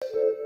You.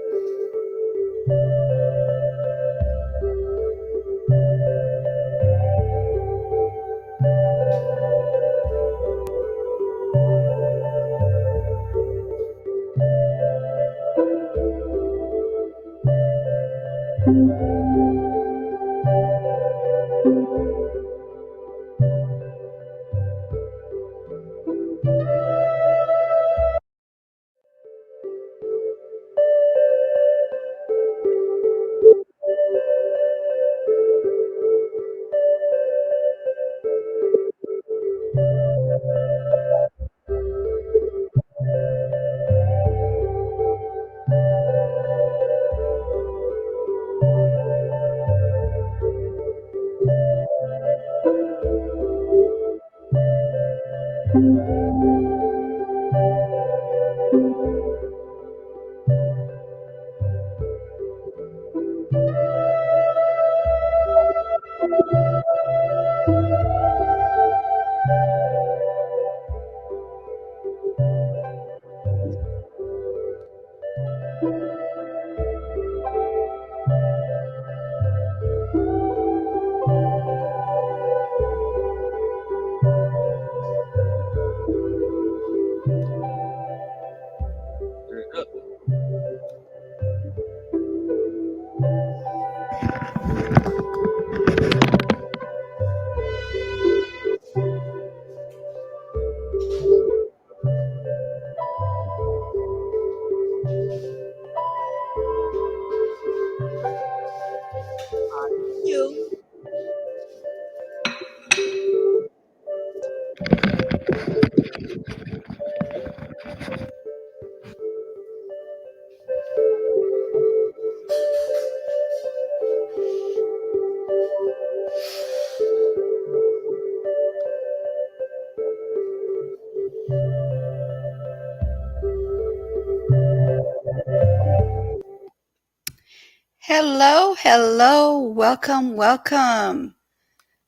Hello, hello, welcome.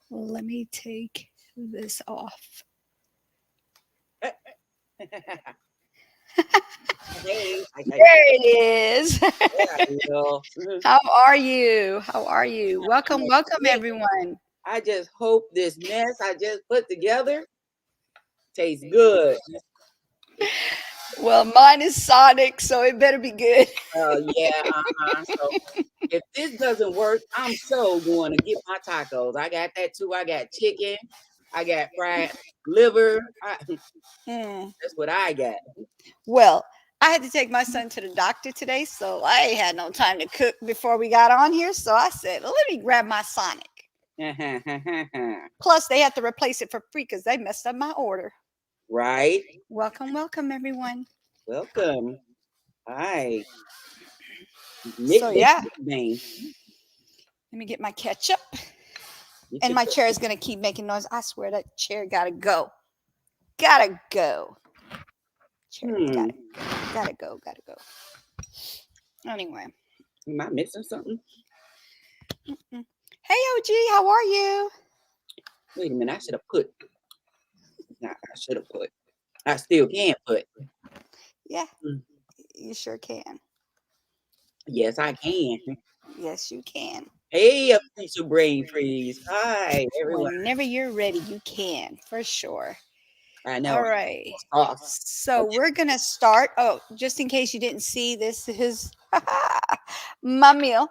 Well, let me take this off. Hey, There it is. you know. How are you? Welcome, Hey, everyone. I just hope this mess I just put together tastes good. Well, mine is Sonic, so it better be good. Yeah, So if this doesn't work, I'm so going to get my tacos. I got that too. I got chicken. I got fried liver. That's what I got. Well, I had to take my son to the doctor today, so I ain't had no time to cook before we got on here. So I said, let me grab my Sonic. Plus, they had to replace it for free because they messed up my order. Right. Welcome, everyone. Welcome. Hi. So yeah, Name. let me get my ketchup. And my chair is gonna keep making noise. I swear that chair gotta go. Chair, gotta go. Anyway. Am I missing something? Hey OG, how are you? Wait a minute, I should have put. I still can put. Yeah, you sure can. Yes, I can. Yes, you can. Hey, a piece of brain freeze. Hi, everyone. Whenever you're ready, you can, for sure. I know. All right. So we're gonna start. Oh, just in case you didn't see, this is my meal.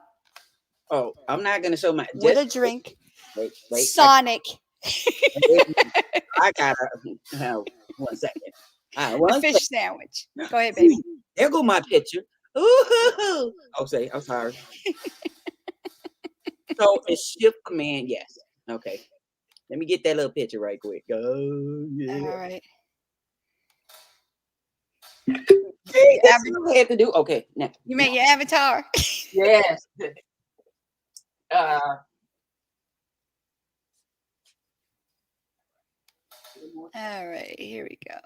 Oh, I'm not gonna show my with a drink. Wait. Sonic. I gotta 1 second. A fish sandwich. Go ahead, baby. There go my picture. Ooh. I'm sorry. So it's shift command, yes. Okay. Let me get that little picture right quick. Oh, yeah. All right. See, that's what we have to do. Okay. Now. You made your avatar? Yes. All right, here we go.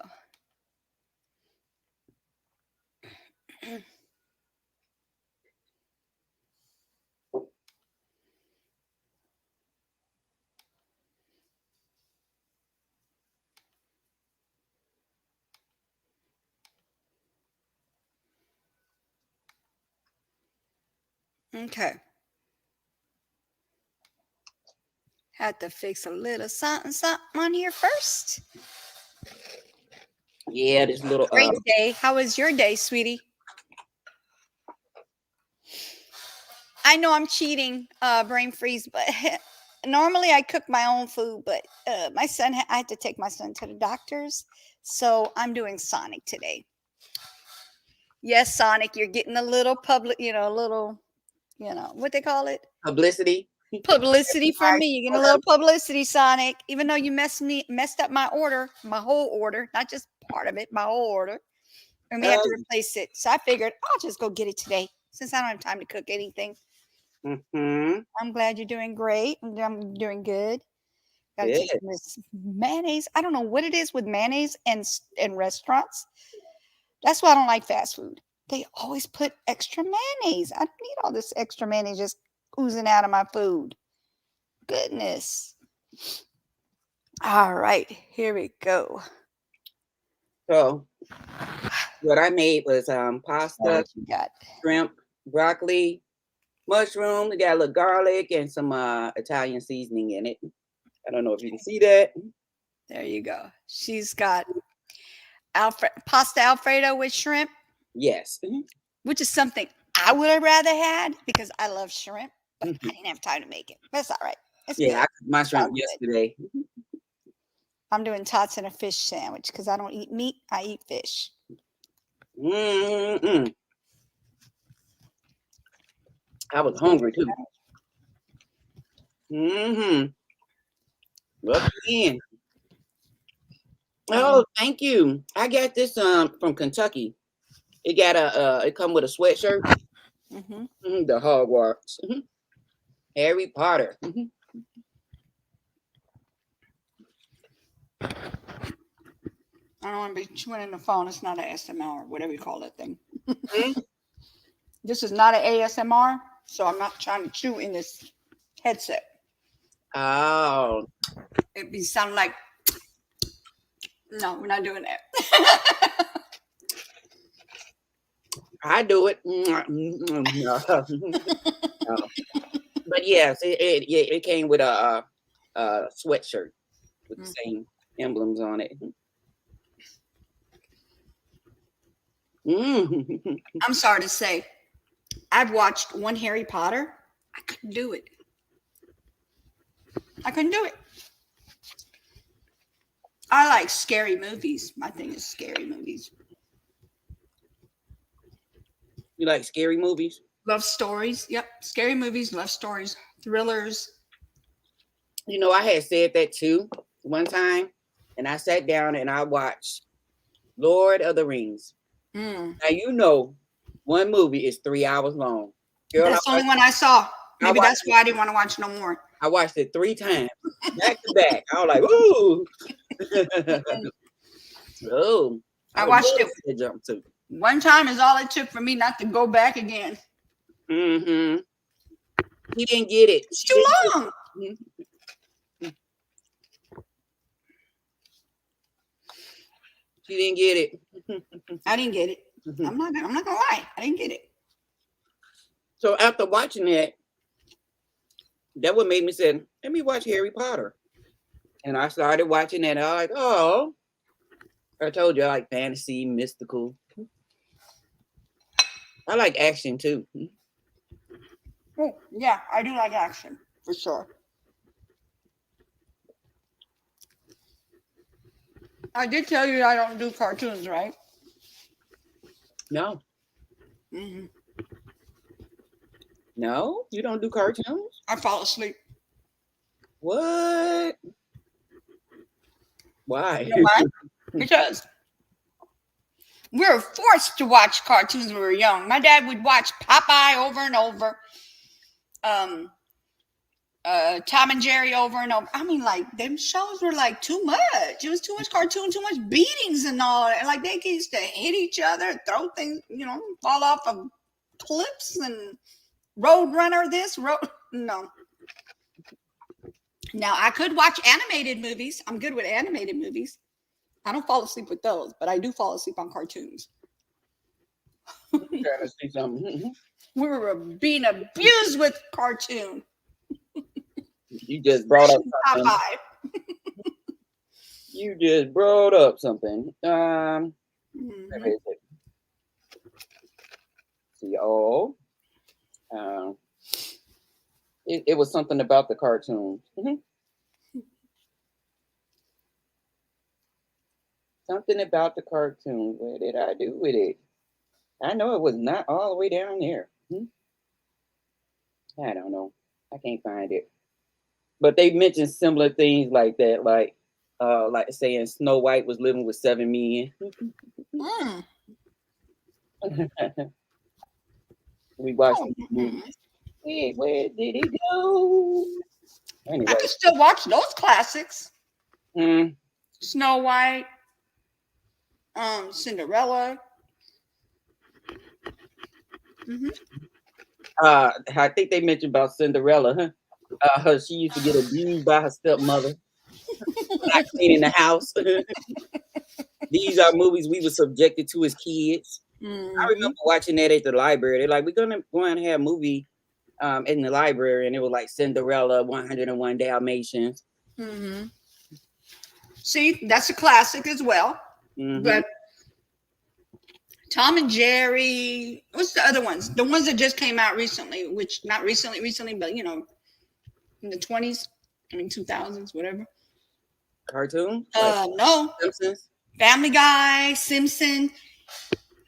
Okay. Had to fix a little something on here first. Yeah, this little Great day. How was your day, sweetie? I know I'm cheating, brain freeze, but normally I cook my own food, but my son, I had to take my son to the doctor's, so I'm doing Sonic today. Yes, Sonic, you're getting a little public, a little, what they call it? publicity. Publicity from me. You're getting a little publicity, Sonic. Even though you messed up my order, my whole order, not just part of it, my whole order, and we have to replace it. So I figured I'll just go get it today since I don't have time to cook anything. Mm-hmm. I'm glad you're doing great. I'm doing good. Got to Good. take this mayonnaise. I don't know what it is with mayonnaise and restaurants. That's why I don't like fast food. They always put extra mayonnaise. I don't need all this extra mayonnaise just oozing out of my food. Goodness. All right, here we go. So what I made was Oh, pasta, what you got? shrimp, broccoli, mushroom. We got a little garlic and some Italian seasoning in it. I don't know if you can see that. There you go. She's got pasta Alfredo with shrimp, Yes. which is something I would have rather had because I love shrimp, but I didn't have time to make it. That's all right. It's Yeah, good. I cooked my shrimp good. yesterday. I'm doing tots and a fish sandwich because I don't eat meat. I eat fish. Mm-mm. I was hungry too. Mm-hmm. Welcome in. Oh, thank you. I got this from Kentucky. It got it come with a sweatshirt. Mm-hmm. The Hogwarts. Harry Potter. I don't want to be chewing in the phone. It's not an ASMR, whatever you call that thing. This is not an ASMR, so I'm not trying to chew in this headset. Oh. It'd be sounding like, no, we're not doing that. I do it. But yes, it came with a sweatshirt with the same emblems on it. I'm sorry to say, I've watched one Harry Potter. I couldn't do it. I couldn't do it. I like scary movies. My thing is scary movies. You like scary movies? Love stories. Yep. Scary movies, love stories, thrillers. You know, I had said that too one time, and I sat down and I watched Lord of the Rings. Now, you know, one movie is 3 hours long. Girl, that's the only one I saw. Maybe that's why I didn't want to watch no more. I watched it 3 times, back to back. I was like, ooh. Oh. I watched it. Jump too. One time is all it took for me not to go back again. Mm-hmm. He didn't get it. It's too long. She didn't get it. I didn't get it. I'm not gonna lie. I didn't get it. So after watching that what made me say, let me watch Harry Potter. And I started watching that. And I was like, oh, I told you I like fantasy, mystical. I like action too. Oh, yeah, I do like action for sure. I did tell you I don't do cartoons, right? No. Mm-hmm. No, you don't do cartoons? I fall asleep. What? Why? You know why? Because we were forced to watch cartoons when we were young. My dad would watch Popeye over and over. Tom and Jerry over and over. I mean, like, them shows were like too much. It was too much cartoon, too much beatings and all. And like they used to hit each other, throw things, fall off of cliffs and Roadrunner no. Now I could watch animated movies. I'm good with animated movies. I don't fall asleep with those, but I do fall asleep on cartoons. Trying to see something. We were being abused with cartoon. You just brought up something. Popeye. You just brought up something. Where Mhm. is it? See, oh, um, it was something about the cartoons. Something about the cartoon. What did I do with it? I know it was not all the way down there. I don't know. I can't find it. But they mentioned similar things like that, like saying Snow White was living with 7 men. Mm. We watched Oh, the movie. Hey, where did he go? I Anyway, could still watch those classics. mm, Snow White, Cinderella. Hmm. I think they mentioned about Cinderella, huh? She used to get abused by her stepmother, not cleaning the house. These are movies we were subjected to as kids. I Hmm. remember watching that at the library. They're like, we're gonna go and have a movie in the library, and it was like Cinderella, 101 Dalmatians. Hmm. See, that's a classic as well. Mm-hmm. But Tom and Jerry. What's the other ones? The ones that just came out recently, which not recently, but in the 20s. I mean 2000s, whatever. Cartoon like No, Simpsons. Family Guy, Simpson.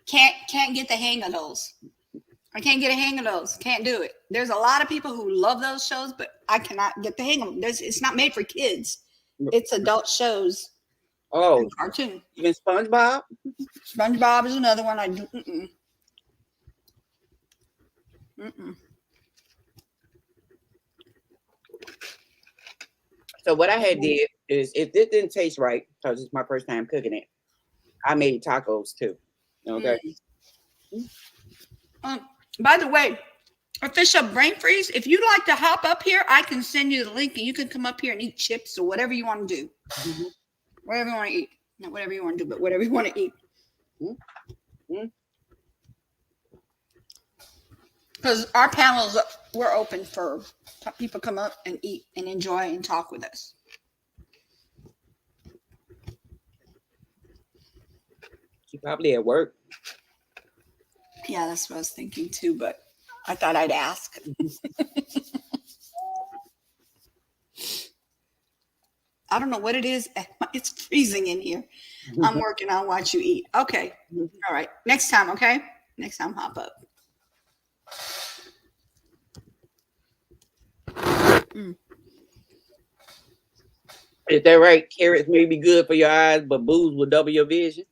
Can't get the hang of those. I can't get a hang of those. Can't do it. There's a lot of people who love those shows, but I cannot get the hang of them. It's not made for kids. It's adult shows Oh, and cartoon. even SpongeBob. SpongeBob is another one. I do. Mm-mm, mm-mm. So what I had did is, if this didn't taste right, because it's my first time cooking it, I made tacos too. Okay. Mm. By the way, official brain freeze. If you'd like to hop up here, I can send you the link, and you can come up here and eat chips or whatever you want to do. Mm-hmm. Whatever you want to eat. Not whatever you want to do, but whatever you want to eat. Mm-hmm. Because our panels, we're open for people come up and eat and enjoy and talk with us. She probably at work. Yeah, that's what I was thinking too, but I thought I'd ask. I don't know what it is. It's freezing in here. I'm working on what you eat. Okay. All right. Next time, okay? Next time, hop up. Mm. Is that right? Carrots may be good for your eyes, but booze will double your vision.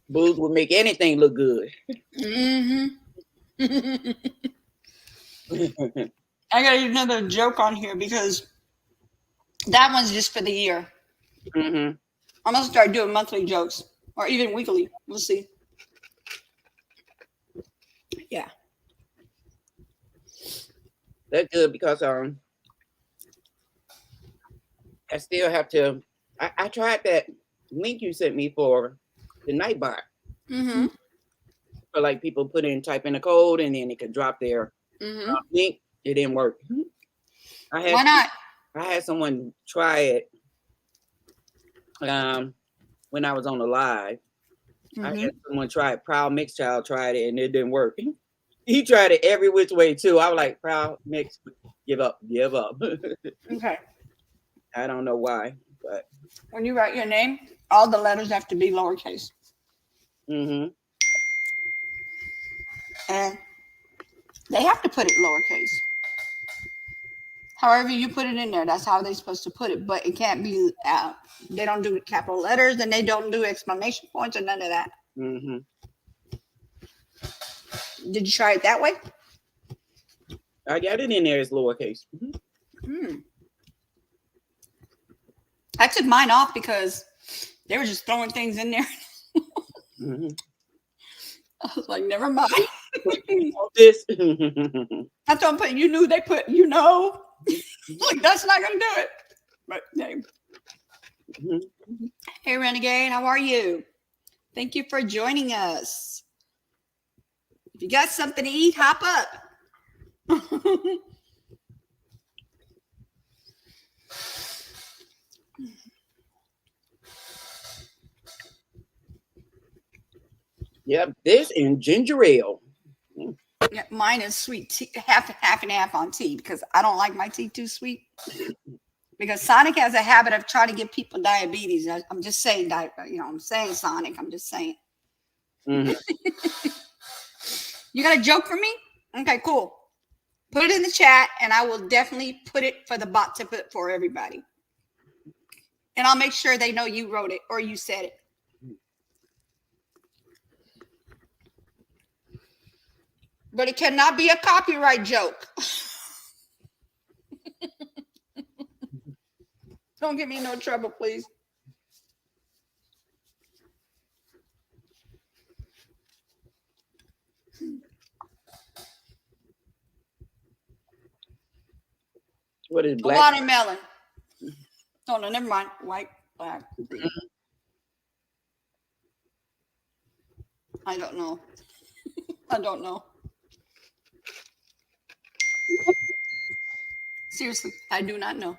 Booze will make anything look good. Mm-hmm. I got another joke on here because that one's just for the year. Mm-hmm. I'm gonna start doing monthly jokes or even weekly. We'll see. Yeah. That's good because I still have to. I tried that link you sent me for the night bar. Mm-hmm. For like people type in a code and then it could drop their Mm-hmm. link. It didn't work. I Why not? had someone try it when I was on the live. I Mm-hmm. had someone try it. Proud Mix Child tried it and it didn't work. He tried it every which way too. I was like, Proud Mix, give up. Okay. I don't know why, but When you write your name, all the letters have to be lowercase. mm-hmm. And they have to put it lowercase. However you put it in there, that's how they're supposed to put it. But it can't be, they don't do capital letters and they don't do exclamation points or none of that. Mm-hmm. Did you try it that way? I got it in there as lowercase. Mm. I took mine off because they were just throwing things in there. Mm-hmm. I was like, never mind. This. I told them, you knew they put, you know. Like, that's not going to do it. But hey. Hey, Renegade, how are you? Thank you for joining us. If you got something to eat, hop up. Yep, this and ginger ale. Yeah, mine is sweet tea, half and half on tea because I don't like my tea too sweet. Because Sonic has a habit of trying to give people diabetes. I'm just saying, I'm saying Sonic. I'm just saying. Mm-hmm. You got a joke for me? Okay, cool. Put it in the chat, and I will definitely put it for the bot to put for everybody. And I'll make sure they know you wrote it or you said it. But it cannot be a copyright joke. Don't get me in no trouble, please. What is A black? watermelon. Oh, no, never mind. White, black. I don't know. I don't know. Seriously, I do not know.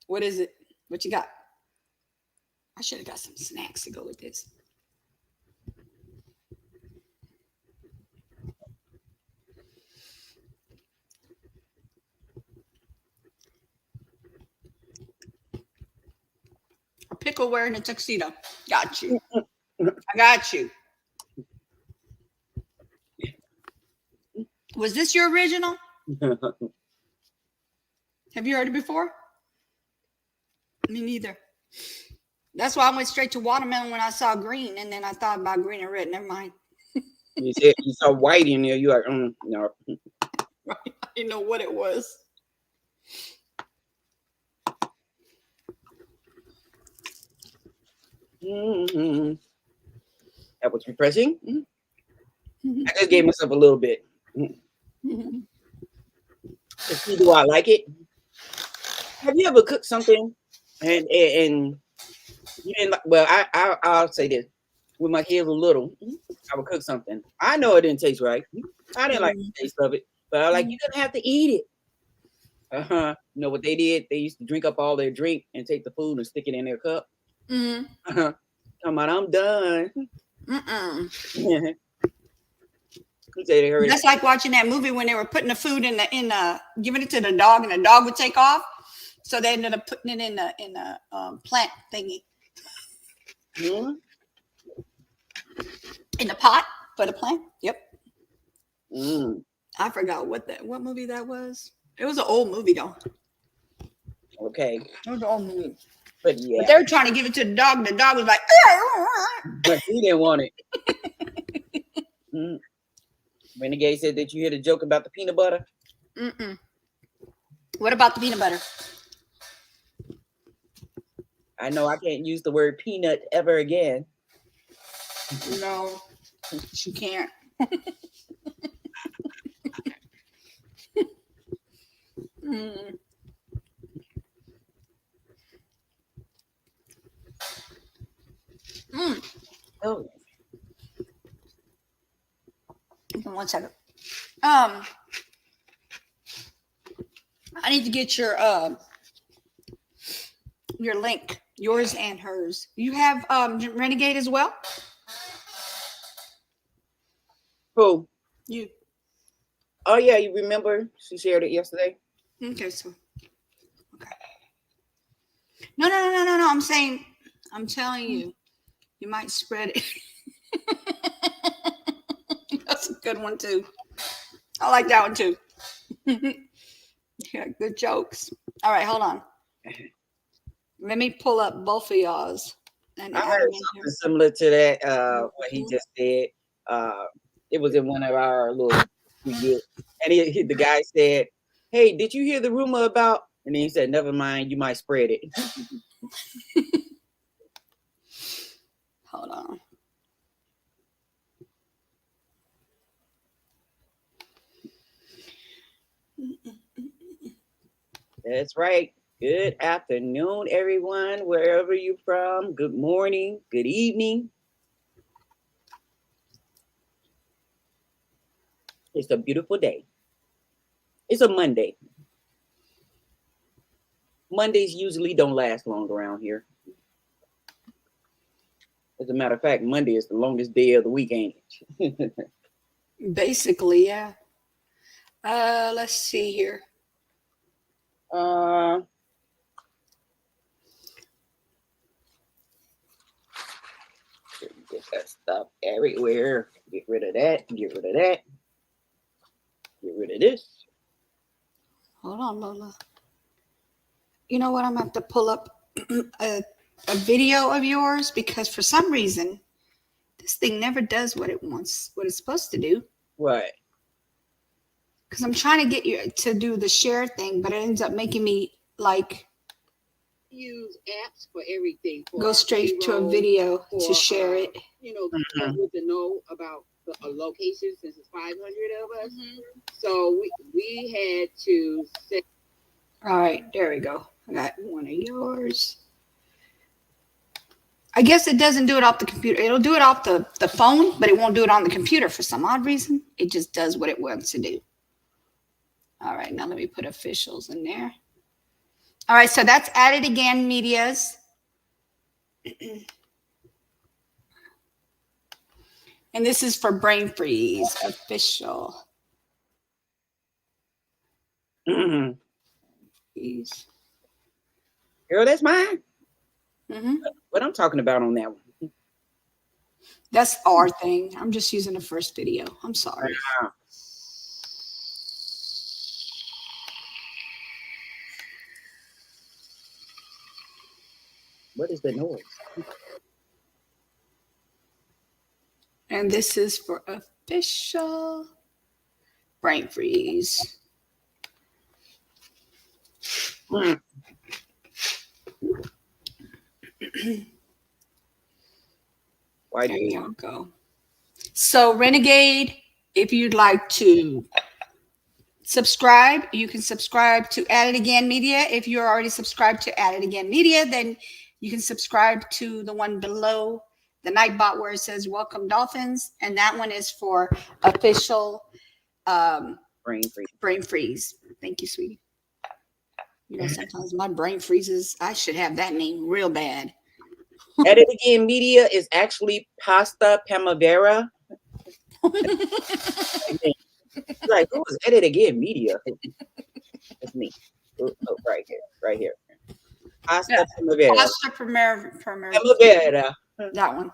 What is it? What you got? I should have got some snacks to go with this. A pickle wearing a tuxedo. Got you. I got you. Was this your original? Have you heard it before? Me neither. That's why I went straight to watermelon when I saw green, and then I thought about green and red. Never mind. You said you saw white in there. You are no. I didn't know what it was. Mm-hmm. That was refreshing. I just gave myself a little bit. To see, do I like it? Have you ever cooked something and you didn't like? Well, I'll say this: when my kids were little, I would cook something. I know it didn't taste right. I didn't like the taste of it, but I like you didn't have to eat it. You know what they did? They used to drink up all their drink and take the food and stick it in their cup. Come on, I'm done. That's like watching that movie when they were putting the food in giving it to the dog, and the dog would take off. So they ended up putting it in the plant thingy. In the pot for the plant. Yep. I forgot what movie that was. It was an old movie though. Okay. It was an old movie. But yeah. But they were trying to give it to the dog, and the dog was like, but he didn't want it. Renegade said that you hear the joke about the peanut butter. What about the peanut butter? I know I can't use the word peanut ever again. No, you can't. Oh. 1 second. I need to get your link, yours and hers. You have Renegade as well? Who? You. Oh yeah, you remember she shared it yesterday? Okay, so No. I'm telling you, you might spread it. That's a good one too. I like that one too. Yeah, good jokes. All right, hold on. Let me pull up both of y'all's. And I heard something similar to that. What he just said. It was in one of our little and the guy said, "Hey, did you hear the rumor about?" And then he said, "Never mind, you might spread it." Hold on. That's right. Good afternoon, everyone, wherever you're from. Good morning, good evening. It's a beautiful day. It's a Monday. Mondays usually don't last long around here. As a matter of fact, Monday is the longest day of the week, ain't it? Basically, yeah. Let's see here. Get that stuff everywhere. Get rid of that. Get rid of that. Get rid of this. Hold on, Lola. You know what? I'm gonna have to pull up a video of yours because for some reason this thing never does what it wants, what it's supposed to do. What? Because I'm trying to get you to do the share thing, but it ends up making me like use apps for everything. For go straight to a video to share it. With the know about the location since it's 500 of us. So we had to set. All right, there we go. I got one of yours. I guess it doesn't do it off the computer. It'll do it off the phone, but it won't do it on the computer for some odd reason. It just does what it wants to do. All right, now let me put officials in there. All right, so that's At It Again Media's. And this is for Brain Freeze official. Mm-hmm. Please. Girl, that's mine. Mm-hmm. What I'm talking about on that one. That's our thing. I'm just using the first video. I'm sorry. Wow. What is the noise? And this is for official Brain Freeze. Mm. Why There do you go. So Renegade, if you'd like to subscribe, you can subscribe to At It Again Media. If you're already subscribed to At It Again Media, then you can subscribe to the one below the Nightbot where it says Welcome Dolphins. And that one is for official brain freeze? Brain Freeze. Thank you, sweetie. You know, sometimes my brain freezes. I should have that name real bad. At It Again Media is actually Pasta Primavera. Like, who is At It Again Media? That's me. Oh, right here. Pasta Primavera. Pasta Primavera. Primavera. That one.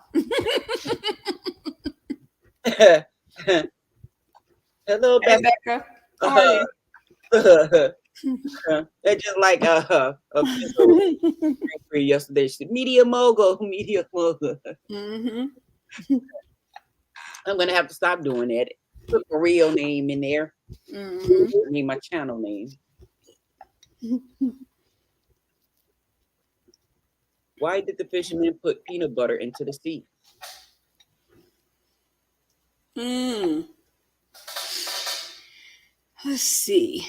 Hello, Hey, Becca. Becca. How are you? They're just like a free yesterday. She said, media mogul. Mm-hmm. I'm gonna have to stop doing that. Put a real name in there. Mm-hmm. I mean my channel name. Why did the fisherman put peanut butter into the sea? Let's see.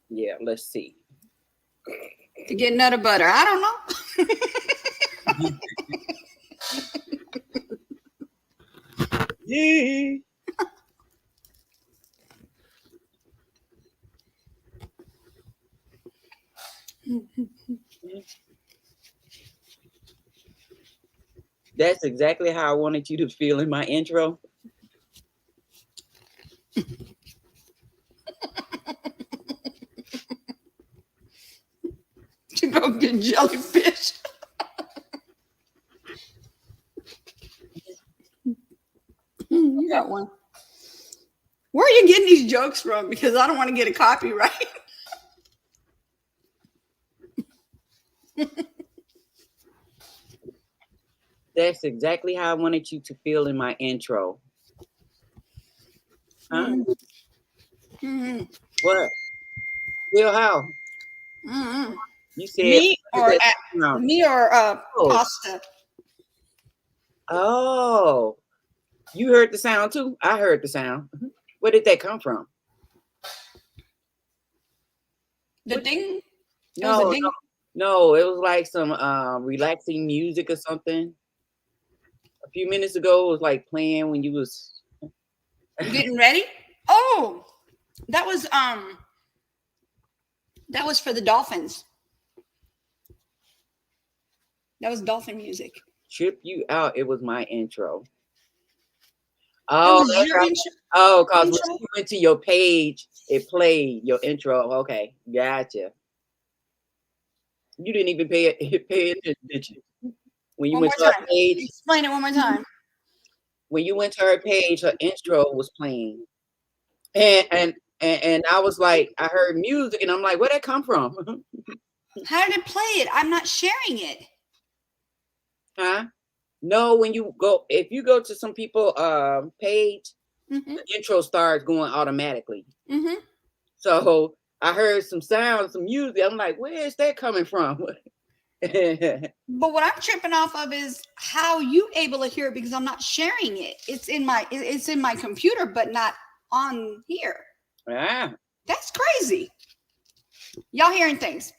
Yeah, let's see. To get nut of butter. I don't know. Yeah. That's exactly how I wanted you to feel in my intro. To go get jellyfish. You got one. Where are you getting these jokes from? Because I don't want to get a copyright. That's exactly how I wanted you to feel in my intro. Huh? Mm-hmm. What? Feel how? Mm-hmm. You said Me or Oh. pasta? Oh, you heard the sound too? I heard the sound. Where did that come from? The What? ding. It was a No, ding. no, it was like some relaxing music or something. A few minutes ago, it was like playing when you was. Getting ready. Oh, that was for the dolphins. That was dolphin music. Trip you out. It was my intro. That Oh, was your intro. oh, cause when intro? you went to your page, it played your intro. Okay, gotcha. You didn't even pay attention, did you? When you One went more to her time. page, Explain it one more time. when you went to her page, her intro was playing, and and I was like, I heard music, and I'm like, where'd that come from? How did it play it? I'm not sharing it. Huh? No, when you go, if you go to some people page, Mm-hmm. the intro starts going automatically. Mm-hmm. So I heard some sounds, some music. I'm like, where is that coming from? But what I'm tripping off of is how you able to hear it because I'm not sharing it. It's in my computer, but not on here. Ah. That's crazy. Y'all hearing things?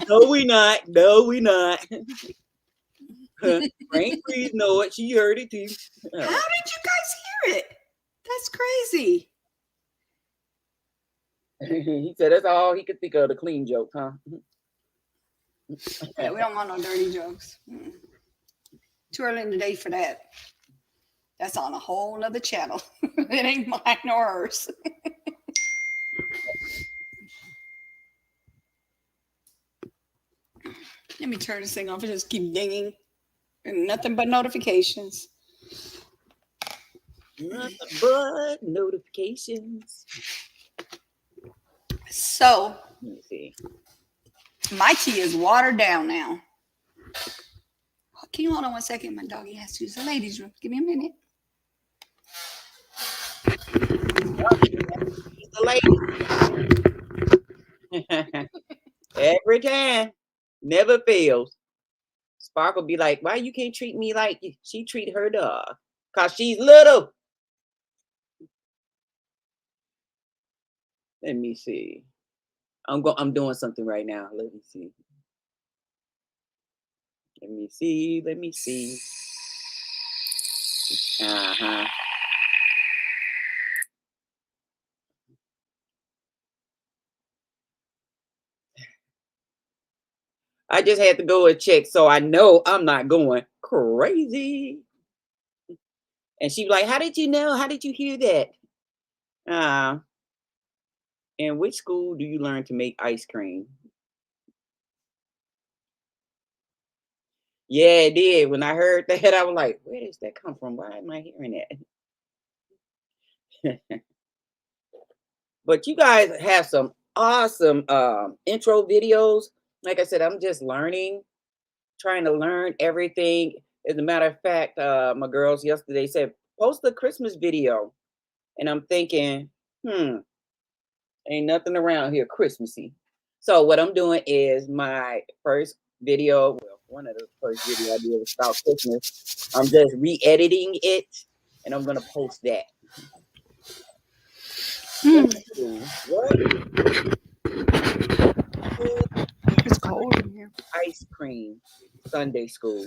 No, we not. No, we not. Frank Freeze know it. She heard it too. How did you guys hear it? That's crazy. He said that's all he could think of, the clean joke, huh? Yeah, we don't want no dirty jokes. Too early in the day for that. That's on a whole nother channel. It ain't mine or hers. Let me turn this thing off. It just keep dinging. And nothing but notifications. Nothing but notifications. So, let me see. My tea is watered down now. Can you hold on 1 second? My doggy has to use the ladies' room. Give me a minute. Every time. Never fails. Sparkle be like, why you can't treat me like she treat her dog? Cause she's little. Let me see. I'm doing something right now. Let me see. Let me see. Let me see. Uh-huh. I just had to go and check, so I know I'm not going crazy. And she was like, how did you know? How did you hear that? In which school do you learn to make ice cream? Yeah, it did. When I heard that, I was like, where does that come from? Why am I hearing that? But you guys have some awesome intro videos. Like I said, I'm just learning, trying to learn everything. As a matter of fact, my girls yesterday said, post a Christmas video. And I'm thinking, ain't nothing around here Christmassy. So what I'm doing is my first video, well, one of the first video I did was about Christmas. I'm just re-editing it, and I'm gonna post that. What? It's cold in here. Ice cream, Sunday school.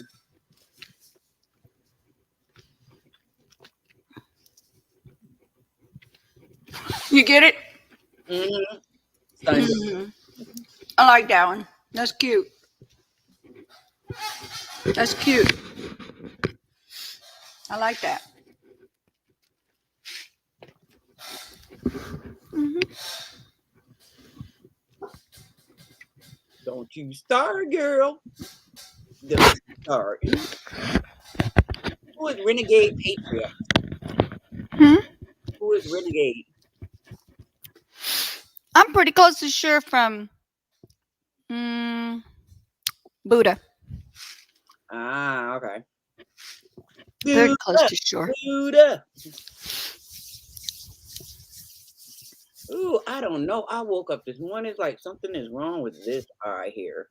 You get it? Mm-hmm. Sunday. Mm-hmm. I like that one. That's cute. That's cute. I like that. Mm-hmm. Don't you start, girl. Don't start. Who is Renegade Patriot? Who is Renegade? I'm pretty close to sure from Buddha. Ah, okay. Very close to shore. Buddha. Ooh, I don't know. I woke up this morning. It's like something is wrong with this eye here.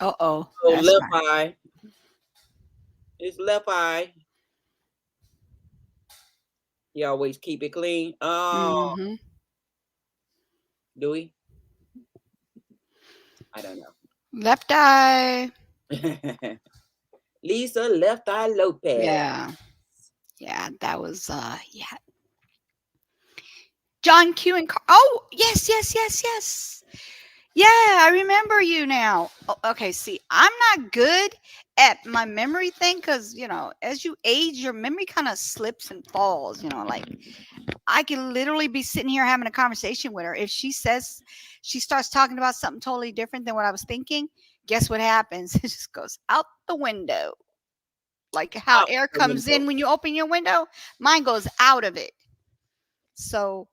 Uh-oh. So left eye. It's left eye. He always keep it clean. Oh, Mm-hmm. do we? I don't Left eye. know. Lisa Left Eye Lopez. Yeah. Yeah, that was yeah. John Q and oh, yes, yes, yes, yes. Yeah, I remember you now. Oh, okay, see, I'm not good at my memory thing because, as you age, your memory kind of slips and falls. Like I can literally be sitting here having a conversation with her. If she starts talking about something totally different than what I was thinking, guess what happens? It just goes out the window. Like how Out air the comes window. in when you open your window, mine goes out of it. So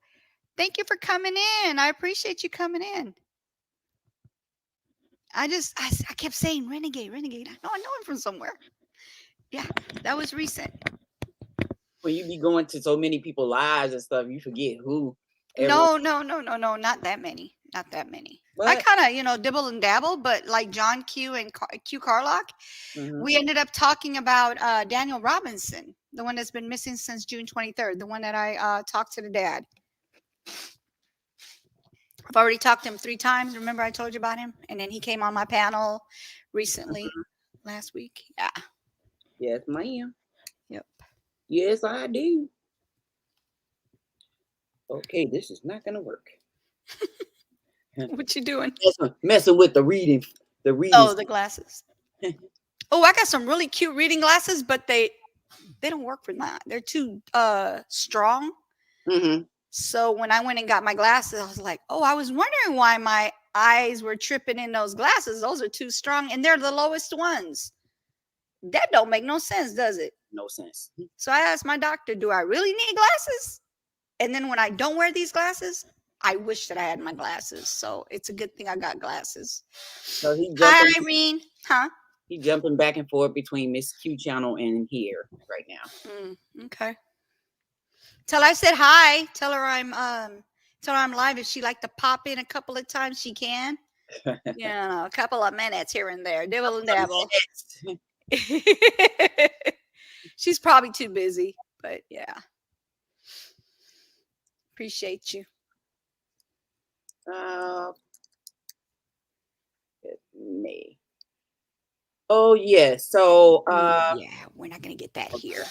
thank you for coming in. I appreciate you coming in. I kept saying renegade, renegade. I know him from somewhere. Yeah, that was recent. When you be going to so many people's lives and stuff, you forget who everyone. No, no, no, no, no, not that many. Not that many. I What? kind of, dibble and dabble, but like John Q and Q Carlock, Hmm. we ended up talking about Daniel Robinson, the one that's been missing since June 23rd, the one that I talked to the dad. I've already talked to him 3 times. Remember, I told you about him? And then he came on my panel recently, last week. Yeah. Yes, ma'am. Yep. Yes, I do. Okay, this is not gonna work. What you doing? Messing with the reading. The reading. Oh, the glasses. Oh, I got some really cute reading glasses, but they don't work for that. They're too strong. Hmm. So when I went and got my glasses, I was like, oh, I was wondering why my eyes were tripping in those glasses. Those are too strong, and they're the lowest ones. That don't make no sense, does it? No sense. So I asked my doctor, do I really need glasses? And then when I don't wear these glasses, I wish that I had my glasses. So it's a good thing I got glasses. So Hi, Irene. Huh? he jumping back and forth between Miss Q channel and here right Okay. Tell her I said hi. Tell her I'm live. If she like to pop in a couple of times, she can. now. A couple of minutes here and there. Dibble and dabble. She's probably too busy, but yeah. Appreciate you. uh, me. Oh yes. So Yeah, we're not gonna get that here.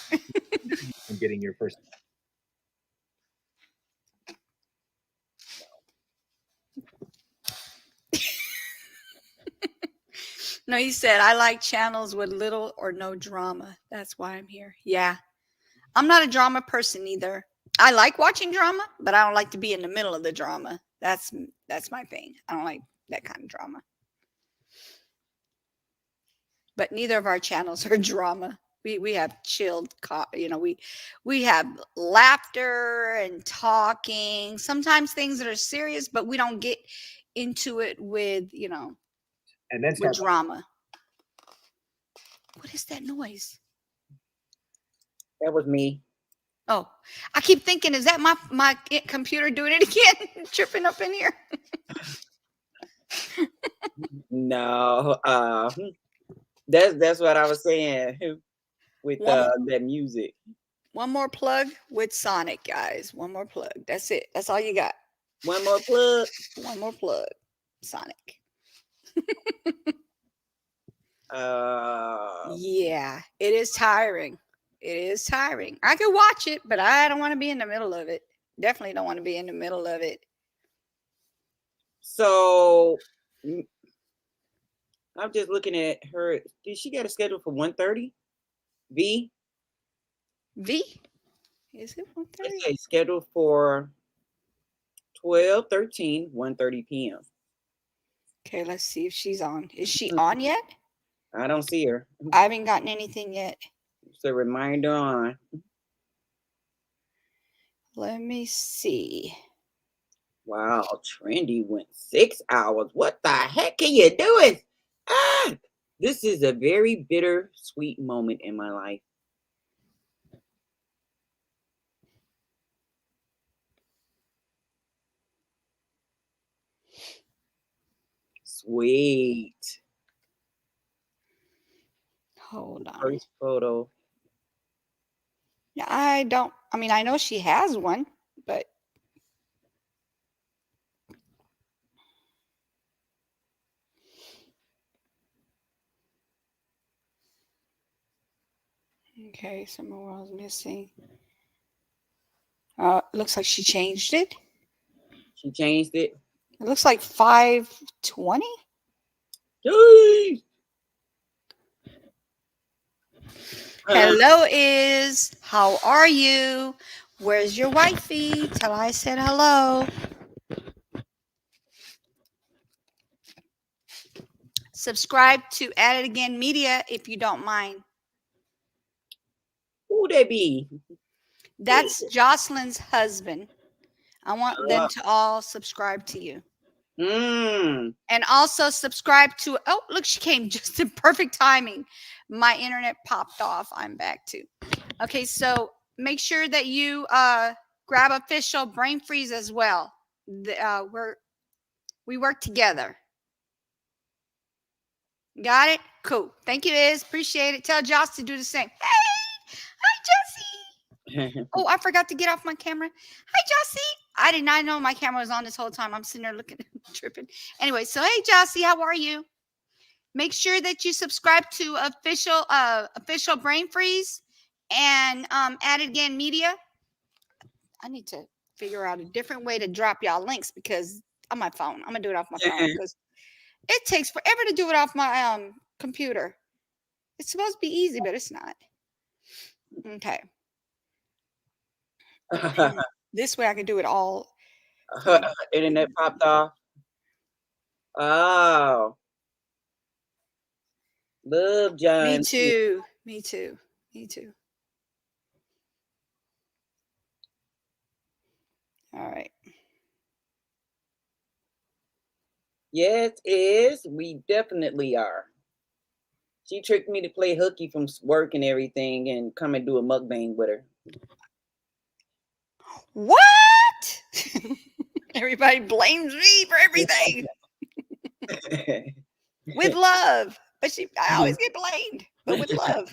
And getting your first. No, he said I like channels with little or no drama. That's why I'm here. Yeah. I'm not a drama person either. I like watching drama, but I don't like to be in the middle of the drama. That's my thing. I don't like that kind of drama. But neither of our channels are drama. We have chilled, we have laughter and talking. Sometimes things that are serious, but we don't get into it with And then with start. drama. What is that noise? that was me. Oh, I keep thinking, is that my computer doing it again, tripping up in here? No. That's what I was saying with that music. One more plug with Sonic, guys. One more plug. That's it. That's all you got. One more plug. One more plug. Sonic. Yeah, it is tiring. It is tiring. I could watch it, but I don't want to be in the middle of it. Definitely don't want to be in the middle of it. So I'm just looking at her. Did she get a schedule for 1:30? V? V? Is it 1:30? It's a schedule for 12/13, 1:30 p.m. Okay, let's see if she's on. Is she on yet? I don't see her. I haven't gotten anything yet. It's a reminder on. Let me see. Wow, Trendy went 6 hours. What the heck are you doing? Ah, this is a very bittersweet moment in my life. Sweet. Hold on. First photo. I don't I mean, I know she has one, but okay, some more was missing. Looks like she changed it. She changed it. It looks like 520. Jeez. Hello, Is. How are you? Where's your wifey? Tell her I said hello. Subscribe to At It Again Media if you don't mind. Who they be? That's Jocelyn's husband. I want them to all subscribe to you. Mm. And also subscribe to, oh, look, she came just in perfect timing. My internet popped off. I'm back too. Okay, so make sure that you grab Official Brain Freeze as well. We work together. Got it? Cool. Thank you, Iz. Appreciate it. Tell Josh to do the same. Hey, hi, Jessie. Oh, I forgot to get off my camera. Hi, Jossie. I did not know my camera was on this whole time. I'm sitting there looking, tripping. Anyway, so hey, Jossie, how are you? Make sure that you subscribe to Official Brain Freeze and At It Again Media. I need to figure out a different way to drop y'all links because on my phone. I'm gonna do it off my phone because it takes forever to do it off my computer. It's supposed to be easy, but it's not. Okay. This way I can do it all. Internet popped off. Oh. Love John. Me too. Me too. Me too. All right. Yes, is. We definitely are. She tricked me to play hooky from work and everything and come and do a mukbang with her. What? Everybody blames me for everything. With love. But I always get blamed, but with love.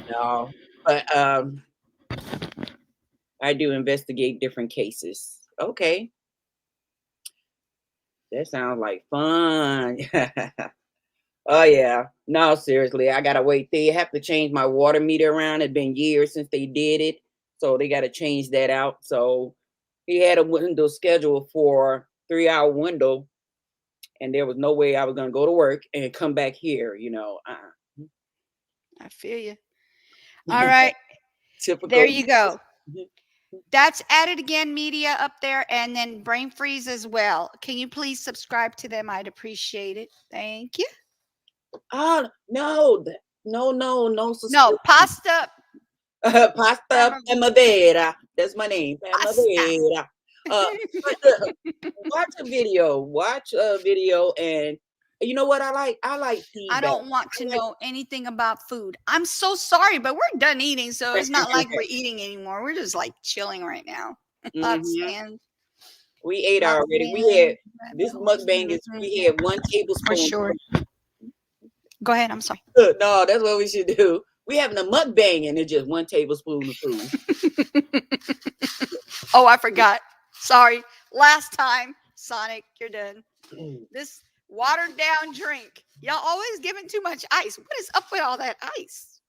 No, but I do investigate different cases. Okay. That sounds like fun. Oh yeah. No, seriously, I gotta wait. They have to change my water meter around. It's been years since they did it. So they gotta change that out. So he had a window scheduled for 3-hour window, and there was no way I was gonna go to work and come back here, I feel you. All right. Typical. There you go. That's At It Again Media up there, and then Brain Freeze as well. Can you please subscribe to them? I'd appreciate it. Thank you. Oh no, no, No, subscription. pasta. Pasta Primavera. That's my name. Primavera. Watch a video, and you know what I like? I like feedback. I don't want to know anything about food. I'm so sorry, but we're done eating, so it's not like we're eating anymore. We're just like chilling right now. We ate already. We had this mukbang is we had 1 tablespoon. For sure. Go ahead. I'm sorry. No, that's what we should do. We having a mukbang and it's just 1 tablespoon of food. Oh, I forgot. Sorry. Last time, Sonic, you're done. This watered down drink. Y'all always giving too much ice. What is up with all that ice?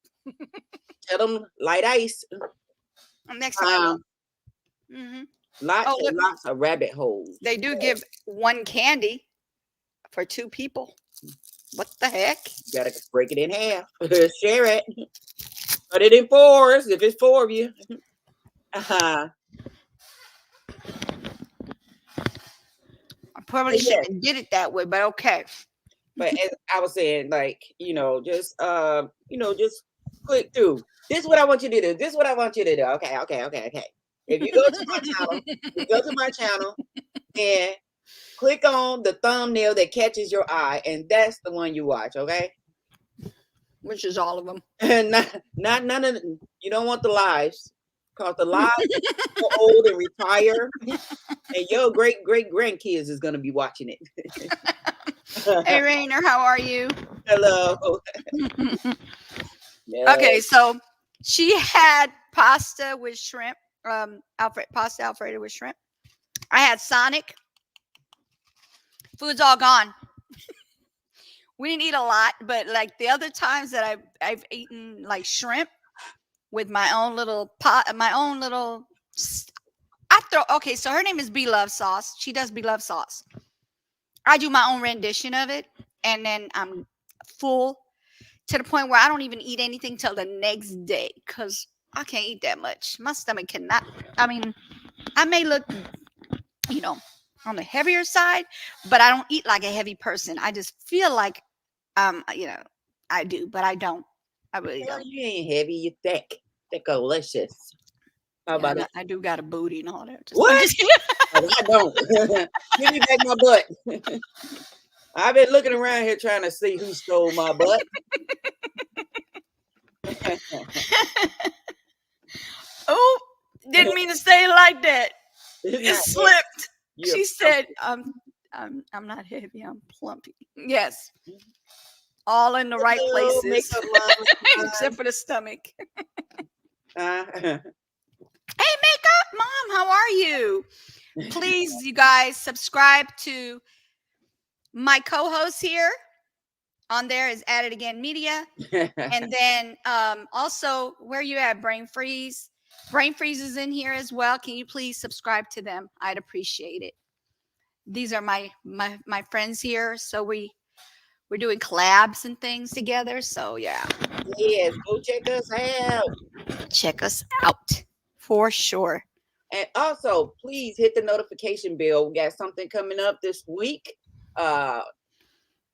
Tell them light ice. Next time. Lots of rabbit holes. They do give 1 candy for 2 people. What the heck? You gotta break it in half. Share it. Cut it in 4s if it's 4 of you. I probably shouldn't get it that way, but okay. But as I was saying, just click through. This is what I want you to do. This is what I want you to do. Okay. If you go to my channel, and click on the thumbnail that catches your eye, and that's the one you watch. Okay. Which is all of them. And not none of them. You don't want the lives, because the lives are old and retire, and your great grandkids is gonna be watching it. Hey Rainer, how are you? Hello. Okay, so She had pasta with shrimp, pasta Alfredo with shrimp. I had Sonic. Food's all gone. We didn't eat a lot, but like the other times that I've eaten like shrimp with my own little pot, my own little. Okay, so her name is Beloved Sauce. She does Beloved Sauce. I do my own rendition of it, and then I'm full to the point where I don't even eat anything till the next day because I can't eat that much. My stomach cannot. I mean, I may look, you know, on the heavier side, but I don't eat like a heavy person. I just feel like, I do, but I don't. I really Girl, don't. you ain't heavy. You thick. Thickalicious. How Yeah, about it? I do got a booty and all that. I'm What? just kidding. Oh, I don't. Give me back my butt. I've been looking around here trying to see who stole my butt. Oh, didn't mean to say it like that. It's It not heavy. slipped. You're She said, I'm not heavy, I'm plumpy. Yes. All in the right hello, places. makeup mom. Except for the stomach. Uh, Hey, makeup mom, how are you? Please, you guys, subscribe to my co-host here. On there is At It Again Media. And then also, where you at, Brain Freeze? Brain Freeze is in here as well. Can you please subscribe to them? I'd appreciate it. These are my friends here. So we're doing collabs and things together. So yeah, yes, go check us out. check us out for sure. And also, please hit the notification bell. We got something coming up this week.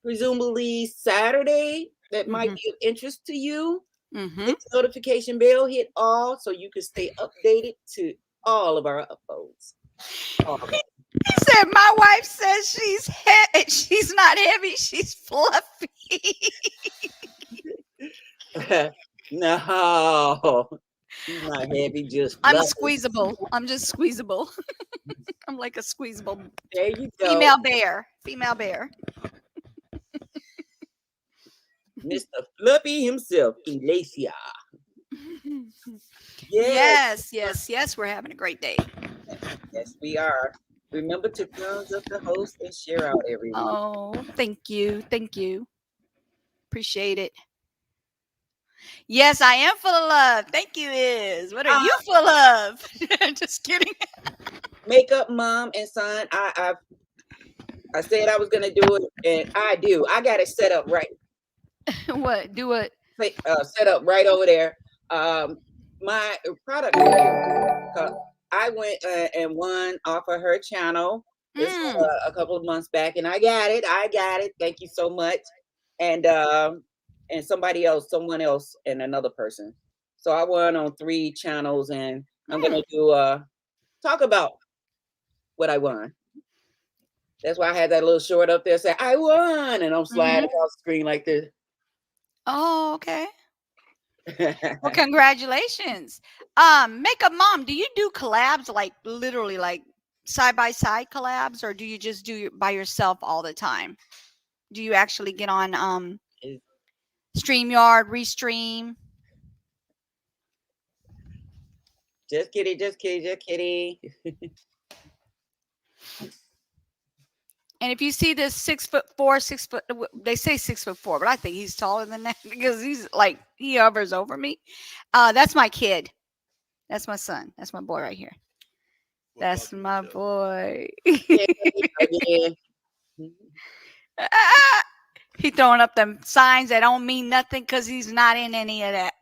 Presumably Saturday that might be of interest to you. Mm-hmm. Hit the notification bell, hit all so you can stay updated to all of our uploads. All of it. He said, my wife says she's not heavy, she's fluffy. No, she's not heavy, just I'm fluffy. squeezable. I'm just squeezable. I'm like a squeezable There you go. female bear. Female bear. Mr. Fluffy himself, Elacia. Yes. Yes. We're having a great day. Yes, we are. Remember to thumbs up the host and share out everyone. Oh, thank you. Thank you. Appreciate it. Yes, I am full of love. Thank you, Is. What are you full of? Just kidding. Makeup mom and son. I said I was gonna do it, and I do. I got it set up right. What? Do it. Set up right over there. My product review. I went and won off of her channel this a couple of months back, and I got it. Thank you so much. And someone else, and another person. So I won on 3 channels, and I'm gonna do talk about what I won. That's why I had that little short up there saying I won, and I'm sliding across the screen like this. Oh, okay. Well, congratulations. Makeup mom, do you do collabs like literally like side by side collabs, or do you just do it by yourself all the time? Do you actually get on StreamYard, Restream? Just kidding. And if you see this 6'4", they say 6'4", but I think he's taller than that because he's like, he hovers over me. That's my kid. That's my son. That's my boy right here. That's my boy. Yeah. He throwing up them signs that don't mean nothing because he's not in any of that.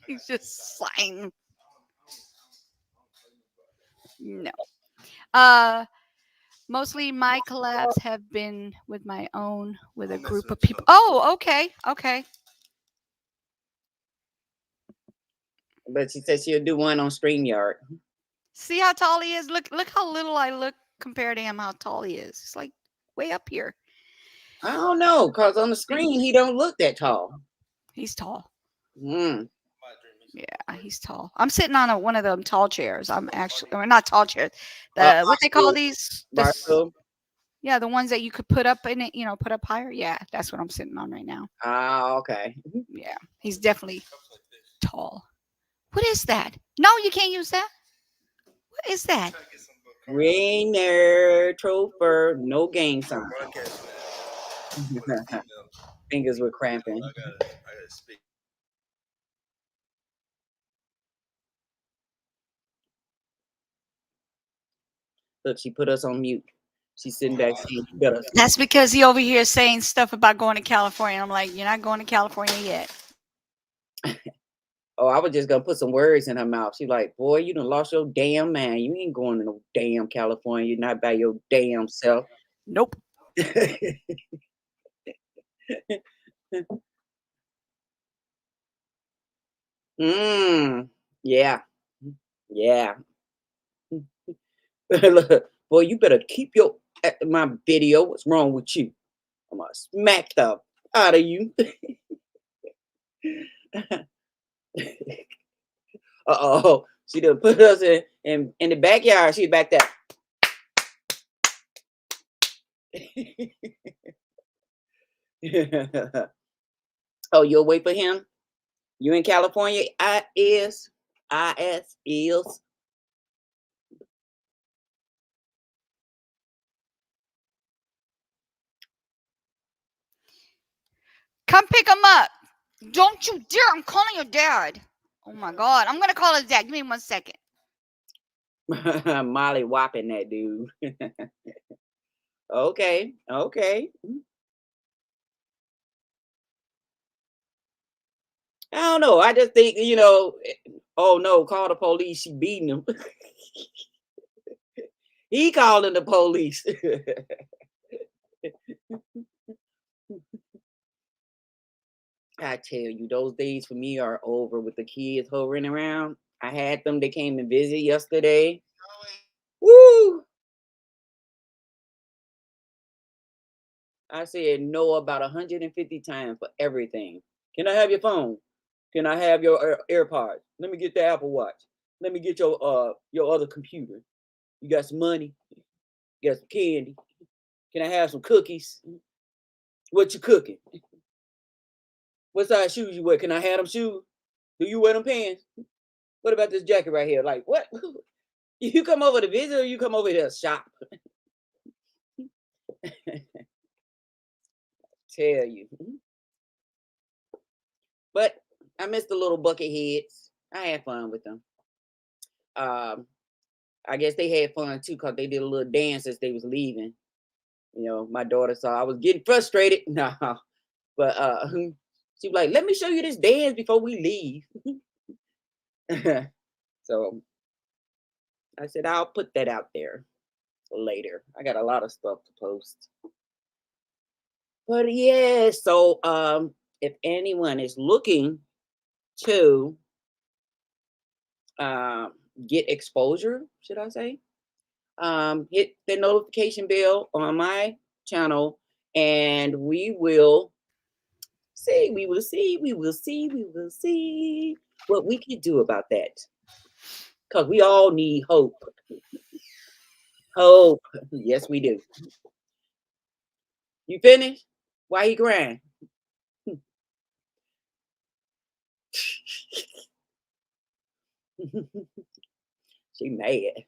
He's just signing. No. Mostly my collabs have been with a group of people. Oh, okay. But she said she'll do one on StreamYard. See how tall he is? Look how little I look compared to him, how tall he is. It's like way up here. I don't know, because on the screen he don't look that tall. He's tall. Mm. Yeah, he's tall. I'm sitting on one of them tall chairs. I'm actually, or not tall chairs. What they call these? Yeah, the ones that you could put up in it, put up higher. Yeah, that's what I'm sitting on right now. Ah, okay. Yeah, he's definitely tall. What is that? No, you can't use that. What is that? Rainier Troper, no gang sign. Fingers were cramping. Look, she put us on mute. She's sitting back saying, "You better." That's because he over here saying stuff about going to California. I'm like, you're not going to California yet. Oh, I was just gonna put some words in her mouth. She's like, "Boy, you done lost your damn mind. You ain't going to no damn California. You're not by your damn self." Nope. Yeah, yeah. Look, boy, you better keep your my video. What's wrong with you? I'm gonna smack the out of you. Uh-oh, she done put us in the backyard. She's back there. Oh, you'll wait for him? You in California? Is. Come pick him up. Don't you dare. I'm calling your dad. Oh my God. I'm going to call his dad. Give me 1 second. Molly whopping that dude. Okay, okay. I don't know. I just think, oh no, call the police. She beating him. He calling the police. I tell you, those days for me are over with the kids hovering around. I had them. They came and visit yesterday. Woo! I said no about 150 times for everything. Can I have your phone? Can I have your AirPods? Let me get the Apple Watch. Let me get your other computer. You got some money? You got some candy? Can I have some cookies? What you cooking? What size shoes you wear? Can I have them shoes? Do you wear them pants? What about this jacket right here? Like what? You come over to visit or you come over here to shop? Tell you. But I missed the little bucket heads. I had fun with them. I guess they had fun too because they did a little dance as they was leaving. My daughter saw I was getting frustrated. No, but she was like, "Let me show you this dance before we leave." So I said, "I'll put that out there later. I got a lot of stuff to post." But yeah, so if anyone is looking to get exposure, should I say, hit the notification bell on my channel, and we will see. We will see. We will see. We will see what we can do about that. Because we all need hope. Hope. Yes, we do. You finished? Why he crying? She mad.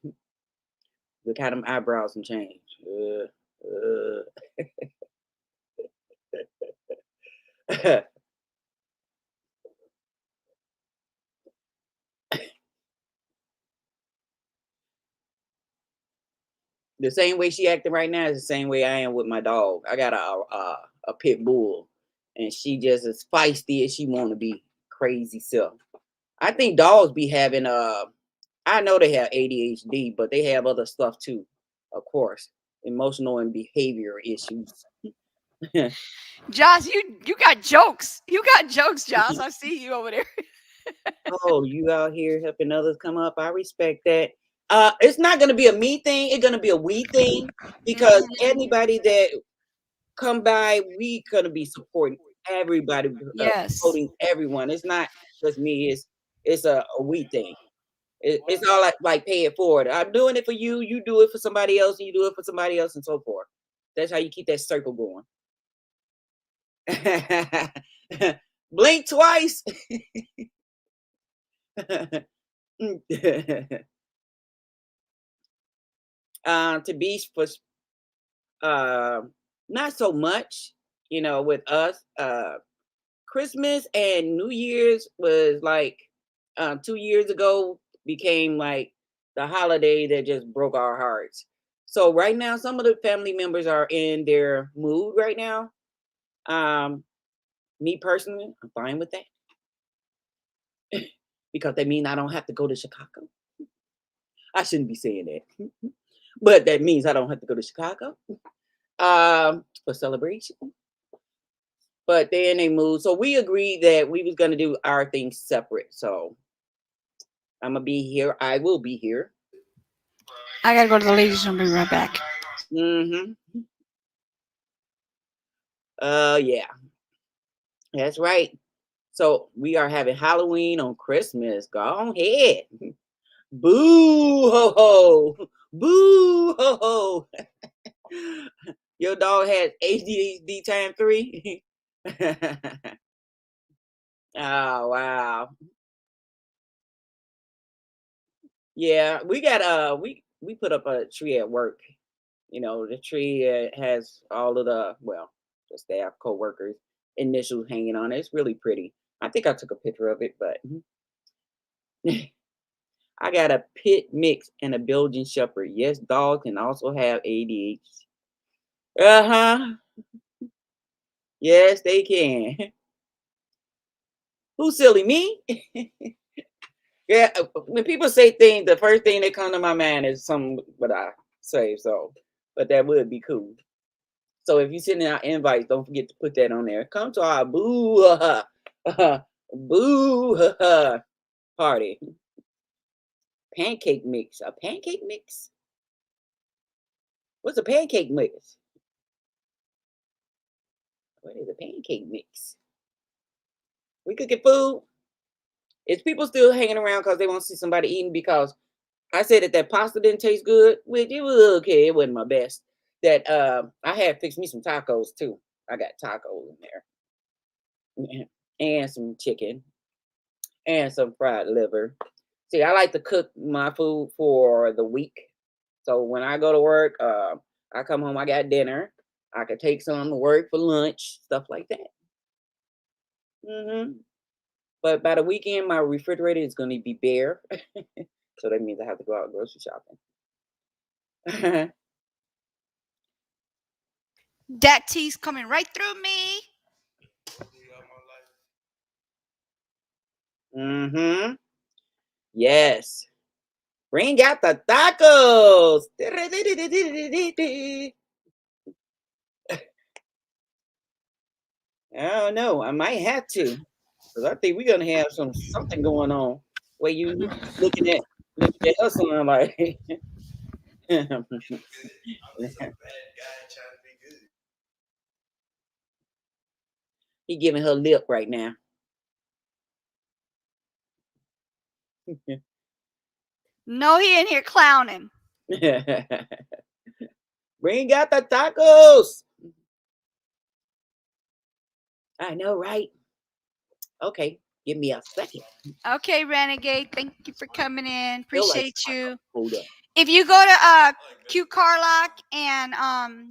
Look how them eyebrows and change. The same way she acting right now is the same way I am with my dog. I got a pit bull, and she just as feisty as she want to be. Crazy self. I think dogs be having I know they have ADHD, but they have other stuff too, of course, emotional and behavior issues. Josh, you got jokes. You got jokes, Josh. I see you over there. Oh, you out here helping others come up. I respect that. It's not gonna be a me thing, it's gonna be a we thing because anybody that come by, we gonna be supporting everybody, Yes. supporting everyone. It's not just me, it's a we thing. It's all like pay it forward. I'm doing it for you, you do it for somebody else, and you do it for somebody else, and so forth. That's how you keep that circle going. Blink twice. To be uh, not so much, with us. Christmas and New Year's was like 2 years ago became like the holiday that just broke our hearts. So right now, some of the family members are in their mood right now. Um, Me personally, I'm fine with that because that means I don't have to go to Chicago. I shouldn't be saying that, but that means I don't have to go to Chicago for celebration. But they're in a mood, so we agreed that we was gonna do our things separate. So I'm gonna be here. I will be here. I gotta go to the ladies' room. Be right back. Mm-hmm. Yeah, that's right. So we are having Halloween on Christmas. Go ahead. Boo ho ho. Boo ho ho. Your dog has ADHD time 3. Oh wow. Yeah, we got we put up a tree at work. The tree has all of the staff co-workers initials hanging on it. It's really pretty. I think I took a picture of it, but I got a pit mix and a Belgian Shepherd. Yes, dogs can also have ADHD. Uh-huh. Yes, they can. Who's silly? Me? Yeah, when people say things, the first thing that come to my mind is something what I say. So, but that would be cool. So if you send out invites, don't forget to put that on there. Come to our boo party. Pancake mix. A pancake mix? What's a pancake mix? What is a pancake mix? We cooking food? Is people still hanging around because they want to see somebody eating? Because I said that pasta didn't taste good, which it was okay. It wasn't my best. That I had fixed me some tacos too. I got tacos in there and some chicken and some fried liver. See, I like to cook my food for the week. So when I go to work, I come home, I got dinner. I could take some to work for lunch, stuff like that. But by the weekend, my refrigerator is going to be bare. So that means I have to go out grocery shopping. That tea's coming right through me. Yes. Bring out the tacos. I don't know. I might have to. Because I think we're gonna have something going on where you looking at us and like he giving her lip right now. No, he in here clowning. Bring out the tacos. I know, right? Okay, give me a second. Okay, Renegade. Thank you for coming in. Appreciate you. Hold up. If you go to Q Carlock and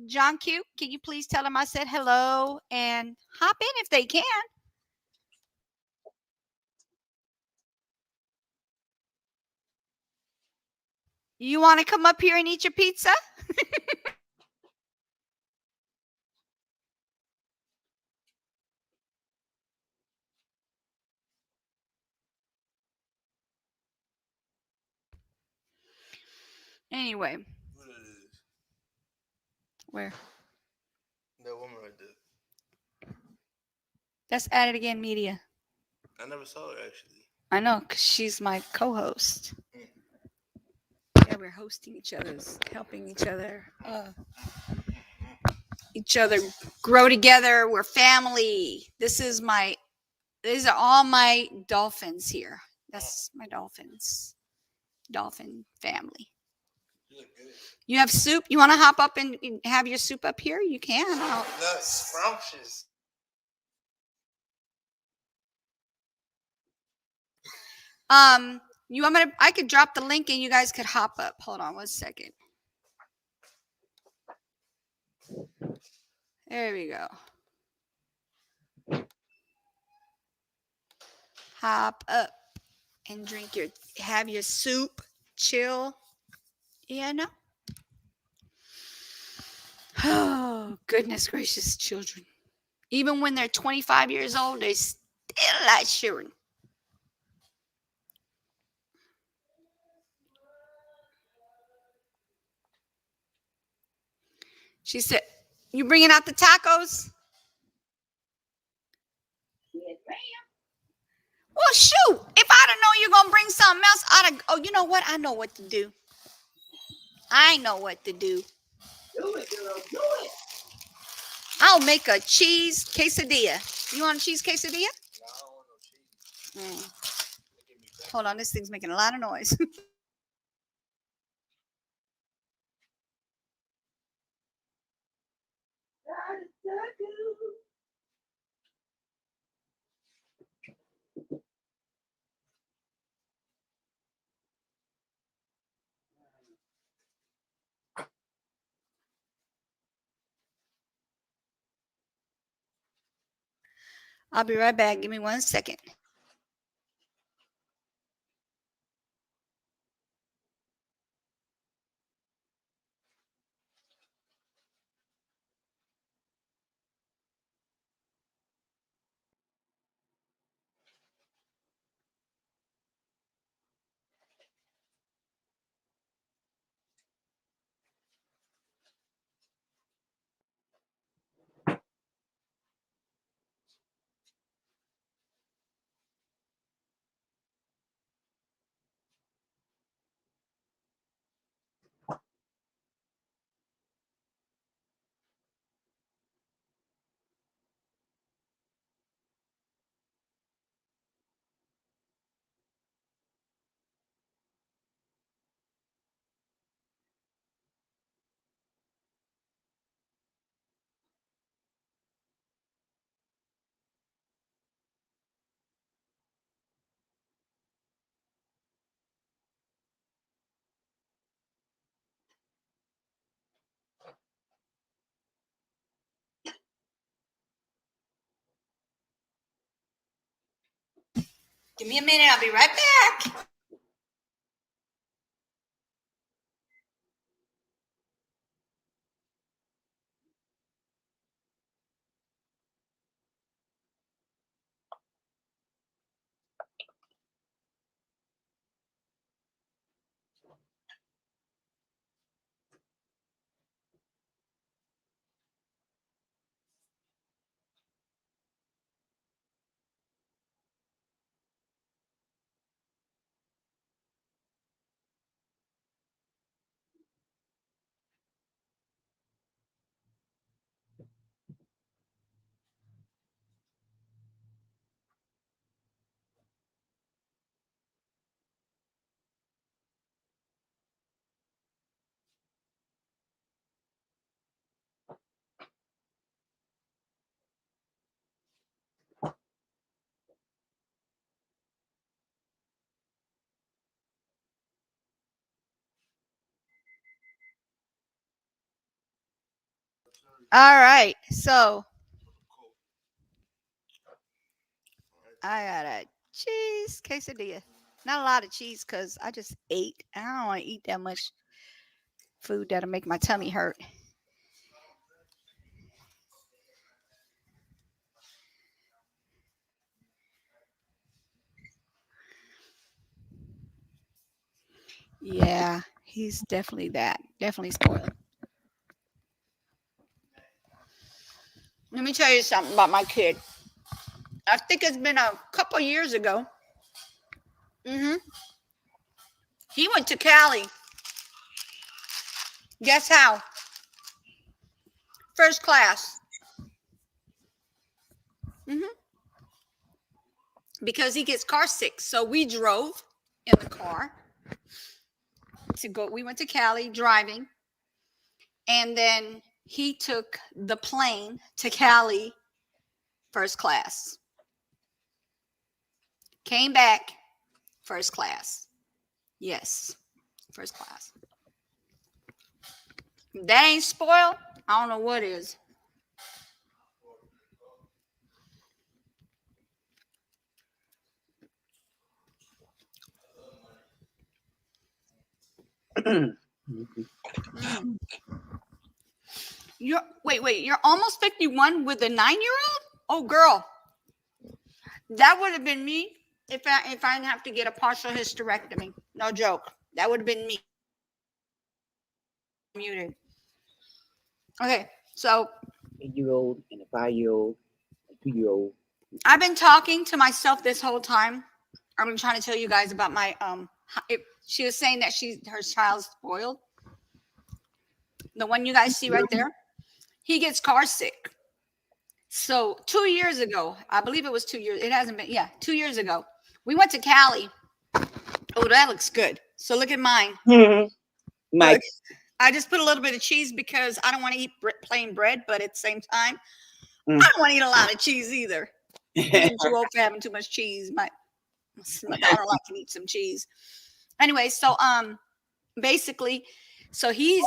John Q, can you please tell them I said hello and hop in if they can? You want to come up here and eat your pizza? Anyway. Where? That woman right there. That's At It Again Media. I never saw her actually. I know, because she's my co-host. Yeah, we're hosting each other's, helping each other grow together. We're family. These are all my dolphins here. That's my dolphin family. You look good. You have soup? You want to hop up and have your soup up here? You can. That's scrumptious. You want me to? I could drop the link and you guys could hop up. Hold on 1 second. There we go. Hop up and have your soup, chill. Yeah, no. Oh, goodness gracious, children. Even when they're 25 years old, they still like children. She said, "You bringing out the tacos?" Yes, ma'am. Well, shoot. If I'd have known you're going to bring something else, I'd have. Oh, you know what? I know what to do. I know what to do. Do it, girl. Do it. I'll make a cheese quesadilla. You want a cheese quesadilla? Hold on. This thing's making a lot of noise. I'll be right back. Give me 1 second. Give me a minute. I'll be right back. All right. So I got a cheese quesadilla. Not a lot of cheese because I just ate. I don't want to eat that much food that'll make my tummy hurt. Yeah, he's definitely that. Definitely spoiled. Let me tell you something about my kid. I think it's been a couple years ago. He went to Cali. Guess how? First class. Because he gets car sick. So we drove in the car to go. We went to Cali driving. And then he took the plane to Cali first class. Came back First class. Yes. First class. If that ain't spoiled, I don't know what is. Mm. You're almost 51 with a 9-year-old? Oh, girl. That would have been me if I didn't have to get a partial hysterectomy. No joke. That would have been me. Muted. Okay, so 8-year-old and a 5-year-old, a 2-year-old. I've been talking to myself this whole time. I've been trying to tell you guys about my she was saying that her child's spoiled. The one you guys see right there, he gets car sick. So 2 years ago, I believe it was 2 years. It hasn't been, 2 years ago. We went to Cali. Oh, that looks good. So look at mine. Mike. Look, I just put a little bit of cheese because I don't want to eat plain bread, but at the same time, I don't want to eat a lot of cheese either. I'm getting too old for having too much cheese. My daughter likes to eat some cheese. Anyway, so basically, so he's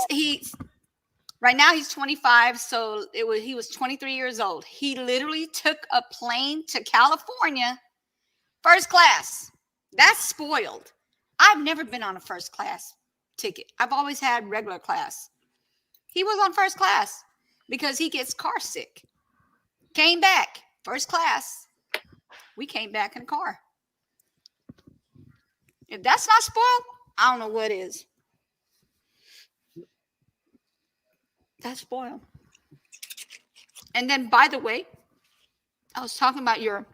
right now he's 25, so he was 23 years old. He literally took a plane to California, first class. That's spoiled. I've never been on a first class ticket. I've always had regular class. He was on first class because he gets car sick. Came back first class. We came back in a car. If that's not spoiled, I don't know what is. That's spoiled. And then, by the way, I was talking about you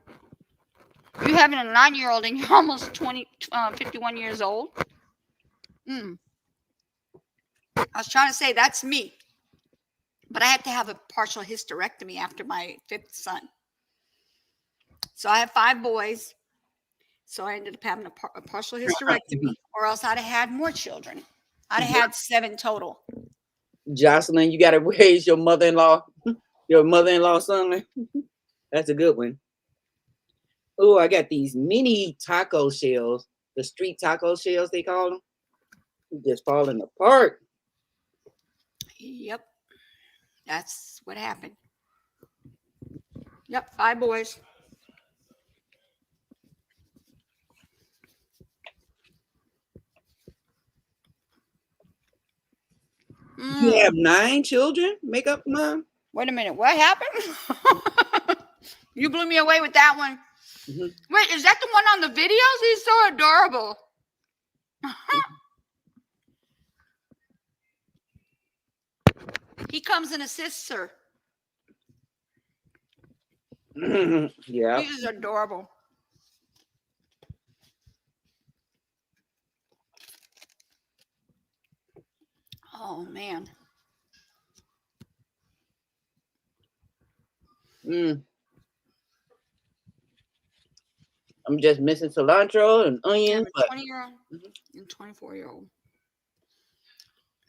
having a 9-year-old and you're almost 51 years old. I was trying to say that's me. But I had to have a partial hysterectomy after my 5th son. So I have 5 boys. So I ended up having a partial hysterectomy, or else I'd have had more children. I'd have had 7 total. Jocelyn, you got to raise your mother-in-law son. That's a good one. Oh, I got these mini taco shells, the street taco shells they call them. Just falling apart. Yep. That's what happened. Yep, 5 boys. You have 9 children? Make up, Mom? Wait a minute. What happened? You blew me away with that one. Wait, is that the one on the videos? He's so adorable. He comes and assists her. Yeah. He is adorable. Oh, man. I'm just missing cilantro and onions. 20-year-old and 24-year-old.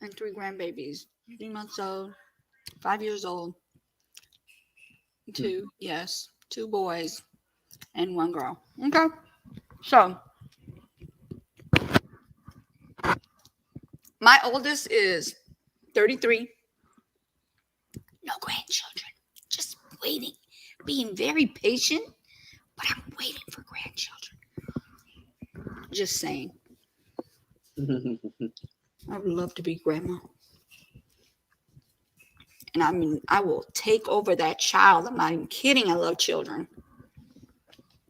And 3 grandbabies. 3 months old. 5 years old. 2, yes. 2 boys and 1 girl. Okay. So, my oldest is 33. No grandchildren. Just waiting. Being very patient, but I'm waiting for grandchildren. Just saying. I would love to be grandma. And I mean, I will take over that child. I'm not even kidding. I love children.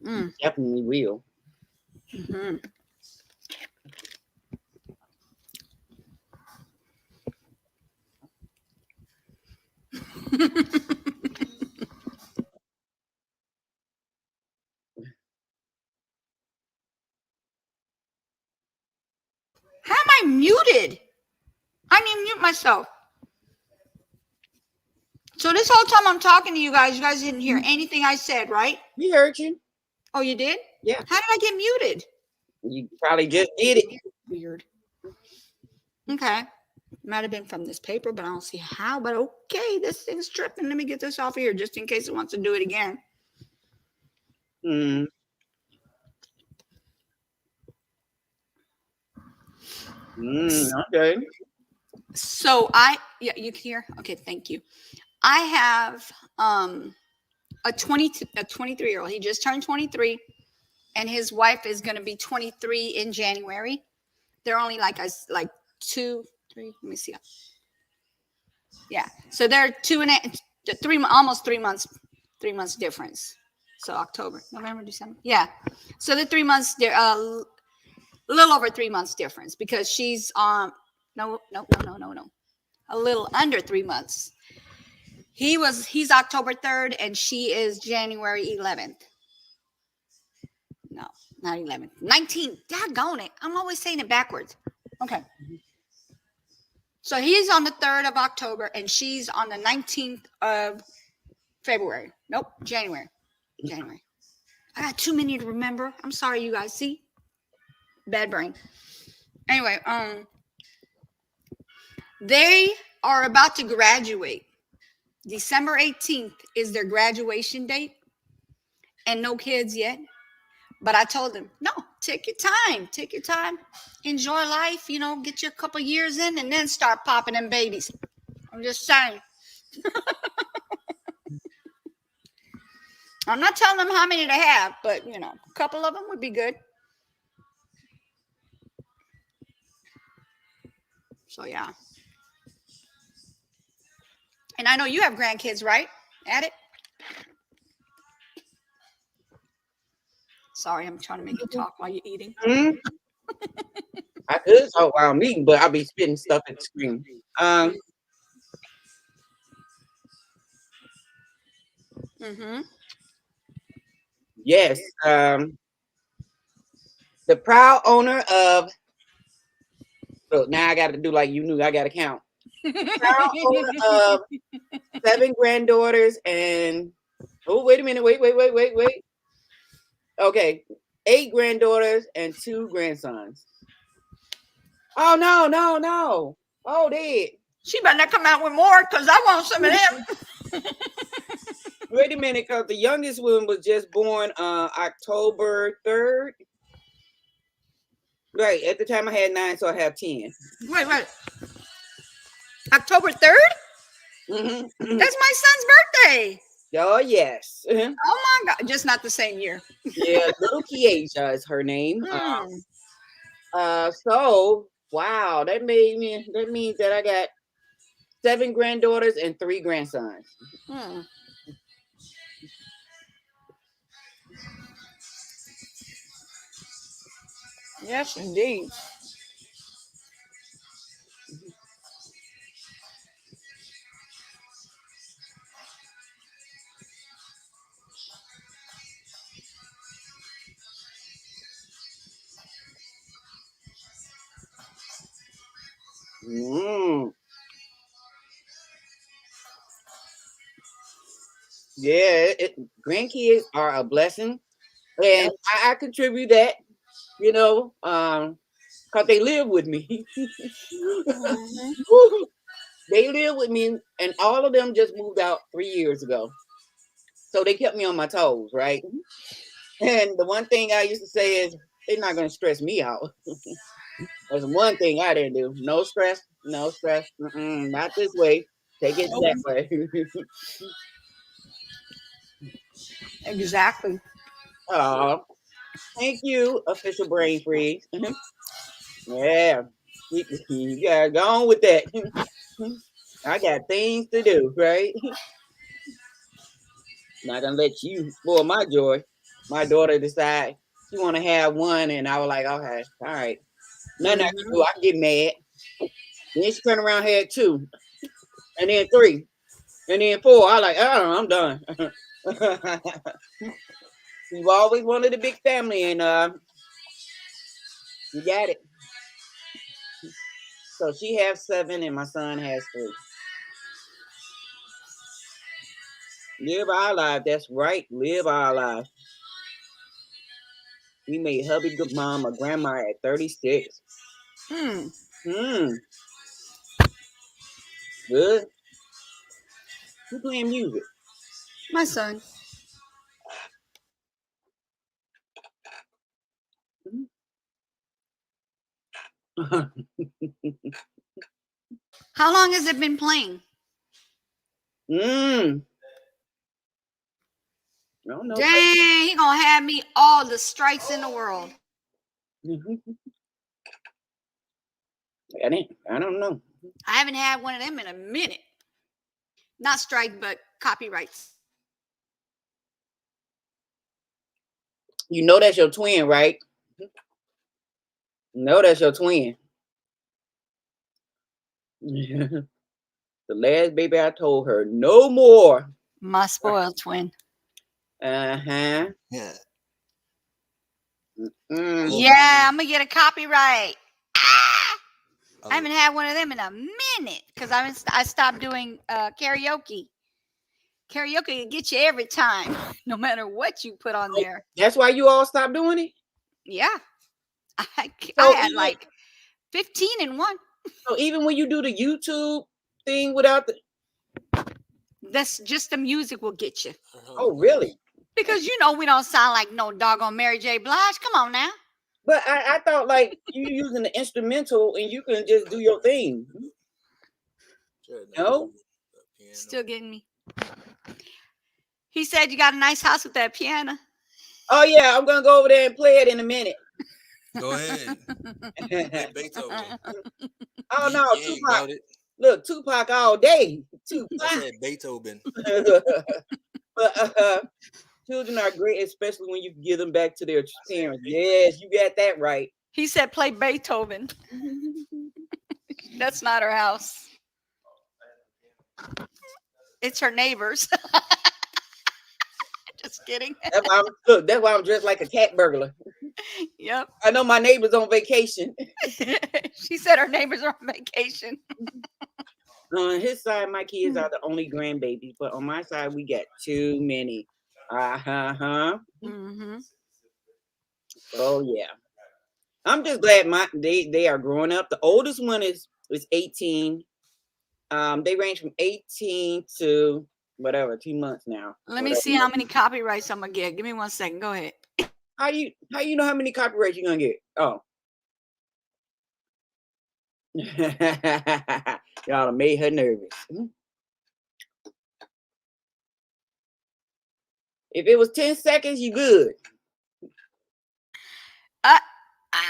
Definitely will. Mm-hmm. How am I muted? I need to mute myself. So this whole time I'm talking to you guys didn't hear anything I said, right? We heard you. Oh, you did? Yeah. How did I get muted? You probably just did it. Weird. Okay. Might have been from this paper, but I don't see how. But okay, this thing's tripping. Let me get this off here just in case it wants to do it again. Okay. So yeah, you can hear. Okay, thank you. I have a 23-year-old. He just turned 23, and his wife is going to be 23 in January. They're only like 2, 3. Let me see. Yeah, so they're 3, almost 3 months, 3 months difference. So October, November, December. Yeah, so the 3 months. They're a little over 3 months difference because she's no, a little under 3 months. He's October 3rd and she is January 11th. No, not 11th. 19th. Daggone it. I'm always saying it backwards. Okay. So he's on the 3rd of October and she's on the 19th of February. Nope, January. I got too many to remember. I'm sorry, you guys. See? Bad brain. Anyway, they are about to graduate. December 18th is their graduation date, and no kids yet. But I told them, no, take your time, enjoy life, get your couple years in, and then start popping them babies. I'm just saying. I'm not telling them how many to have, but a couple of them would be good. So yeah. And I know you have grandkids, right? At it. Sorry, I'm trying to make you talk while you're eating. I could talk while I'm eating, but I'll be spitting stuff at the screen. Yes. The proud owner of. So now I got to do like you knew. I got to count. Proud owner of 7 granddaughters and wait a minute. Wait. Okay, 8 granddaughters and 2 grandsons. Oh no. Oh, dead. She better not come out with more because I want some of them. Wait a minute, because the youngest one was just born October 3rd. Right, at the time I had 9, so I have 10. Wait. October 3rd? Mm-hmm. That's my son's birthday. Oh, yes. Oh my God. Just not the same year. Yeah, little Kiesia is her name. So wow, that means that I got 7 granddaughters and 3 grandsons. Yes, indeed. Yeah, grandkids are a blessing, and I contribute that, because they live with me. They live with me, and all of them just moved out 3 years ago, so they kept me on my toes, right? And the one thing I used to say is, they're not going to stress me out. That's one thing I didn't do. No stress. Not this way. Take it that way. Exactly. Oh, thank you, official brain freeze. Yeah, you gotta go on with that. I got things to do, right? Not gonna let you spoil my joy. My daughter decided she want to have one, and I was like, okay, all right. Nothing I can do. I can get mad. Then she turned around, had 2, and then 3, and then 4. I was like, oh, I'm done. We've always wanted a big family, and we got it. So she has 7, and my son has 3. Live our life. That's right. Live our life. We made hubby good mom or grandma at 36. Good. Who playing music? My son. How long has it been playing? I don't know. Dang, he gonna have me all the strikes in the world. I don't know. I haven't had one of them in a minute. Not strike, but copyrights. You know that's your twin, right? No, that's your twin. The last baby I told her, no more. My spoiled twin. Uh-huh. Yeah. Yeah, I'm gonna get a copyright. Ah! Oh, I haven't had one of them in a minute because I stopped doing karaoke. Karaoke can get you every time, no matter what you put on there. That's why you all stopped doing it? Yeah, I So had even, like 15 in one. so even when you do the YouTube thing without the... That's just the music will get you. Oh, really? Because you know we don't sound like no doggone Mary J. Blige. Come on now. But I thought like you using the instrumental and you can just do your thing. No? Still getting me. He said you got a nice house with that piano. Oh yeah, I'm gonna go over there and play it in a minute. Go ahead. Play Beethoven. Oh no, You ain't Tupac. about it. Look, Tupac all day. I Tupac. said Beethoven. But children are great, especially when you give them back to their parents. Yes, you got that right. He said play Beethoven. That's not her house. It's her neighbors. Just kidding. That's why I'm dressed like a cat burglar. Yep. I know my neighbor's on vacation. She said her neighbors are on vacation. On his side, my kids are the only grandbabies, but on my side, we got too many. Mm-hmm. Oh yeah. I'm just glad they are growing up. The oldest one is 18. They range from 18 to whatever, 2 months now. Let me see how many copyrights I'm gonna get. Give me 1 second. Go ahead. How you know how many copyrights you're gonna get? Oh. Y'all have made her nervous. If it was 10 seconds, you good. I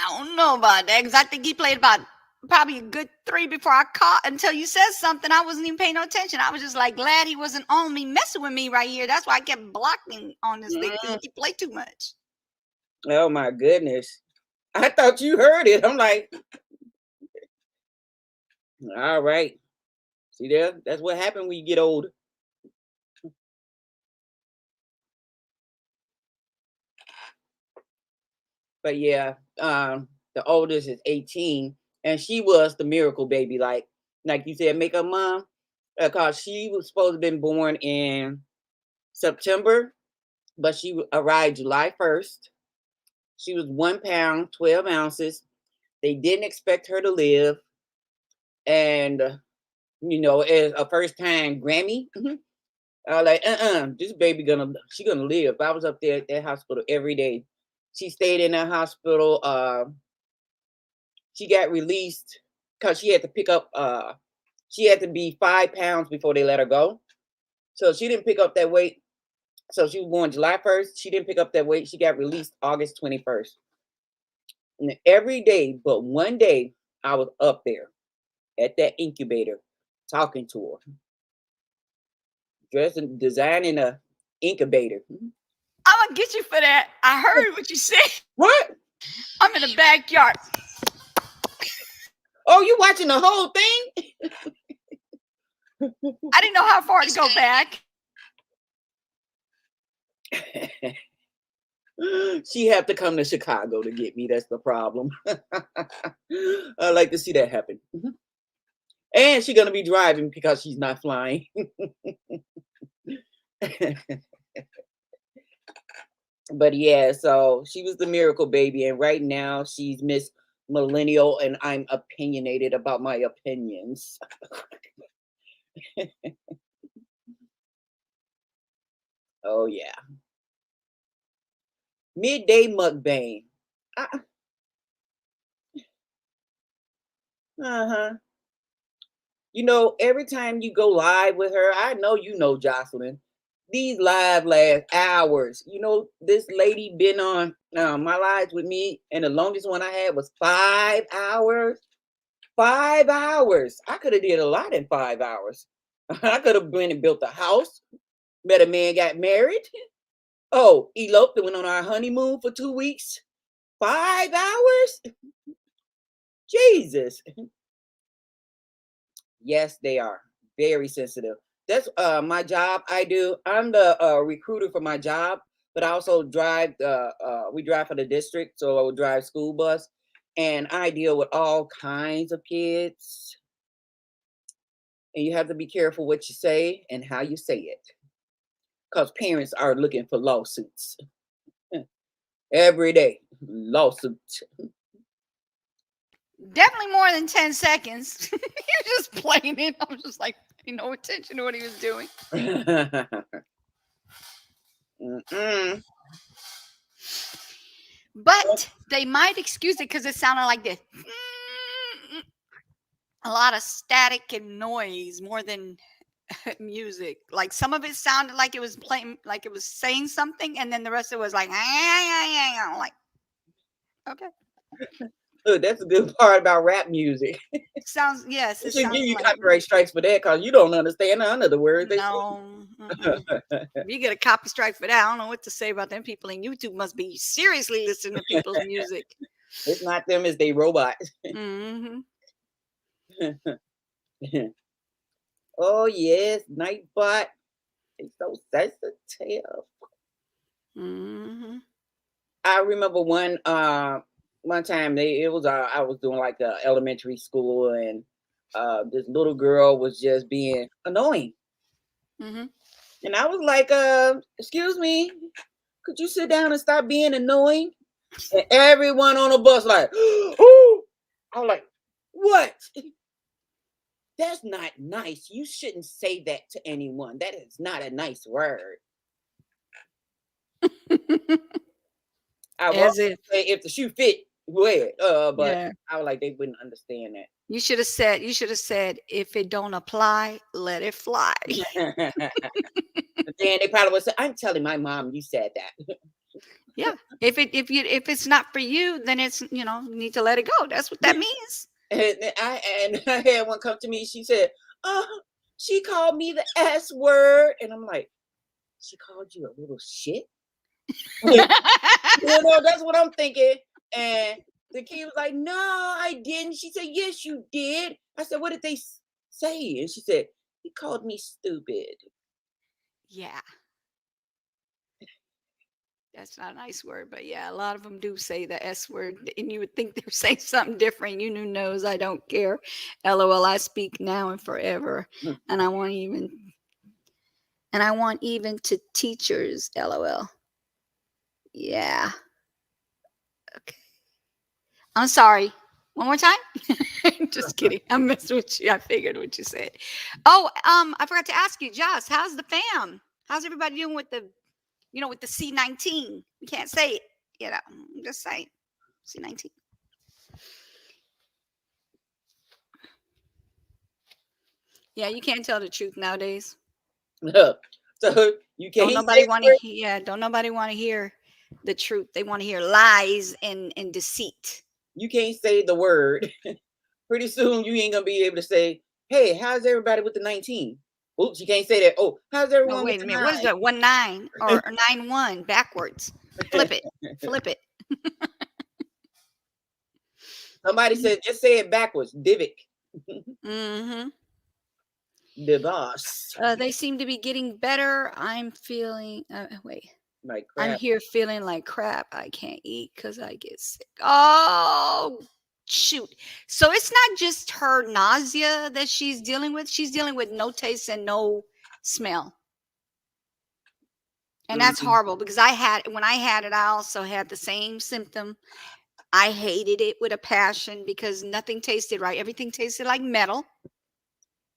don't know about that because I think he played about probably a good 3 before I caught until you said something. I wasn't even paying no attention. I was just like glad he wasn't on me messing with me right here. That's why I kept blocking on this thing because he played too much. Oh my goodness. I thought you heard it. I'm like, all right. See there? That's what happened when you get older. But yeah, the oldest is 18, and she was the miracle baby, like you said, make her mom, because she was supposed to have been born in September, but she arrived July 1st. She was 1 pound, 12 ounces. They didn't expect her to live, and as a first time Grammy, I was like, this baby she gonna live. I was up there at that hospital every day. She stayed in that hospital. She got released because she had to pick up. She had to be 5 pounds before they let her go. So she didn't pick up that weight. So she was born July 1st. She didn't pick up that weight. She got released August 21st. And every day, but one day, I was up there at that incubator talking to her, dressing, designing a incubator. I'm gonna get you for that. I heard what you said. What? I'm in the backyard. Oh, you watching the whole thing? I didn't know how far to go back. She have to come to Chicago to get me. That's the problem. I like to see that happen. And she's gonna be driving because she's not flying. But yeah, so she was the miracle baby, and right now she's Miss Millennial, and I'm opinionated about my opinions. Oh yeah. Midday mukbang. Uh-huh. You know, every time you go live with her, I know you know Jocelyn. These live last hours. You know, this lady been on my lives with me, and the longest one I had was 5 hours. 5 hours. I could have did a lot in 5 hours. I could have been and built a house, met a man, got married. Oh, eloped and went on our honeymoon for 2 weeks. 5 hours? Jesus. Yes, they are very sensitive. That's my job. I'm the recruiter for my job, but I also drive. We drive for the district, so I would drive school bus, and I deal with all kinds of kids. And you have to be careful what you say and how you say it, because parents are looking for lawsuits every day. Lawsuits. Definitely more than 10 seconds. You're just playing it. I was just like paying no attention to what he was doing. Mm-mm. But they might excuse it because it sounded like this. A lot of static and noise more than music. Like some of it sounded like it was playing, like it was saying something, and then the rest of it was like, like, okay. Look, that's a good part about rap music. Sounds, yes, They it should give sounds you like, copyright strikes for that because you don't understand none of the words they say. no. If you get a copy strike for that, I don't know what to say about them people. And YouTube must be seriously listening to people's music. It's not them, it's they robots. Mm-hmm. Oh yes, Nightbot. It's so sensitive. Mm-hmm. I remember one time I was doing like elementary school, and this little girl was just being annoying. Mm-hmm. And I was like, excuse me, could you sit down and stop being annoying? And everyone on the bus like, oh, I was like, what? That's not nice. You shouldn't say that to anyone. That is not a nice word. I was As if, say if the shoe fit, wear it. But yeah. I was like, they wouldn't understand You should have said, if it don't apply, let it fly. that. But then they probably would say, I'm telling my mom you said that. Yeah. If it's not for you, then it's, you need to let it go. That's what that means. And I had one come to me. She said, she called me the S word. And I'm like, she called you a little shit? That's what I'm thinking. And the kid was like, no, I didn't. She said, yes, you did. I said, what did they say? And she said, he called me stupid. Yeah. That's not a nice word, but yeah, a lot of them do say the S word, and you would think they're saying something different. You knew knows I don't care. LOL, I speak now and forever. And I want even to teachers, LOL. Yeah. Okay. I'm sorry. One more time? Just kidding. I messed with you. I figured what you said. Oh, I forgot to ask you, Josh, how's the fam? How's everybody doing with the C19? We can't say it, I'm just saying. C19. Yeah, you can't tell the truth nowadays. So you Don't can't nobody say want to don't nobody want to hear the truth. They want to hear lies and deceit. you can't say the word. Pretty soon you ain't gonna be able to say, hey, how's everybody with the 19? Oops, you can't say that. Oh, how's everyone No, with wait a the minute. What is 9? that? 19 or 91 backwards? Flip it. Flip it. Somebody said, just say it backwards. Divik. Mm-hmm. Divorce. They seem to be getting better. I'm feeling. Wait. Like I'm crap. here feeling like crap. I can't eat because I get sick. Oh, shoot. So it's not just her nausea that she's dealing with. She's dealing with no taste and no smell. And that's horrible because when I had it, I also had the same symptom. I hated it with a passion because nothing tasted right. Everything tasted like metal.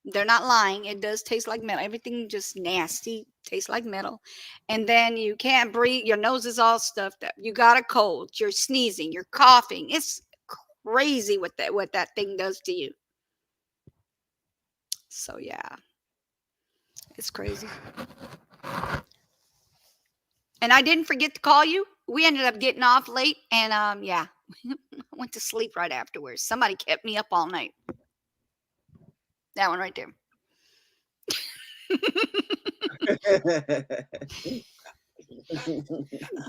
They're not lying. It does taste like metal. Everything just nasty, tastes like metal. And then you can't breathe. Your nose is all stuffed up. You got a cold. You're sneezing. You're coughing. It's crazy what that thing does to you. So yeah, it's crazy. And I didn't forget to call you. We ended up getting off late, and yeah, I went to sleep right afterwards. Somebody kept me up all night. That one right there.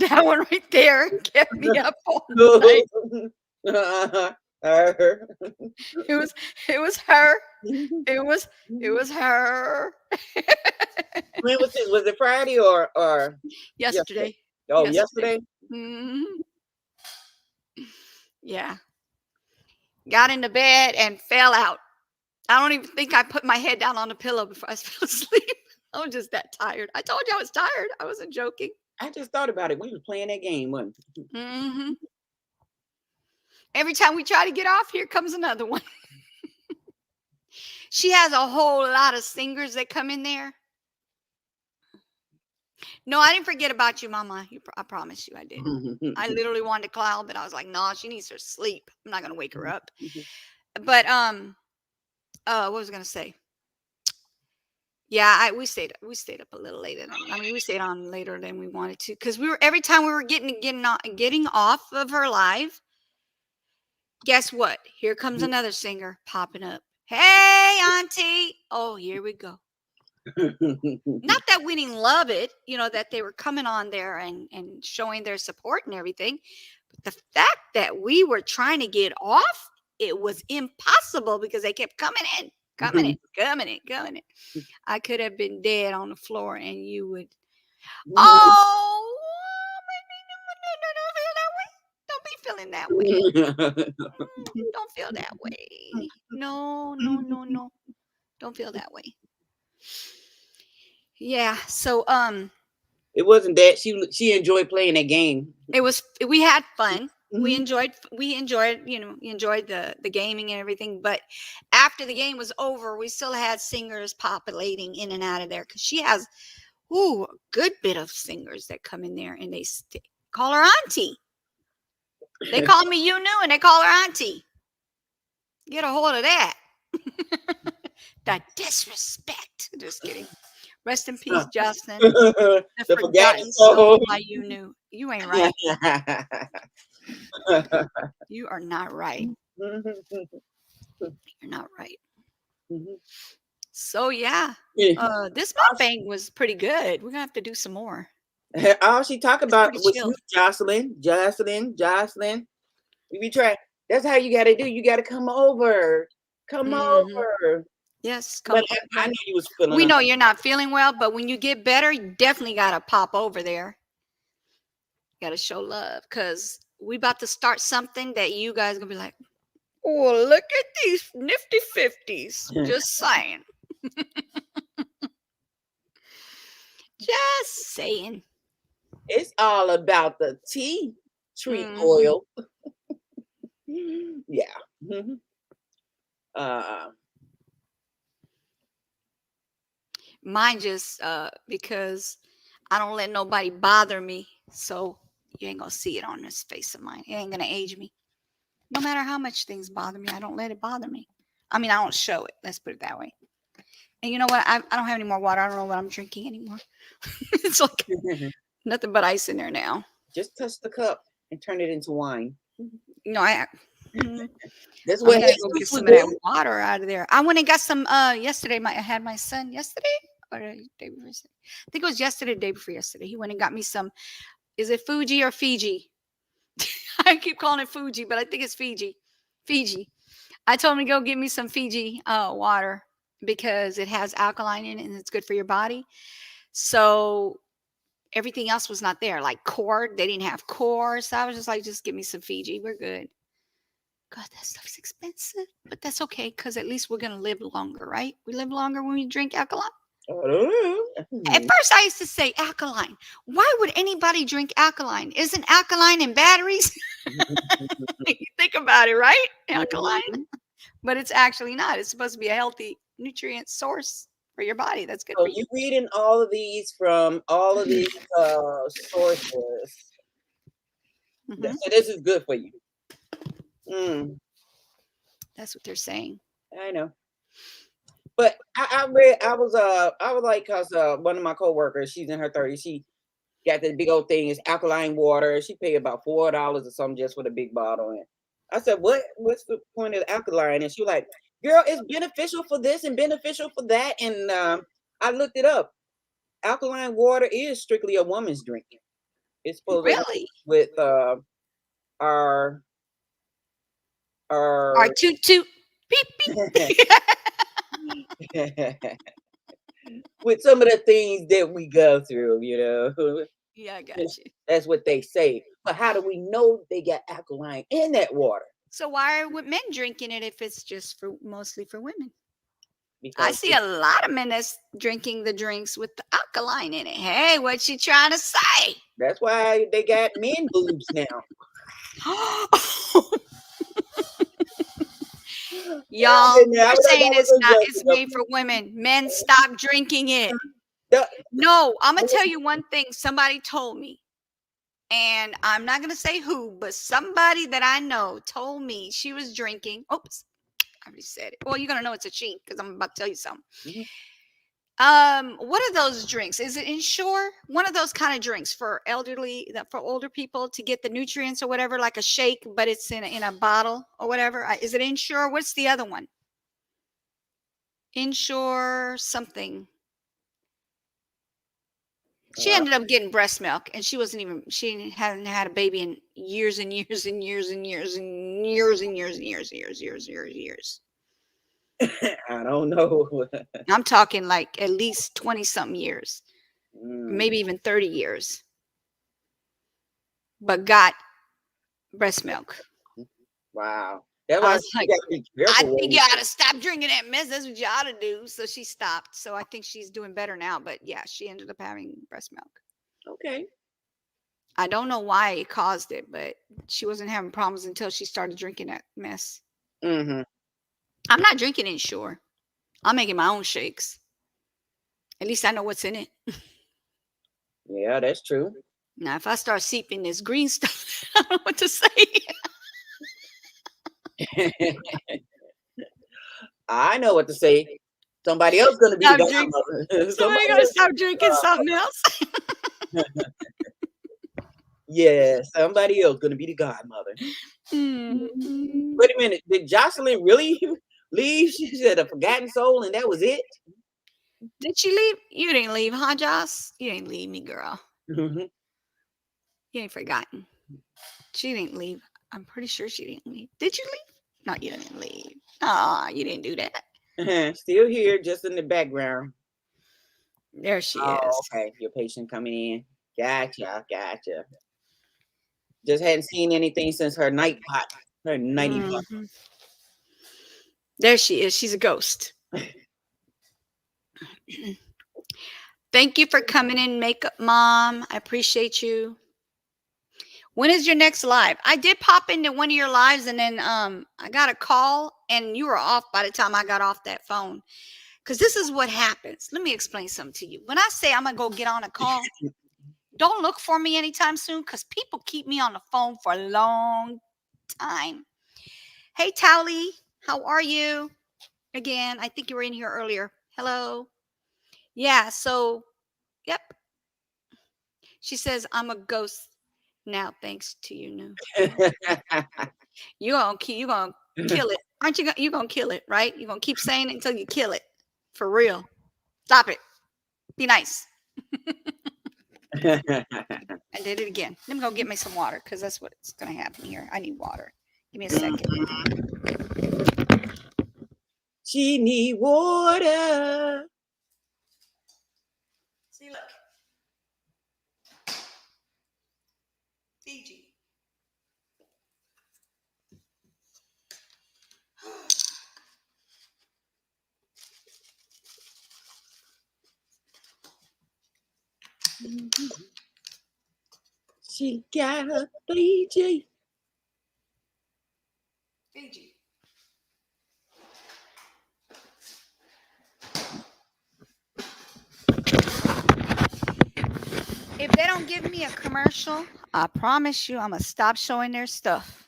That one right there kept me up all night. It was her. It was her. When was it? Was it Friday or Yesterday? Oh, yesterday. Mhm. Yeah. Got into bed and fell out. I don't even think I put my head down on the pillow before I fell asleep. I was just that tired. I told you I was tired. I wasn't joking. I just thought about it. We were playing that game, wasn't we? Mm-hmm. Every time we try to get off, here comes another one. She has a whole lot of singers that come in there. No, I didn't forget about you, Mama. I promise you I didn't. I literally wanted to call, but I was like, no, she needs her sleep. I'm not going to wake her up. But, what was I going to say? Yeah, we stayed up a little later. We stayed on later than we wanted to, because every time we were getting off of her live. Guess what? Here comes another singer popping up. Hey, Auntie. Oh, here we go. Not that we didn't love it, that they were coming on there and showing their support and everything. But the fact that we were trying to get off, it was impossible because they kept coming in. I could have been dead on the floor and you would, oh, don't be feeling that way. Don't feel that way. No. Don't feel that way. Yeah. So, it wasn't that she enjoyed playing that game. We had fun. We enjoyed the gaming and everything, but after the game was over, we still had singers populating in and out of there, because she has a good bit of singers that come in there and they call her Auntie. They call me you knew and they call her Auntie. Get a hold of that. That disrespect. Just kidding. Rest in peace, Jocelyn. The forgotten soul by you knew. You ain't right. You are not right. You're not right. So yeah, this mukbang was pretty good. We're gonna have to do some more. All she talked about was you, Jocelyn. We try. That's how you got to do. You got to come over. Over. Yes, come over. I knew you was feeling. We know you're not feeling well, but when you get better, you definitely got to pop over there. Got to show love, because we about to start something that you guys gonna be like, oh, look at these nifty 50s. Just saying. Just saying. It's all about the tea tree oil. Yeah. Mine just because I don't let nobody bother me, so you ain't gonna see it on this face of mine. It ain't gonna age me. No matter how much things bother me, I don't let it bother me. I mean, I don't show it. Let's put it that way. And you know what? I don't have any more water. I don't know what I'm drinking anymore. It's like nothing but ice in there now. Just touch the cup and turn it into wine. No, that's what I go get some of that water out of there. I went and got some yesterday. I had my son yesterday or the day before yesterday. I think it was yesterday, the day before yesterday. He went and got me some. Is it Fuji or Fiji? I keep calling it Fuji, but I think it's Fiji. Fiji. I told him to go get me some Fiji water because it has alkaline in it and it's good for your body. So everything else was not there. Like cord, they didn't have cord. So I was just like, just give me some Fiji. We're good. God, that stuff's expensive, but that's okay because at least we're going to live longer, right? We live longer when we drink alkaline. At first, I used to say alkaline. Why would anybody drink alkaline? Isn't alkaline in batteries? You think about it, right? Alkaline. But it's actually not. It's supposed to be a healthy nutrient source for your body. That's good for you. You're reading all of these from all of these sources. So this is good for you. That's what they're saying. I know. But I was like, cause one of my coworkers, she's in her 30s, she got this big old thing, it's alkaline water. She paid about $4 or something just for the big bottle. And I said, what's the point of the alkaline? And she was like, girl, it's beneficial for this and beneficial for that. And I looked it up. Alkaline water is strictly a woman's drink. It's supposed to help Really? with our Our toot toot beep beep. with some of the things that we go through, you know. Yeah, I got you. That's what they say. But how do we know they got alkaline in that water? So why are men drinking it if it's just for mostly for women? I Because see a lot of men that's drinking the drinks with the alkaline in it. Hey, what you trying to say? that's why they got men boobs now. Y'all, That they're saying was it's a not. joke. It's made for women. Men, stop drinking it. The- No, I'm gonna tell you one thing. Somebody told me, and I'm not gonna say who, but somebody that I know told me she was drinking. Oops, I already said it. Well, you're gonna know it's a she because I'm about to tell you something. Mhm. What are those drinks? Is it Ensure? One of those kind of drinks for elderly, for older people to get the nutrients or whatever, like a shake, but it's in a bottle or whatever. Is it Ensure? What's the other one? Ensure something. She ended up getting breast milk, and she hadn't had a baby in years and years and years and years and years and years and years. I don't know. I'm talking like at least 20 something years, Mm, maybe even 30 years, but got breast milk. wow. That's I why was you like, gotta be I careful. think you ought to stop drinking that mess. That's what you ought to do. So she stopped. So I think she's doing better now. But yeah, she ended up having breast milk. Okay. I don't know why it caused it, but she wasn't having problems until she started drinking that mess. Mm-hmm. I'm not drinking Ensure. I'm making my own shakes. At least I know what's in it. Yeah, that's true. Now, if I start seeping this green stuff, I don't know what to say. I know what to say. Somebody else gonna be the Stop drinking. godmother. Somebody gotta stop drinking something else. Yeah, somebody else gonna be the godmother. Mm. Wait a minute, did Jocelyn really leave? She said a forgotten soul, and that was it. Did she leave? You didn't leave, huh, Joss? You didn't leave me, girl. Mhm. You ain't forgotten. She didn't leave. I'm pretty sure she didn't leave. Did you leave? No, you didn't leave. Ah, you didn't do that. Still here, just in the background. There she Oh, is. okay. Your patient coming in. Gotcha. Just hadn't seen anything since her night pot. Her nighty pot. Mhm. There she is. She's a ghost. Thank you for coming in, Makeup Mom. I appreciate you. When is your next live? I did pop into one of your lives, and then I got a call, and you were off by the time I got off that phone. Because this is what happens. Let me explain something to you. When I say I'm gonna go get on a call, don't look for me anytime soon, because people keep me on the phone for a long time. Hey, Tally, how are you? Again, I think you were in here earlier. Hello. Yeah, so, yep. She says, I'm a ghost now, thanks to you. New. You're gonna kill it. Aren't you? You're gonna kill it, right? You're gonna keep saying it until you kill it. For real. Stop it. Be nice. I did it again. Let me go get me some water, because that's what's gonna happen here. I need water. Give me a second. She need water. See, look. Fiji. She got a Fiji. Fiji. If they don't give me a commercial, I promise you I'm going to stop showing their stuff.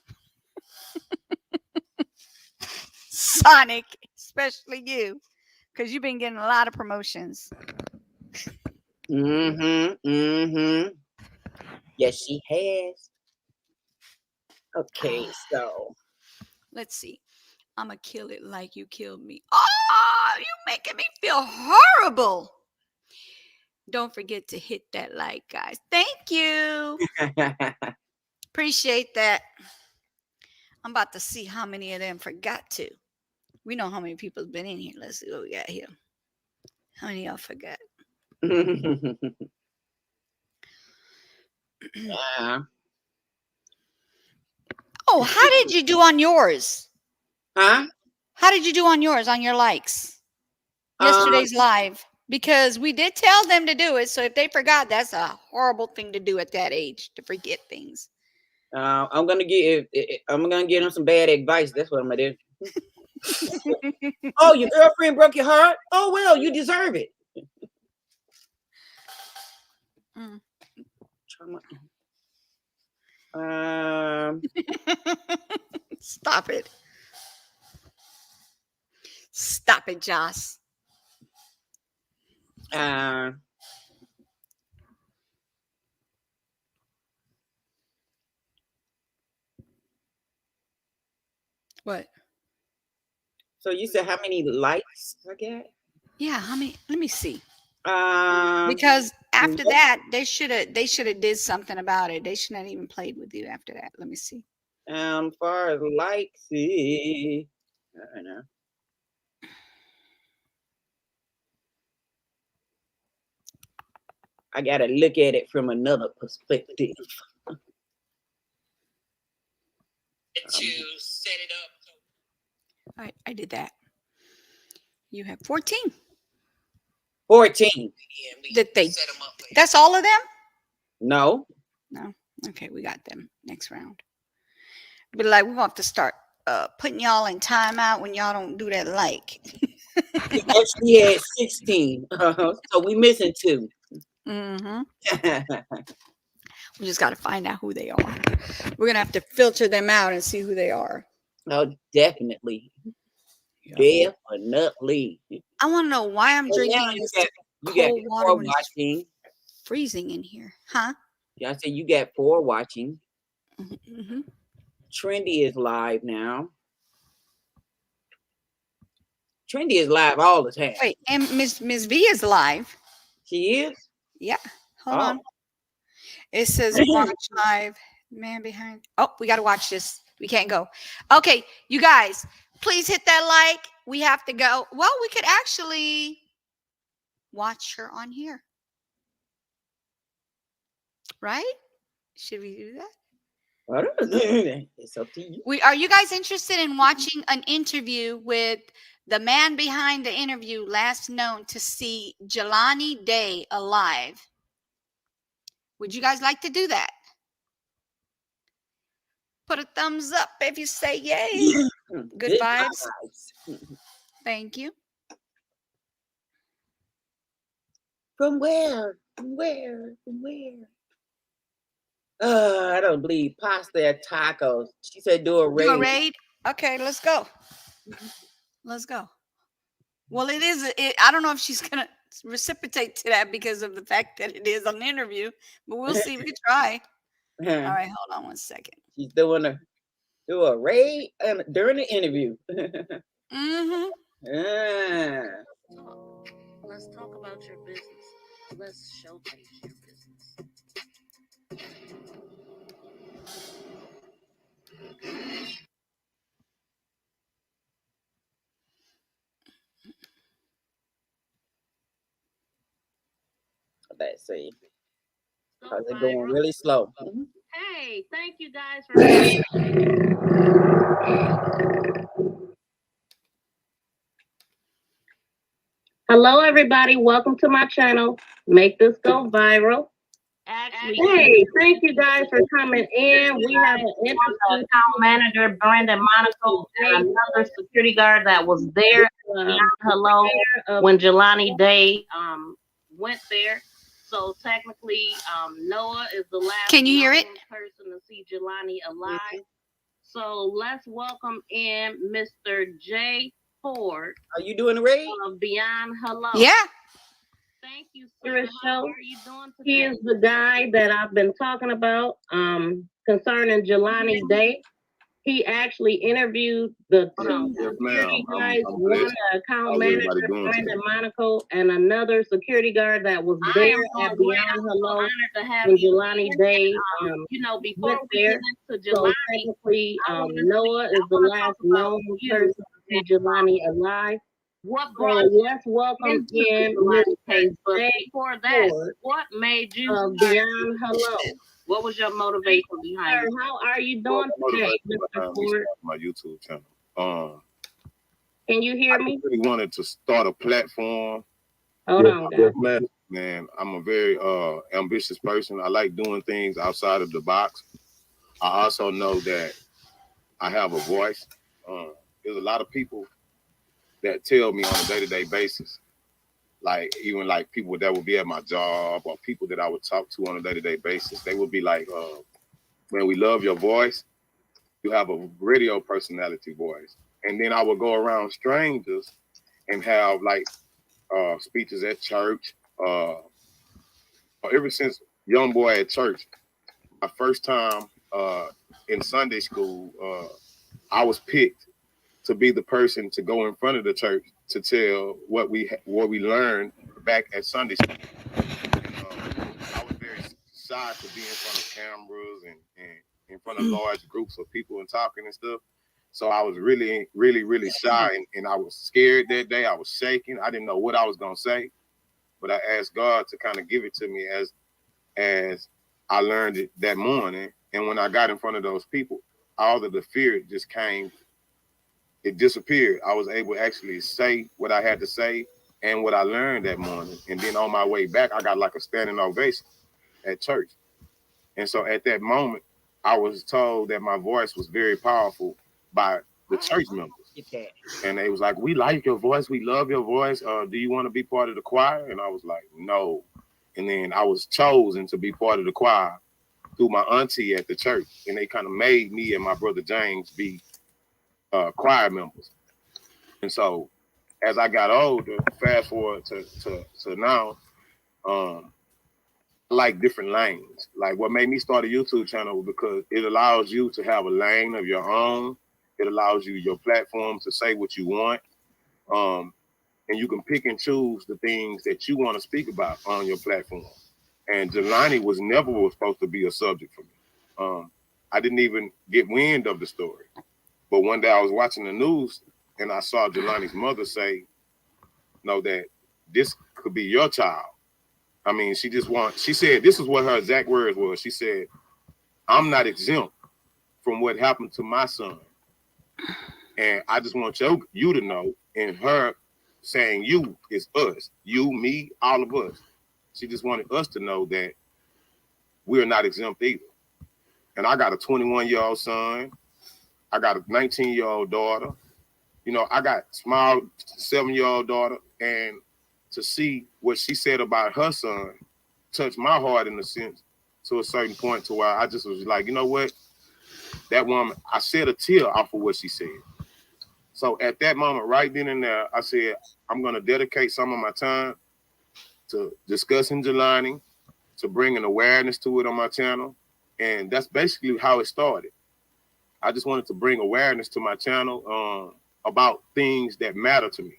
Sonic, especially you, because you've been getting a lot of promotions. Yes, she has. Okay, so Let's see. I'm going to kill it like you killed me. Oh, you making me feel horrible. Don't forget to hit that like, guys. Thank you. Appreciate that. I'm about to see how many of them forgot to. We know how many people have been in here. Let's see what we got here. How many of y'all forgot? yeah. Oh, how did you do on yours? Huh? How did you do on yours, on your likes? Yesterday's live. Because we did tell them to do it. So if they forgot, that's a horrible thing to do at that age, to forget things. I'm gonna give them some bad advice. That's what I'm gonna do. Oh, your girlfriend broke your heart? Oh well, you deserve it. Mm. Stop it. Stop it, Joss. What? So you said how many likes I got? Yeah, how many? Let me see. Um, Because after that, they should have did something about it. They shouldn't have even played with you after that. Let me see. far as likes, I don't know. I gotta look at it from another perspective. To set it up. All right, I did that. You have 14. 14. Did they? That's all of them? No. No. Okay, we got them next round. But like, we're gonna have to start putting y'all in timeout when y'all don't do that like. We actually had 16. So we missing 2. Mm-hmm. We just got to find out who they are. We're gonna have to filter them out and see who they are. Oh, definitely. Yeah. Definitely. I want to know why I'm drinking this you got cold 4 water when it's watching. freezing in here, huh? Yeah, I said you got 4 watching. Mm-hmm. Trendy is live now. Trendy is live all the time. Wait, and Miss V is live. She is? Yeah. Hold on. It says watch live. Man behind. Oh, we got to watch this. We can't go. Okay, you guys, please hit that like. We have to go. Well, we could actually watch her on here. Right? Should we do that? It's up to you. Are you guys interested in watching an interview with the man behind the interview, last known to see Jelani Day alive? Would you guys like to do that? Put a thumbs up if you say yay. Good vibes. Thank you. From where? I don't believe pasta and tacos. She said do a raid. Do a raid? Okay, let's go. Let's go. Well, it is. I don't know if she's going to reciprocate to that because of the fact that it is an interview, but we'll see. We can try. All right, hold on one second. She's doing do a raid during the interview. Mm-hmm. Let's talk about your business. Let's showcase your business. Let's see. Because they're going really slow. Hey, thank you guys for. Hello, everybody. Welcome to my channel. Make this go viral. Actually, hey, thank you guys for coming in. We have an interesting account manager, Brandon Monaco, and another security guard that was there. Hello, when Jelani Day went there. So technically, Noah is the last. Can you hear it? Person to see Jelani alive. So let's welcome in Mr. J. Ford Are you doing the read? of Beyond Hello. Yeah. Thank you, sir. How are you doing today? He is the guy that I've been talking about concerning Jelani Day. He actually interviewed the two security guys, one the account manager, Brandon Monaco, and another security guard that was there at Beyond Hello when Jelani Day before we get into Jelani, so technically Noah is the last known person to see Jelani alive. What brought let's welcome in Mr. But before that, what made you Beyond Hello? What was your motivation behind it? How are you doing today, Mr. Ford? My YouTube channel. Can you hear me? I really wanted to start a platform. Hold on, guys. Man, I'm a very ambitious person. I like doing things outside of the box. I also know that I have a voice. There's a lot of people that tell me on a day-to-day basis, like even like people that would be at my job or people that I would talk to on a day-to-day basis, they would be like, man, we love your voice. You have a radio personality voice. And then I would go around strangers and have like speeches at church. Ever since young boy at church, my first time in Sunday school, I was picked to be the person to go in front of the church to tell what we learned back at Sunday school. And, I was very shy to be in front of cameras and in front of large groups of people and talking and stuff. So I was really, really, really shy, and I was scared that day. I was shaking. I didn't know what I was gonna say, but I asked God to kind of give it to me as I learned it that morning. And when I got in front of those people, all of the fear just came. It disappeared. I was able to actually say what I had to say and what I learned that morning. And then on my way back, I got like a standing ovation at church. And so at that moment, I was told that my voice was very powerful by the church members. And they was like, we like your voice. We love your voice. Do you want to be part of the choir? And I was like, no. And then I was chosen to be part of the choir through my auntie at the church. And they kind of made me and my brother James be choir members. And so as I got older, fast forward to now, I like different lanes. Like what made me start a YouTube channel because it allows you to have a lane of your own. It allows you your platform to say what you want. And you can pick and choose the things that you want to speak about on your platform. And Jelani was never supposed to be a subject for me. I didn't even get wind of the story. But one day I was watching the news and I saw Jelani's mother say, no, that this could be your child. I mean, she said, this is what her exact words was. She said, I'm not exempt from what happened to my son. And I just want you to know, and her saying you is us, you, me, all of us. She just wanted us to know that we're not exempt either. And I got a 21-year-old son. I got a 19-year-old daughter. You know, I got small 7-year-old daughter. And to see what she said about her son touched my heart in a sense to a certain point to where I just was like, you know what? That woman, I shed a tear off of what she said. So at that moment, right then and there, I said, I'm going to dedicate some of my time to discussing Jelani, to bringing awareness to it on my channel. And that's basically how it started. I just wanted to bring awareness to my channel about things that matter to me.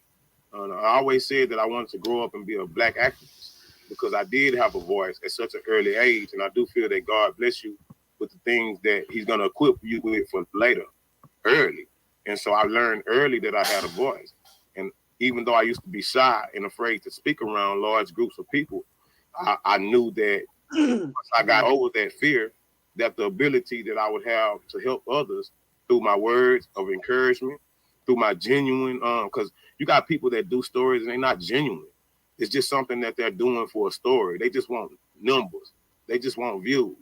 I always said that I wanted to grow up and be a Black activist because I did have a voice at such an early age. And I do feel that God bless you with the things that he's going to equip you with for later, early. And so I learned early that I had a voice. And even though I used to be shy and afraid to speak around large groups of people, I knew that once I got over that fear, that the ability that I would have to help others through my words of encouragement, through my genuine, because you got people that do stories and they're not genuine. It's just something that they're doing for a story. They just want numbers. They just want views.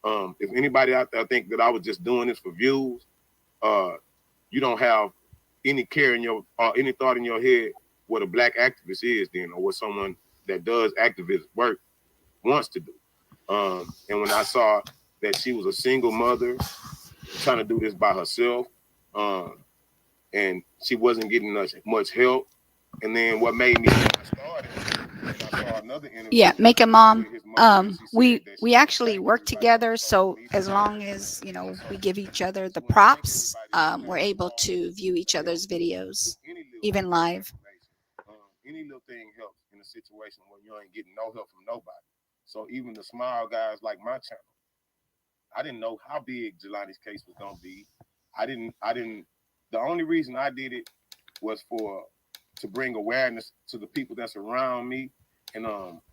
If anybody out there think that I was just doing this for views, you don't have any care in your any thought in your head what a Black activist is then, or what someone that does activist work wants to do. And when I saw that she was a single mother trying to do this by herself, and and she wasn't getting much help. And then what made me started, and I saw another interview. Yeah, make a mom. with his mother, and she said We that we she actually thanked work everybody together, for so me as for long that. as So we give each other the just want to thank props, everybody that we're came able along to view each to help other's me videos, with any little even bit of live. information. Any little thing helps in a situation where you ain't getting no help from nobody. So even the small guys like my channel, I didn't know how big Jelani's case was gonna be. I didn't. The only reason I did it was to bring awareness to the people that's around me. And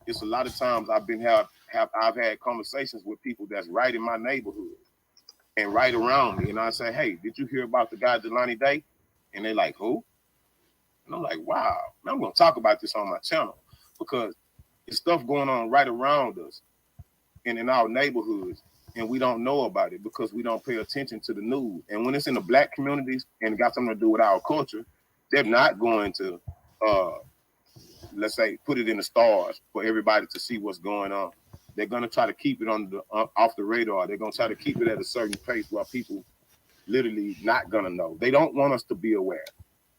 it's a lot of times I've had conversations with people that's right in my neighborhood and right around me. And I say, hey, did you hear about the guy Jelani Day? And they're like, who? And I'm like, wow, man, I'm gonna talk about this on my channel because it's stuff going on right around us and in our neighborhoods, and we don't know about it because we don't pay attention to the news. And when it's in the black communities and it got something to do with our culture, they're not going to let's say put it in the stars for everybody to see what's going on. They're gonna try to keep it on the off the radar. They're gonna try to keep it at a certain pace where people literally not gonna know. They don't want us to be aware.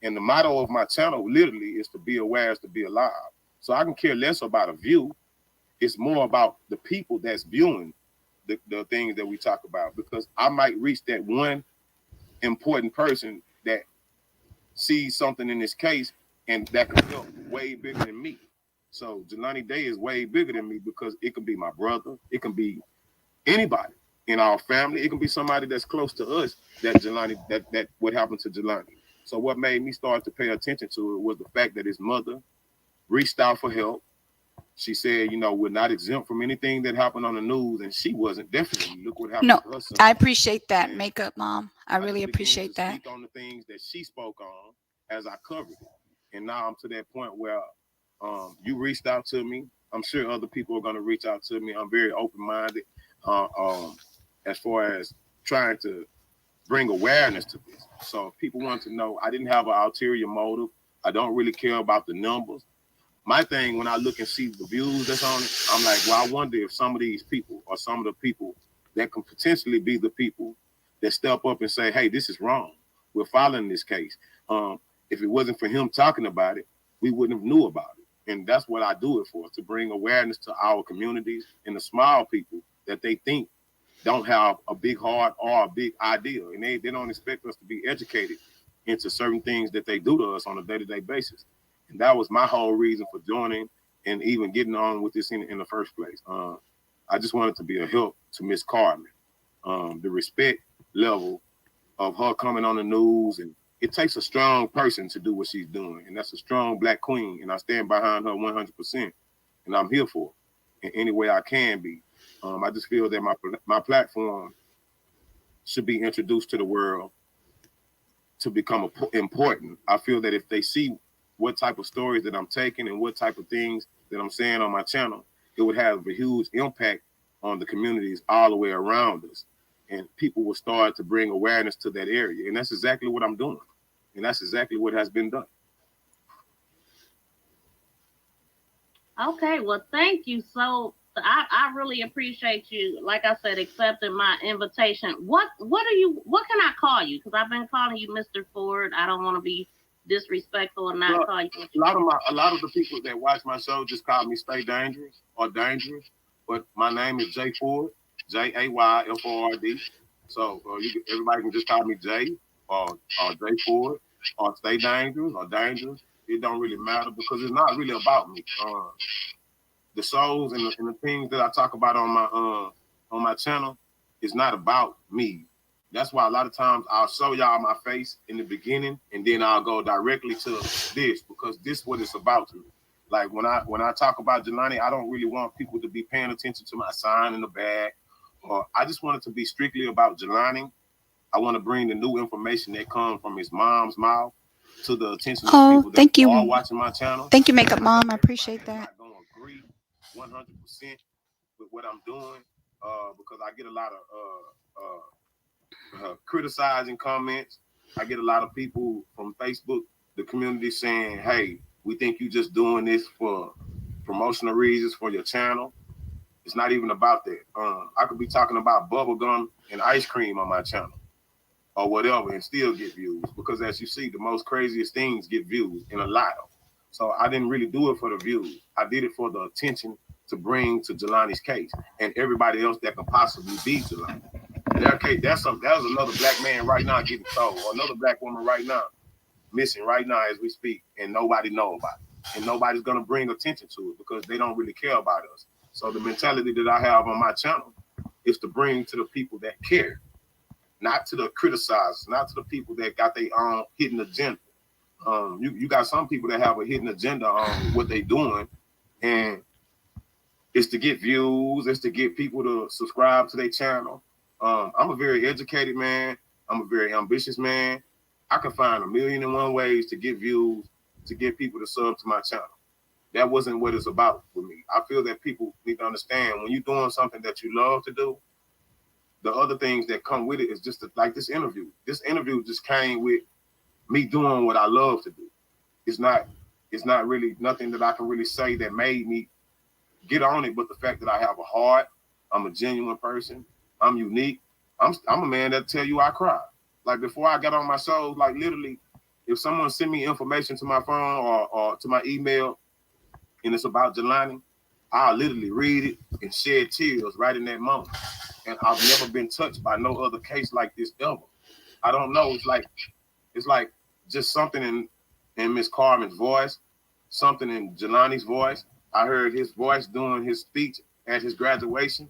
And the motto of my channel literally is to be aware is to be alive. So I can care less about a view. It's more about the people that's viewing the things that we talk about, because I might reach that one important person that sees something in this case and that can help way bigger than me. So Jelani Day is way bigger than me because it can be my brother, it can be anybody in our family, it can be somebody that's close to us that Jelani that what happened to Jelani. So what made me start to pay attention to it was the fact that his mother reached out for help. She said, you know, we're not exempt from anything that happened on the news, and she wasn't. Definitely, look what happened No, to her son. I appreciate that, And makeup mom. I really just began appreciate to that. speak on the things that she spoke on as I covered it. And now I'm to that point where you reached out to me. I'm sure other people are going to reach out to me. I'm very open-minded as far as trying to bring awareness to this. So if people want to know, I didn't have an ulterior motive. I don't really care about the numbers. My thing, when I look and see the views that's on it, I'm like, well, I wonder if some of these people or some of the people that can potentially be the people that step up and say, hey, this is wrong. We're following this case. If it wasn't for him talking about it, we wouldn't have knew about it. And that's what I do it for, to bring awareness to our communities and the small people that they think don't have a big heart or a big idea. And they don't expect us to be educated into certain things that they do to us on a day-to-day basis. And that was my whole reason for joining and even getting on with this in the first place. I just wanted to be a help to Miss Carmen. The respect level of her coming on the news, and it takes a strong person to do what she's doing, and that's a strong Black queen, and I stand behind her 100%, and I'm here for her in any way I can be. I just feel that my platform should be introduced to the world to become important. I feel that if they see what type of stories that I'm taking and what type of things that I'm saying on my channel, it would have a huge impact on the communities all the way around us. And people will start to bring awareness to that area. And that's exactly what I'm doing. And that's exactly what has been done. Okay, well, thank you. So I really appreciate you, like I said, accepting my invitation. What can I call you? Because I've been calling you Mr. Ford. I don't want to be disrespectful and not call you. A lot of the people that watch my show just call me Stay Dangerous or Dangerous, but my name is Jay Ford, Jayford. So everybody can just call me Jay or Jay Ford or Stay Dangerous or Dangerous. It don't really matter because it's not really about me. The shows and the things that I talk about on my channel is not about me. That's why a lot of times I'll show y'all my face in the beginning and then I'll go directly to this because this is what it's about to me. Like when I talk about Jelani, I don't really want people to be paying attention to my sign in the back, or I just want it to be strictly about Jelani. I want to bring the new information that comes from his mom's mouth to the attention of people that are watching my channel. Thank you, makeup mom. I appreciate that. I'm not going to agree 100% with what I'm doing because I get a lot of criticizing comments. I get a lot of people from Facebook, the community, saying, hey, we think you just doing this for promotional reasons for your channel. It's not even about that. I could be talking about bubble gum and ice cream on my channel. or whatever and still get views. Because as you see, the most craziest things get views in a lot of. So I didn't really do it for the views. I did it for the attention to bring to Jelani's case and everybody else that can possibly be Jelani. That was another black man right now getting sold, or another black woman right now missing right now as we speak, and nobody know about it. And nobody's gonna bring attention to it because they don't really care about us. So the mentality that I have on my channel is to bring to the people that care, not to the criticizers, not to the people that got their own hidden agenda. You got some people that have a hidden agenda on what they doing, and it's to get views, it's to get people to subscribe to their channel. I'm a very educated man. I'm a very ambitious man. I can find 1,000,001 ways to get views, to get people to sub to my channel. That wasn't what it's about with me. I feel that people need to understand when you're doing something that you love to do, the other things that come with it is just like this interview. This interview just came with me doing what I love to do. It's not really nothing that I can really say that made me get on it, but the fact that I have a heart, I'm a genuine person, I'm unique. I'm a man that tell you I cry. Like before I got on my show, like literally, if someone sent me information to my phone or to my email and it's about Jelani, I'll literally read it and shed tears right in that moment. And I've never been touched by no other case like this ever. I don't know. It's like just something in Miss Carmen's voice, something in Jelani's voice. I heard his voice doing his speech at his graduation,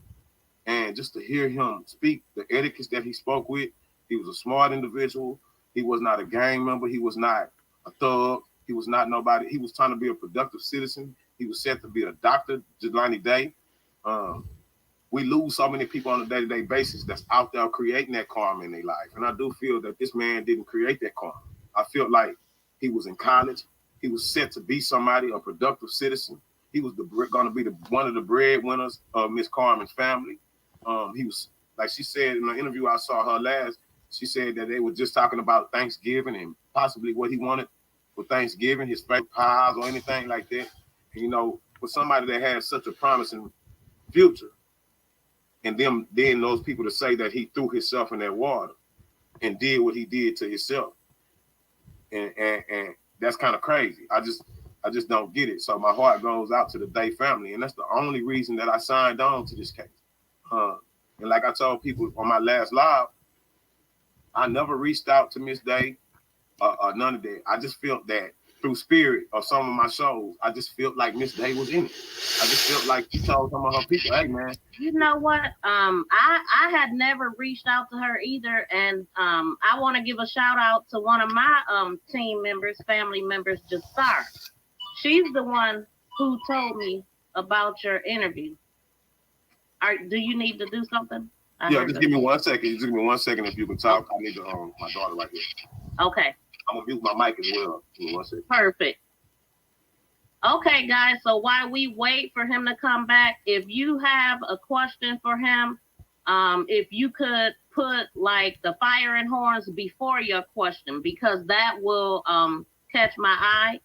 and just to hear him speak, the etiquette that he spoke with, he was a smart individual. He was not a gang member. He was not a thug. He was not nobody. He was trying to be a productive citizen. He was set to be a doctor, Jelani Day. We lose so many people on a day-to-day basis that's out there creating that karma in their life. And I do feel that this man didn't create that karma. I feel like he was in college. He was set to be somebody, a productive citizen. He was going to be one of the breadwinners of Miss Carmen's family. He was, like she said in the interview I saw her last, she said that they were just talking about Thanksgiving and possibly what he wanted for Thanksgiving, his favorite pies or anything like that. And, you know, for somebody that has such a promising future, and then those people to say that he threw himself in that water and did what he did to himself, and that's kind of crazy. I just don't get it. So my heart goes out to the Day family, and that's the only reason that I signed on to this case. And like I told people on my last live, I never reached out to Miss Day or none of that. I just felt that through spirit of some of my shows, I just felt like Miss Day was in it. I just felt like she told some of her people, "Hey, man." You know what? I had never reached out to her either, and I want to give a shout out to one of my team members, family members, Jasar. She's the one who told me about your interview. Do you need to do something? Yeah, just give me 1 second. Just give me 1 second if you can talk. I need to my daughter right here. Okay. I'm gonna mute my mic as well. Give me 1 second. Perfect. Okay, guys. So while we wait for him to come back, if you have a question for him, if you could put like the fire and horns before your question, because that will catch my eye.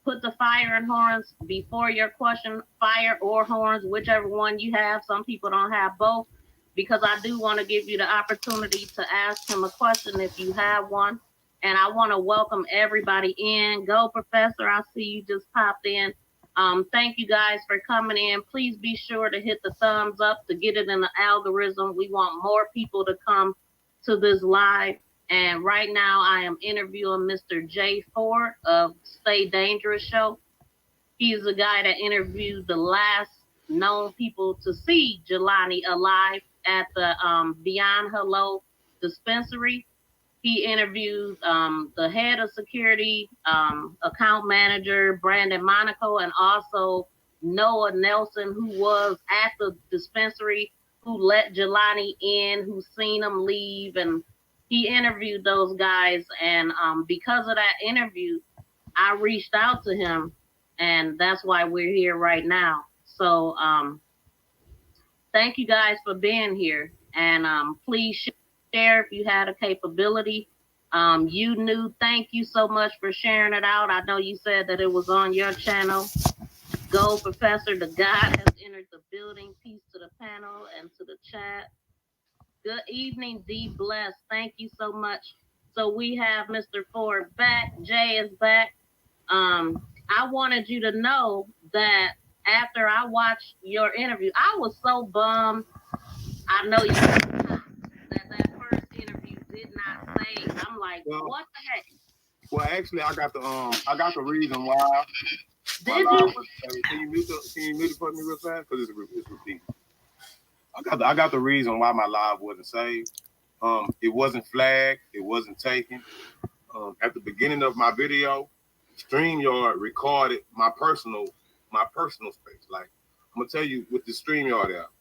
Put the fire and horns before your question, fire or horns, whichever one you have. Some people don't have both, because I do want to give you the opportunity to ask him a question if you have one. And I want to welcome everybody in. Go, Professor. I see you just popped in. Thank you guys for coming in. Please be sure to hit the thumbs up to get it in the algorithm. We want more people to come to this live. And right now I am interviewing Mr. Jay Ford of Stay Dangerous Show. He's the guy that interviewed the last known people to see Jelani alive at the Beyond Hello dispensary. He interviewed the head of security, account manager, Brandon Monaco, and also Noah Nelson, who was at the dispensary, who let Jelani in, who seen him leave. And he interviewed those guys. And because of that interview, I reached out to him, and that's why we're here right now. So thank you guys for being here. And please share if you had a capability. You knew, thank you so much for sharing it out. I know you said that it was on your channel. Go, Professor. The God has entered the building. Peace to the panel and to the chat. Good evening, D Bless. Thank you so much. So we have Mr. Ford back. Jay is back. I wanted you to know that after I watched your interview, I was so bummed. I know you that first interview did not say. I'm like, what the heck? Well, actually, I got the reason why. Did you? Can you mute it for me real fast? Because it's repeating. I got the reason why my live wasn't saved. It wasn't flagged. It wasn't taken. At the beginning of my video, StreamYard recorded my personal space. Like, I'm gonna tell you with the StreamYard app,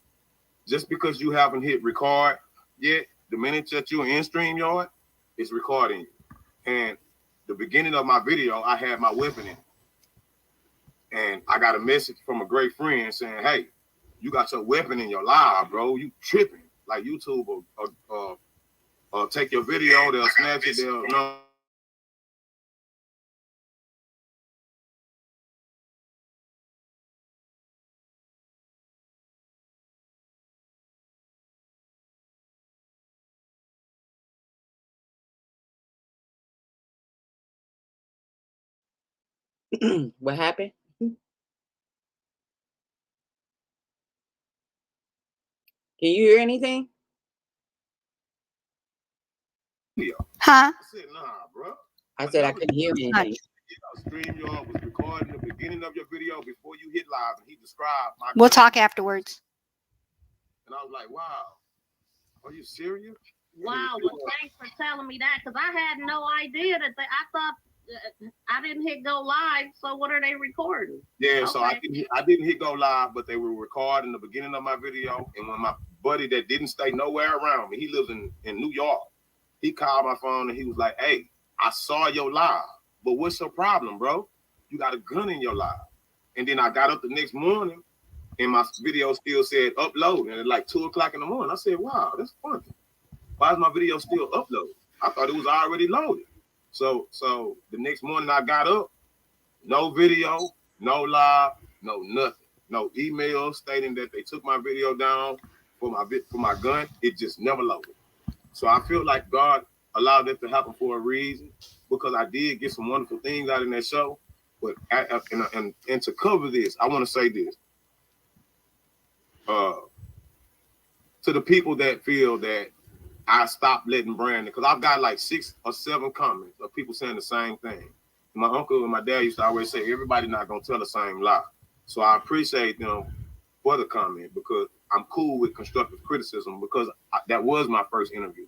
just because you haven't hit record yet, the minute that you're in StreamYard, it's recording you. And the beginning of my video, I had my weapon in. And I got a message from a great friend saying, hey, you got your weapon in your live, bro. You tripping. Like YouTube will take your video, they'll snatch it, they'll no. What happened? Can you hear anything? Huh? I said, nah, bro. I said I couldn't hear anything. StreamYard was recording the beginning of your video before you hit live, and he described my. We'll talk afterwards. And I was like, wow, are you serious? Wow, well, thanks for telling me that, because I had no idea that I thought I didn't hit go live. So what are they recording? Yeah, okay. So I didn't hit go live, but they were recording the beginning of my video. And when my buddy that didn't stay nowhere around me, he lives in New York, he called my phone and he was like, hey, I saw your live, but what's your problem, bro? You got a gun in your live. And then I got up the next morning and my video still said upload. And at like 2 o'clock in the morning, I said, wow, that's funny. Why is my video still uploaded? I thought it was already loaded. So the next morning I got up, no video, no live, no nothing, no email stating that they took my video down for my gun. It just never loaded. So I feel like God allowed that to happen for a reason, because I did get some wonderful things out in that show. But and to cover this, I want to say this to the people that feel that I stopped letting Brandon, because I've got like 6 or 7 comments of people saying the same thing. My uncle and my dad used to always say, everybody's not going to tell the same lie. So I appreciate them for the comment, because I'm cool with constructive criticism, because that was my first interview.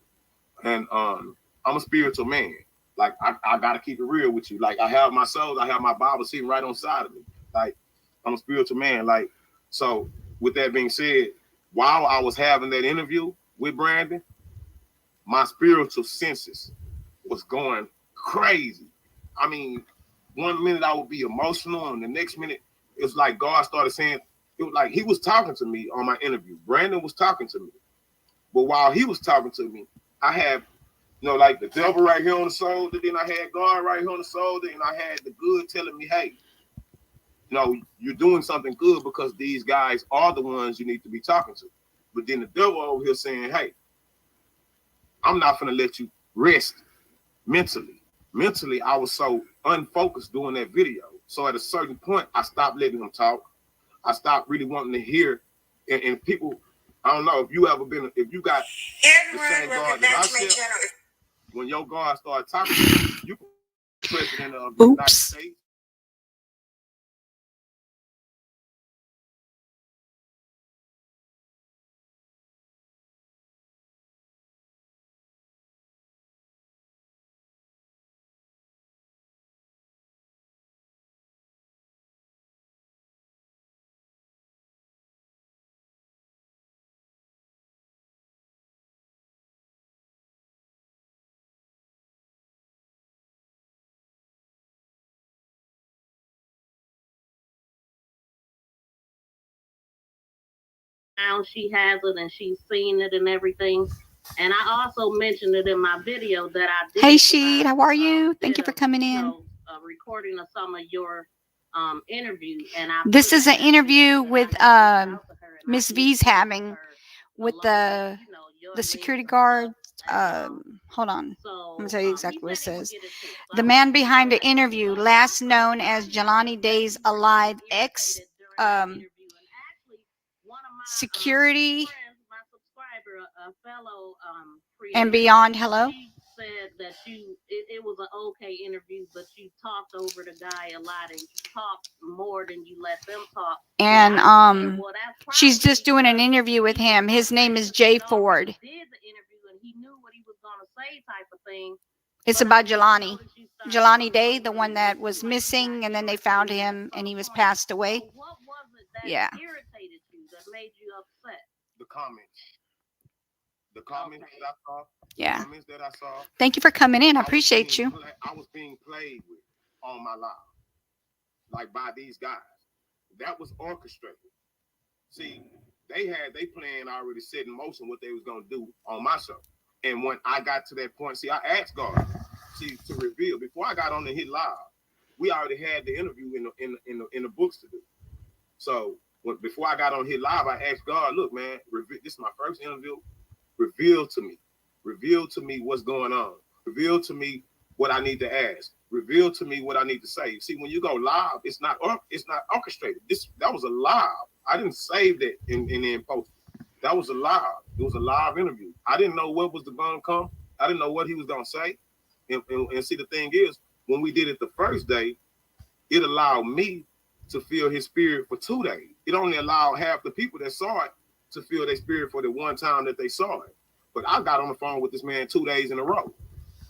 And I'm a spiritual man. Like, I got to keep it real with you. Like, I have my soul, I have my Bible sitting right on side of me. Like, I'm a spiritual man. Like, so with that being said, while I was having that interview with Brandon, my spiritual senses was going crazy. I mean, one minute I would be emotional, and the next minute it's like God started saying, it was like he was talking to me on my interview. Brandon was talking to me. But while he was talking to me, I had, like the devil right here on the shoulder, then I had God right here on the shoulder, and I had the good telling me, hey, you're doing something good, because these guys are the ones you need to be talking to. But then the devil over here saying, hey, I'm not going to let you rest mentally. Mentally, I was so unfocused doing that video. So at a certain point, I stopped letting them talk. I stopped really wanting to hear. And people, I don't know if you got the same God that I said. When your God started talking to you, president of the United States. Now she has it and she's seen it and everything. And I also mentioned it in my video that I did. Hey, Sheed, how are you? Thank you for coming in. Recording of some of your interviews. And this is an interview with Miss V's having with the the security guard. Hold on. I'm gonna tell you exactly what it says. The man behind the interview, last known as Jelani Days Alive ex security and beyond. Hello. Said that it was an okay interview, but you talked over the guy a lot and you talked more than you let them talk. And she's just doing an interview with him. His name is Jay Ford. Did the interview and he knew what he was gonna say, type of thing. It's about Jelani Day, the one that was missing, and then they found him and he was passed away. What was it that irritated you, that made you upset? The comments. The comments that I saw. Yeah. The comments that I saw. Thank you for coming in. I appreciate you. I was being played with on my live, like by these guys. That was orchestrated. See, they plan already set in motion what they was gonna do on my show. And when I got to that point, see, I asked God, to reveal before I got on the hit live. We already had the interview in the books to do. So before I got on hit live, I asked God, look, man, this is my first interview. Reveal to me what's going on. Reveal to me what I need to ask. Reveal to me what I need to say. See, when you go live, it's not orchestrated. That was a live. I didn't save that and then post it. That was a live. It was a live interview. I didn't know what was going to come. I didn't know what he was going to say. And see, the thing is, when we did it the first day, it allowed me to feel his spirit for 2 days. It only allowed half the people that saw it to feel their spirit for the one time that they saw it. But I got on the phone with this man 2 days in a row.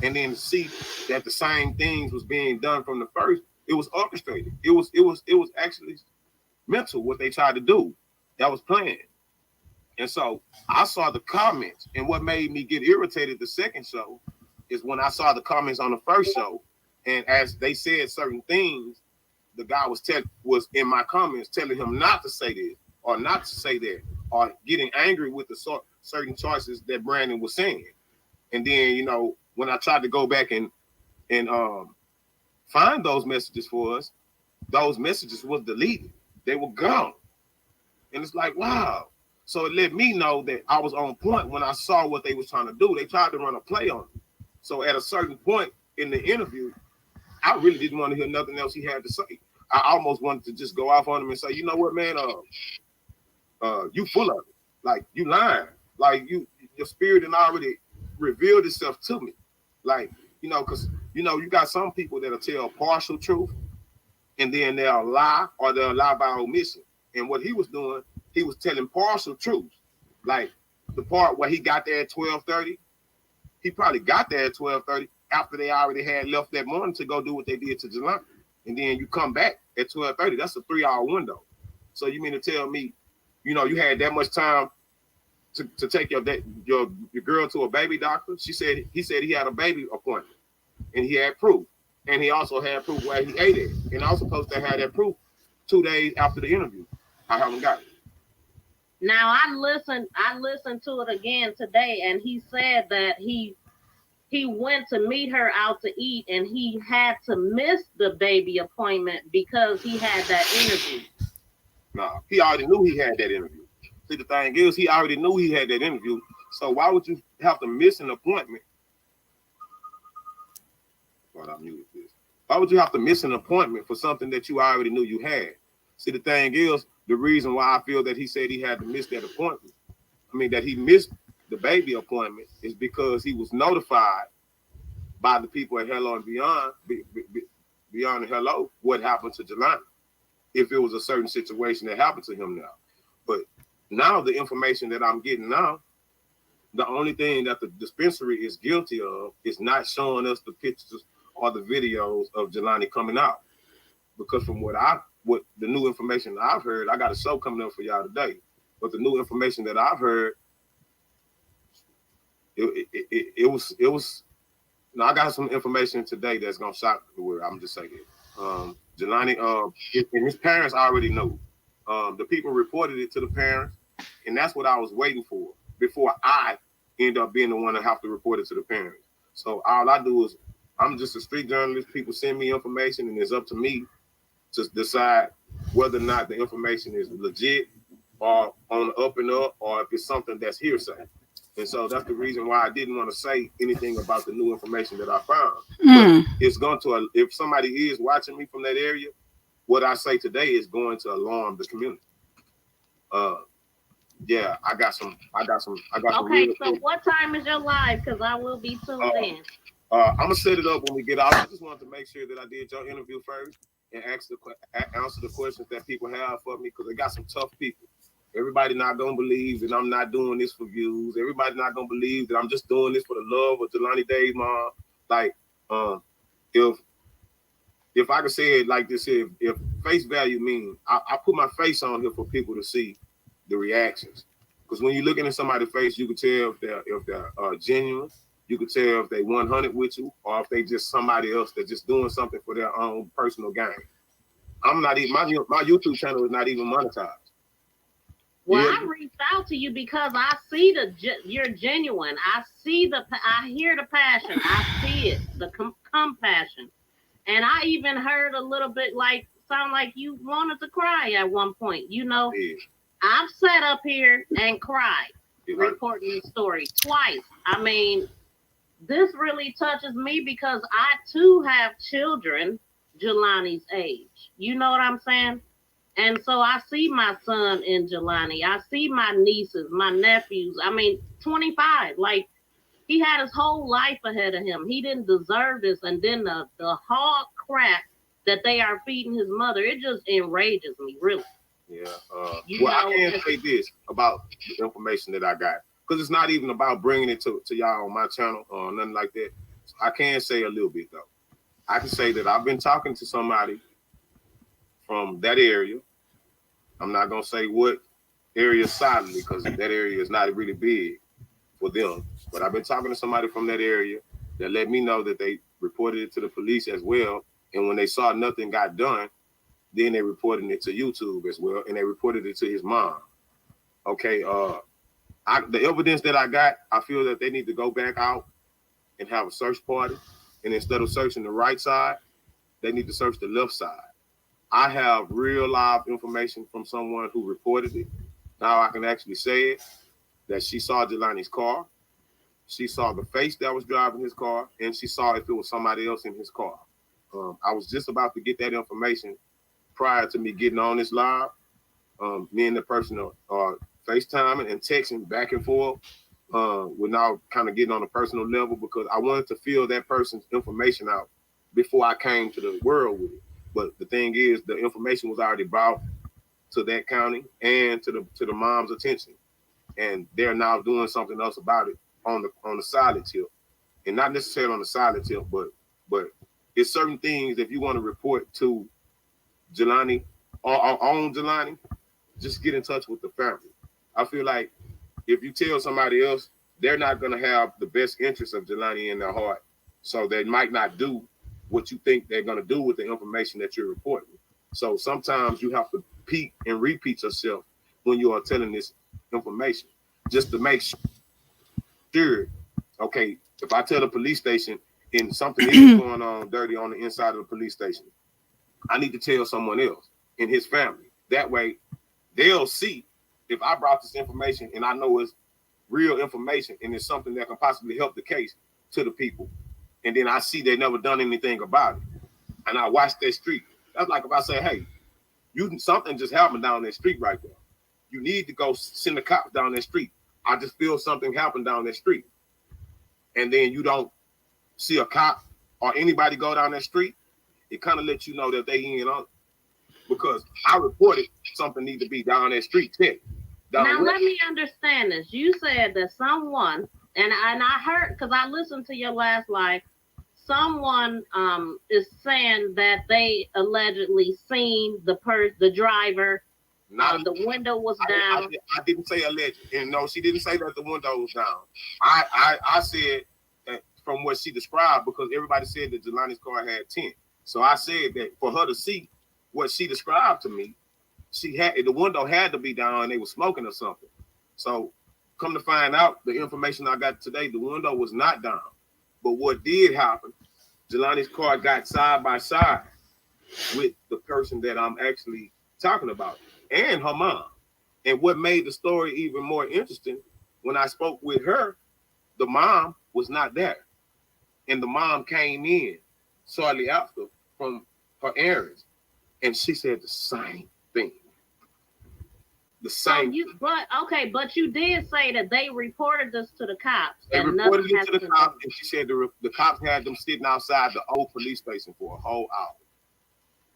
And then to see that the same things was being done from the first, it was orchestrated. It was actually mental what they tried to do. That was planned. And so I saw the comments, and what made me get irritated the second show is when I saw the comments on the first show, and as they said certain things, the guy was in my comments telling him not to say this or not to say that, or getting angry with the certain choices that Brandon was saying. And then, when I tried to go back and find those messages for us, those messages was deleted. They were gone. And it's like, wow. So it let me know that I was on point when I saw what they was trying to do. They tried to run a play on me. So at a certain point in the interview, I really didn't want to hear nothing else he had to say. I almost wanted to just go off on him and say, you know what, man, you full of it. Like, you lying. Like, your spirit had already revealed itself to me. Like, because, you got some people that'll tell partial truth, and then they'll lie, or they'll lie by omission. And what he was doing, he was telling partial truths. Like, the part where he got there at 12:30, he probably got there at 12:30 after they already had left that morning to go do what they did to Jelani. And then you come back at 12:30. That's a 3-hour window. So you mean to tell me, you had that much time to take your girl to a baby doctor? He said he had a baby appointment, and he had proof. And he also had proof where he ate it. And I was supposed to have that proof 2 days after the interview. I haven't got it. Now I listened to it again today, and he said that he went to meet her out to eat, and he had to miss the baby appointment because he had that interview. No, he already knew he had that interview. See, the thing is, he already knew he had that interview. So why would you have to miss an appointment? Well, I muted this. Why would you have to miss an appointment for something that you already knew you had? See, the thing is, the reason why I feel that he said he had to miss that appointment, that he missed the baby appointment, is because he was notified by the people at Hello and Beyond, Beyond and Hello, what happened to Jelani, if it was a certain situation that happened to him now. But now the information that I'm getting now, the only thing that the dispensary is guilty of is not showing us the pictures or the videos of Jelani coming out. Because from what the new information that I've heard, I got a show coming up for y'all today, but the new information that I've heard, it was. Now I got some information today that's gonna shock the world. I'm just saying it. Jelani, and his parents already know. The people reported it to the parents, and that's what I was waiting for before I end up being the one to have to report it to the parents. So all I do is, I'm just a street journalist. People send me information, and it's up to me to decide whether or not the information is legit or on the up and up, or if it's something that's hearsay. And so that's the reason why I didn't want to say anything about the new information that I found. Mm. But it's going to, if somebody is watching me from that area, what I say today is going to alarm the community. Yeah, I got some. Okay, so what time is your live? Because I will be tuned in. I'm gonna set it up when we get out. I just wanted to make sure that I did your interview first and answer the questions that people have for me, because I got some tough people. Everybody not gonna believe that I'm not doing this for views. Everybody not gonna believe that I'm just doing this for the love of Jelani Dave's mom. Like, if I could say it like this, if face value means I put my face on here for people to see the reactions. Because when you're looking at somebody's face, you can tell if they're genuine. You can tell if they 100 with you, or if they just somebody else that's just doing something for their own personal gain. I'm not even my YouTube channel is not even monetized. Well, I reached out to you because I see you're genuine. I hear the passion. I see it, the compassion. And I even heard a little bit sound like you wanted to cry at one point. You know, yeah. I've sat up here and cried reporting this story twice. I mean, this really touches me because I too have children Jelani's age. You know what I'm saying? And so I see my son in Jelani. I see my nieces, my nephews. I mean, 25. Like, he had his whole life ahead of him. He didn't deserve this. And then the hard crap that they are feeding his mother, it just enrages me, really. Yeah. I can't say this about the information that I got, because it's not even about bringing it to y'all on my channel or nothing like that. So I can say a little bit, though. I can say that I've been talking to somebody from that area. I'm not going to say what area solidly, because that area is not really big for them. But I've been talking to somebody from that area that let me know that they reported it to the police as well. And when they saw nothing got done, then they reported it to YouTube as well. And they reported it to his mom. Okay. The evidence that I got, I feel that they need to go back out and have a search party. And instead of searching the right side, they need to search the left side. I have real live information from someone who reported it. Now I can actually say it, that she saw Jelani's car. She saw the face that was driving his car, and she saw if it was somebody else in his car. I was just about to get that information prior to me getting on this live. Me and the person are FaceTiming and texting back and forth. We're now kind of getting on a personal level because I wanted to fill that person's information out before I came to the world with it. But the thing is, the information was already brought to that county and to the mom's attention, and they're now doing something else about it on the solid tip, and not necessarily on the solid tip, but it's certain things. If you want to report to Jelani or on Jelani, just get in touch with the family. I feel like if you tell somebody else, they're not going to have the best interest of Jelani in their heart, so they might not do what you think they're going to do with the information that you're reporting. So sometimes you have to peek and repeat yourself when you are telling this information, just to make sure, okay, if I tell the police station and something is going on dirty on the inside of the police station, I need to tell someone else in his family. That way they'll see if I brought this information and I know it's real information and it's something that can possibly help the case to the people. And then I see they never done anything about it. And I watch that street. That's like if I say, hey, something just happened down that street right there. You need to go send the cops down that street. I just feel something happened down that street. And then you don't see a cop or anybody go down that street, it kind of lets you know that they in on it. Because I reported something need to be down that street checked. Now let me understand this. You said that someone, and I heard, because I listened to your last live, someone is saying that they allegedly seen the driver. The window was down. I didn't say alleged. And no, she didn't say that the window was down. I said that from what she described, because everybody said that Jelani's car had tint. So I said that for her to see what she described to me, the window had to be down and they were smoking or something. So come to find out, the information I got today, the window was not down. But what did happen, Jelani's car got side by side with the person that I'm actually talking about and her mom. And what made the story even more interesting when I spoke with her, the mom was not there. And the mom came in shortly after from her errands. And she said the same thing. The same. But you did say that they reported this to the cops. They reported it to the cops, and she said the cops had them sitting outside the old police station for a whole hour.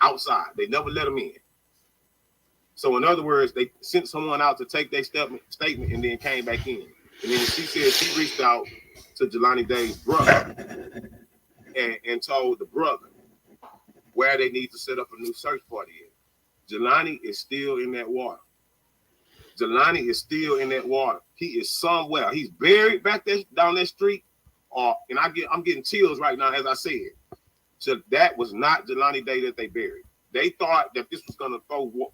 Outside. They never let them in. So in other words, they sent someone out to take their statement and then came back in. And then she said she reached out to Jelani Day's brother and told the brother where they need to set up a new search party in. Jelani is still in that water. Jelani is still in that water. He is somewhere. He's buried back there down that street. And I'm getting chills right now as I said. So that was not Jelani Day that they buried. They thought that this was gonna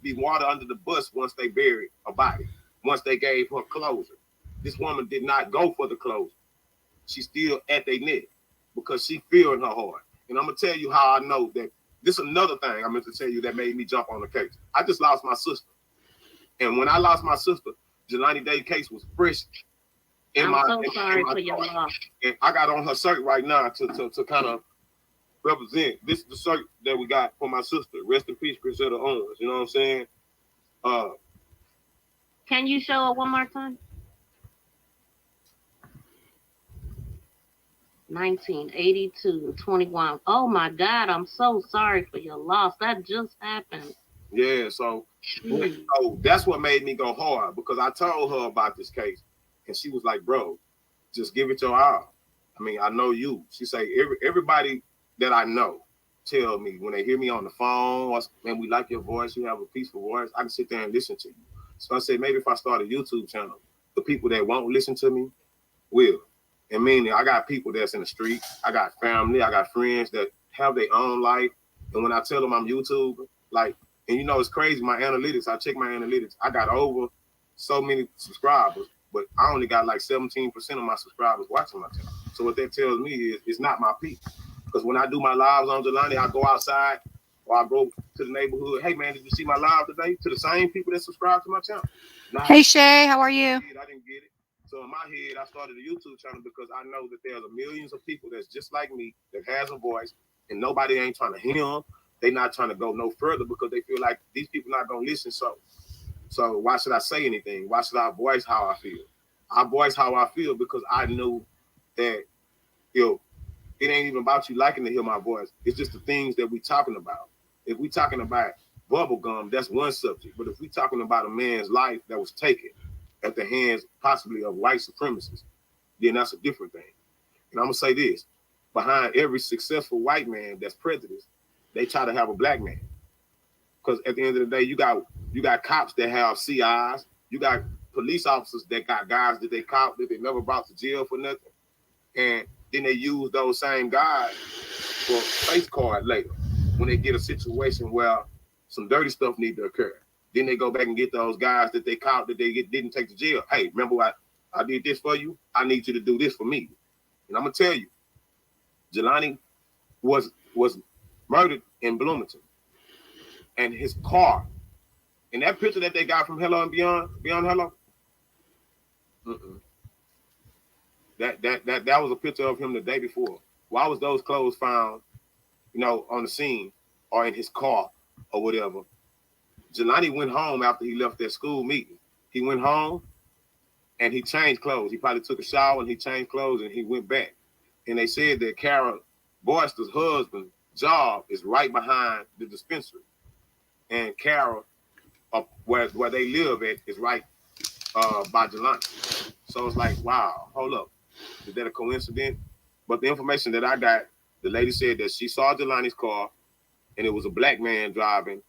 be water under the bus once they buried a body, once they gave her closure. This woman did not go for the closure. She's still at their neck because she feel in her heart. And I'm gonna tell you how I know that. This is another thing I meant to tell you that made me jump on the case. I just lost my sister. And when I lost my sister, Jelani Day's case was fresh. I'm so sorry for your loss. And I got on her shirt right now to kind of represent. This is the shirt that we got for my sister. Rest in peace, Chrisetta Owens. You know what I'm saying? Can you show it one more time? 1982, 21. Oh my God, I'm so sorry for your loss. That just happened. Yeah, so that's what made me go hard because I told her about this case and she was like, bro, just give it your all. I mean, I know you. She say everybody that I know tell me when they hear me on the phone, man, we like your voice, you have a peaceful voice, I can sit there and listen to you. So I said, maybe if I start a YouTube channel, the people that won't listen to me will. And meaning I got people that's in the street, I got family, I got friends that have their own life. And when I tell them I'm YouTube, like, and you know, it's crazy, my analytics, I check my analytics. I got over so many subscribers, but I only got like 17% of my subscribers watching my channel. So what that tells me is it's not my people. Because when I do my lives on Jelani, I go outside or I go to the neighborhood. Hey man, did you see my live today? To the same people that subscribe to my channel. Now, Hey Shay, how are you? I didn't get it. So in my head, I started a YouTube channel because I know that there's millions of people that's just like me that has a voice and nobody ain't trying to hear them. They not trying to go no further because they feel like these people not gonna listen. So why should I say anything? Why should I voice how I feel? I voice how I feel because I knew that it ain't even about you liking to hear my voice. It's just the things that we talking about. If we talking about bubble gum, that's one subject. But if we talking about a man's life that was taken at the hands possibly of white supremacists, then that's a different thing. And I'm gonna say this: behind every successful white man that's prejudiced, they try to have a black man. Because at the end of the day, you got cops that have CIs, you got police officers that got guys that they caught that they never brought to jail for nothing. And then they use those same guys for face card later when they get a situation where some dirty stuff need to occur. Then they go back and get those guys that they caught that they didn't take to jail. Hey, remember what I did this for you? I need you to do this for me. And I'm gonna tell you, Jelani was murdered in Bloomington. And his car, and that picture that they got from Hello and Beyond Hello, that was a picture of him the day before. Why was those clothes found, on the scene or in his car or whatever? Jelani went home after he left that school meeting. He went home and he changed clothes. He probably took a shower and he changed clothes and he went back. And they said that Kara Boyster's husband's job is right behind the dispensary. And Kara, where they live at, is right by Jelani. So it's like, wow, hold up. Is that a coincidence? But the information that I got, the lady said that she saw Jelani's car and it was a black man driving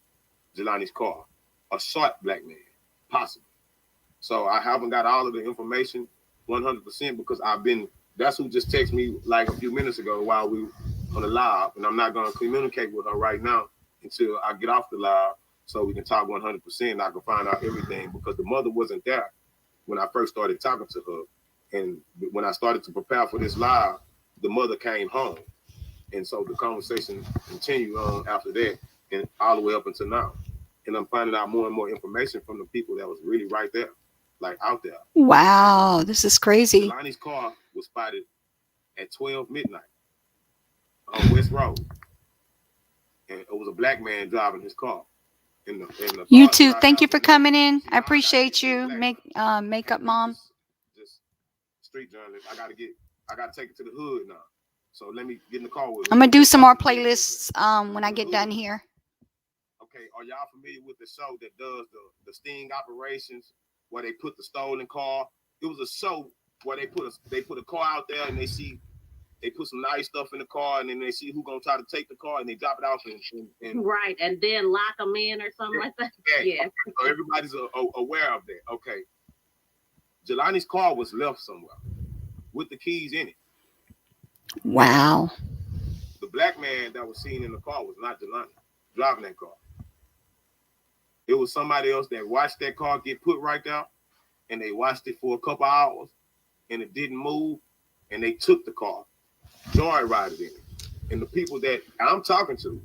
Jelani's car. A short black man, possibly. So I haven't got all of the information 100% because that's who just texted me like a few minutes ago while we were on the live. And I'm not going to communicate with her right now until I get off the live so we can talk 100% and I can find out everything because the mother wasn't there when I first started talking to her. And when I started to prepare for this live, the mother came home. And so the conversation continued on after that and all the way up until now. And I'm finding out more and more information from the people that was really right there. like out there. Wow, this is crazy. Jelani's car was spotted at 12 midnight on West Road, and it was a black man driving his car. You too. Thank you for coming in. I appreciate you. Makeup mom. Just street journalist. I gotta take it to the hood now. So let me get in the car with I'm gonna do some more playlists when I get done here. Okay, are y'all familiar with the show that does the sting operations where they put the stolen car? It was a show where they put a car out there and they put some nice stuff in the car, and then they see who's gonna try to take the car, and they drop it off and right, and then lock them in or something like that. Yeah. So everybody's aware of that. Okay. Jelani's car was left somewhere with the keys in it. Wow. The black man that was seen in the car was not Jelani driving that car. It was somebody else that watched that car get put right there, and they watched it for a couple hours, and it didn't move, and they took the car, joyrided in it. And the people that I'm talking to,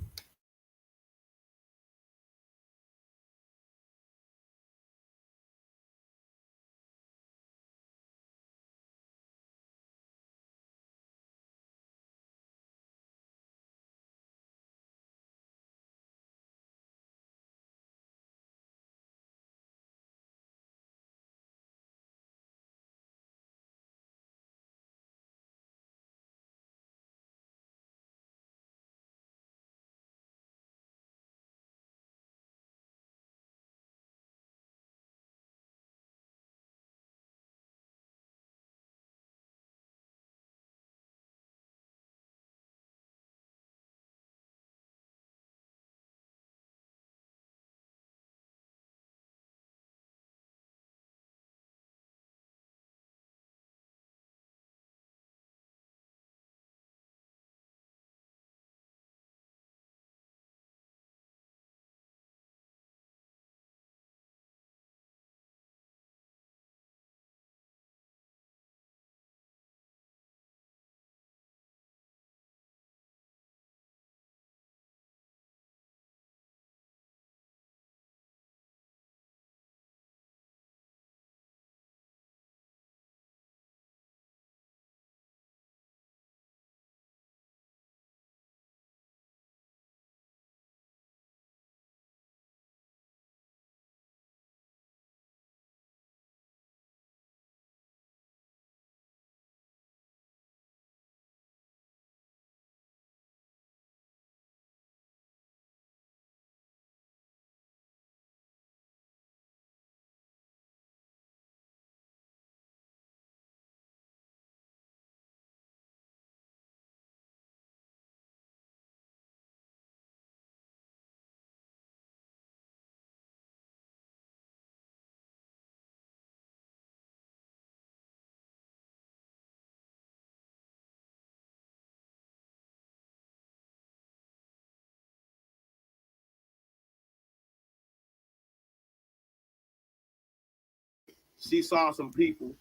she saw some people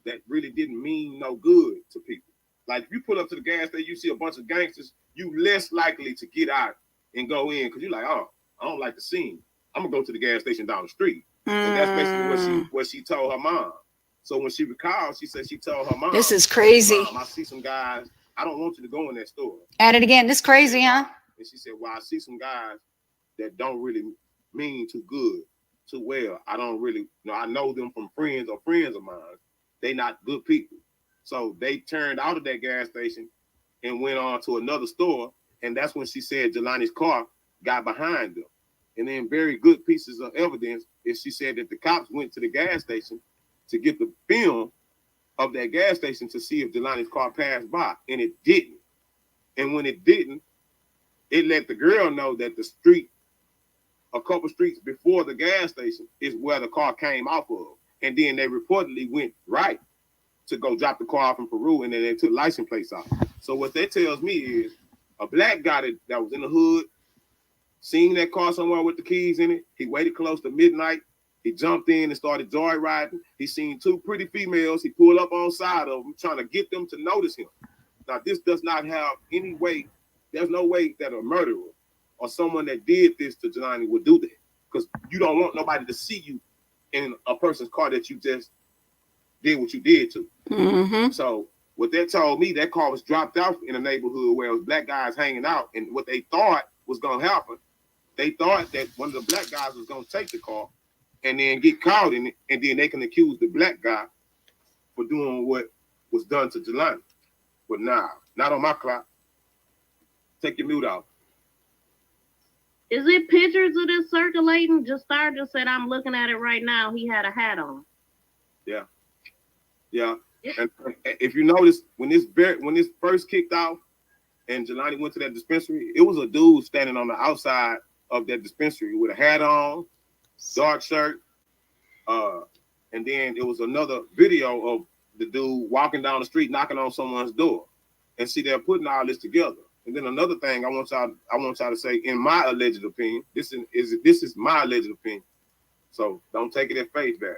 that really didn't mean no good to people. Like if you pull up to the gas station, you see a bunch of gangsters, you less likely to get out and go in because you're like, oh, I don't like the scene. I'm gonna go to the gas station down the street. And that's basically what she told her mom. So when she recalled, she said she told her mom, This is crazy. Mom, I see some guys. I don't want you to go in that store. At it again. This crazy, huh? And she said, well, I see some guys that don't really mean too good, too well. I don't really, I know them from friends or friends of mine. They not good people. So they turned out of that gas station and went on to another store. And that's when she said Jelani's car got behind them. And then very good pieces of evidence is she said that the cops went to the gas station to get the film of that gas station to see if Jelani's car passed by. And it didn't. And when it didn't, it let the girl know that the street, a couple streets before the gas station, is where the car came off of. And then they reportedly went right to go drop the car off in Peru, and then they took license plates off. So what that tells me is a black guy that was in the hood, seen that car somewhere with the keys in it. He waited close to midnight. He jumped in and started joyriding. He seen two pretty females. He pulled up on side of them, trying to get them to notice him. Now, this does not have any way. There's no way that a murderer or someone that did this to Jelani would do that, because you don't want nobody to see you in a person's car that you just did what you did to. Mm-hmm. So what that told me, that car was dropped off in a neighborhood where it was black guys hanging out, and what they thought was gonna happen, they thought that one of the black guys was gonna take the car and then get caught in it, and then they can accuse the black guy for doing what was done to Jelani. But nah, not on my clock. Take your mute off. Is it pictures of this circulating? Just said I'm looking at it right now. He had a hat on. Yeah. And if you notice, when this first kicked off and Jelani went to that dispensary, it was a dude standing on the outside of that dispensary with a hat on, dark shirt, and then it was another video of the dude walking down the street knocking on someone's door. And see, they're putting all this together. And then another thing I want y'all to say, in my alleged opinion, this is my alleged opinion, so don't take it at face value.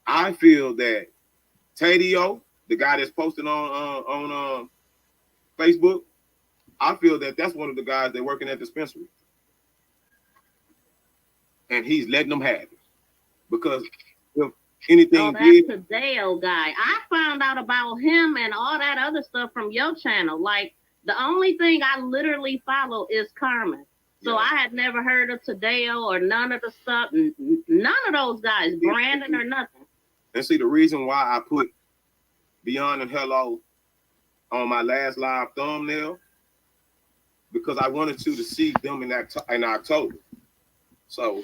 I feel that Tadio, the guy that's posting on Facebook, I feel that that's one of the guys that working at the dispensary, and he's letting them have it because if anything, oh, that's the Dale guy. I found out about him and all that other stuff from your channel. Like, the only thing I literally follow is Carmen. So I had never heard of Tadeo or none of the stuff, none of those guys, Brandon or nothing. And see, the reason why I put Beyond and Hello on my last live thumbnail, because I wanted you to see them in October. So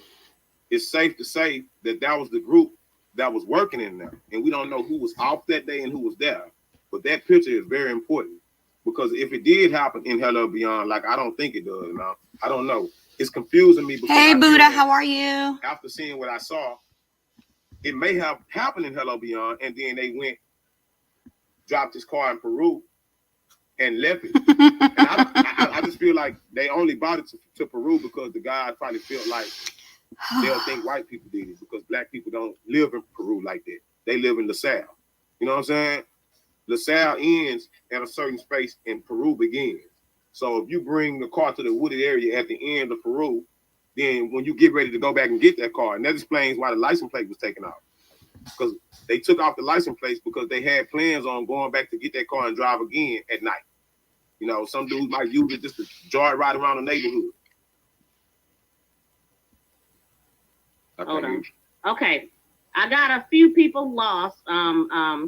it's safe to say that that was the group that was working in there. And we don't know who was off that day and who was there. But that picture is very important. Because if it did happen in Hello Beyond, like I don't think it does now. I don't know. It's confusing me. Hey, Buddha, how are you? After seeing what I saw, it may have happened in Hello Beyond, and then they dropped his car in Peru, and left it. And I just feel like they only bought it to Peru because the guys probably felt like they'll think white people did it because black people don't live in Peru like that. They live in LaSalle. You know what I'm saying? LaSalle ends at a certain space and Peru begins. So if you bring the car to the wooded area at the end of Peru, then when you get ready to go back and get that car, and that explains why the license plate was taken off. Because they took off the license plates because they had plans on going back to get that car and drive again at night. You know, some dudes might use it just to joyride around the neighborhood. Hold on. Okay. I got a few people lost.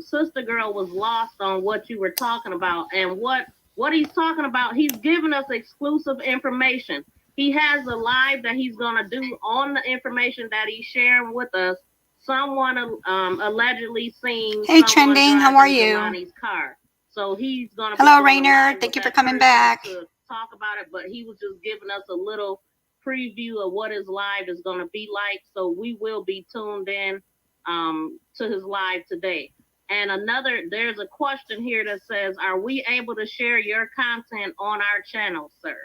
Sister Girl was lost on what you were talking about. And what he's talking about, he's giving us exclusive information. He has a live that he's going to do on the information that he's sharing with us. Someone allegedly seen. Hey, Trending, how are you? Jelani's car. So he's going to. Hello, Rainer. Thank you for coming back. To talk about it, but he was just giving us a little preview of what his live is going to be like. So we will be tuned in to his live today. And there's a question here that says, are we able to share your content on our channel, sir?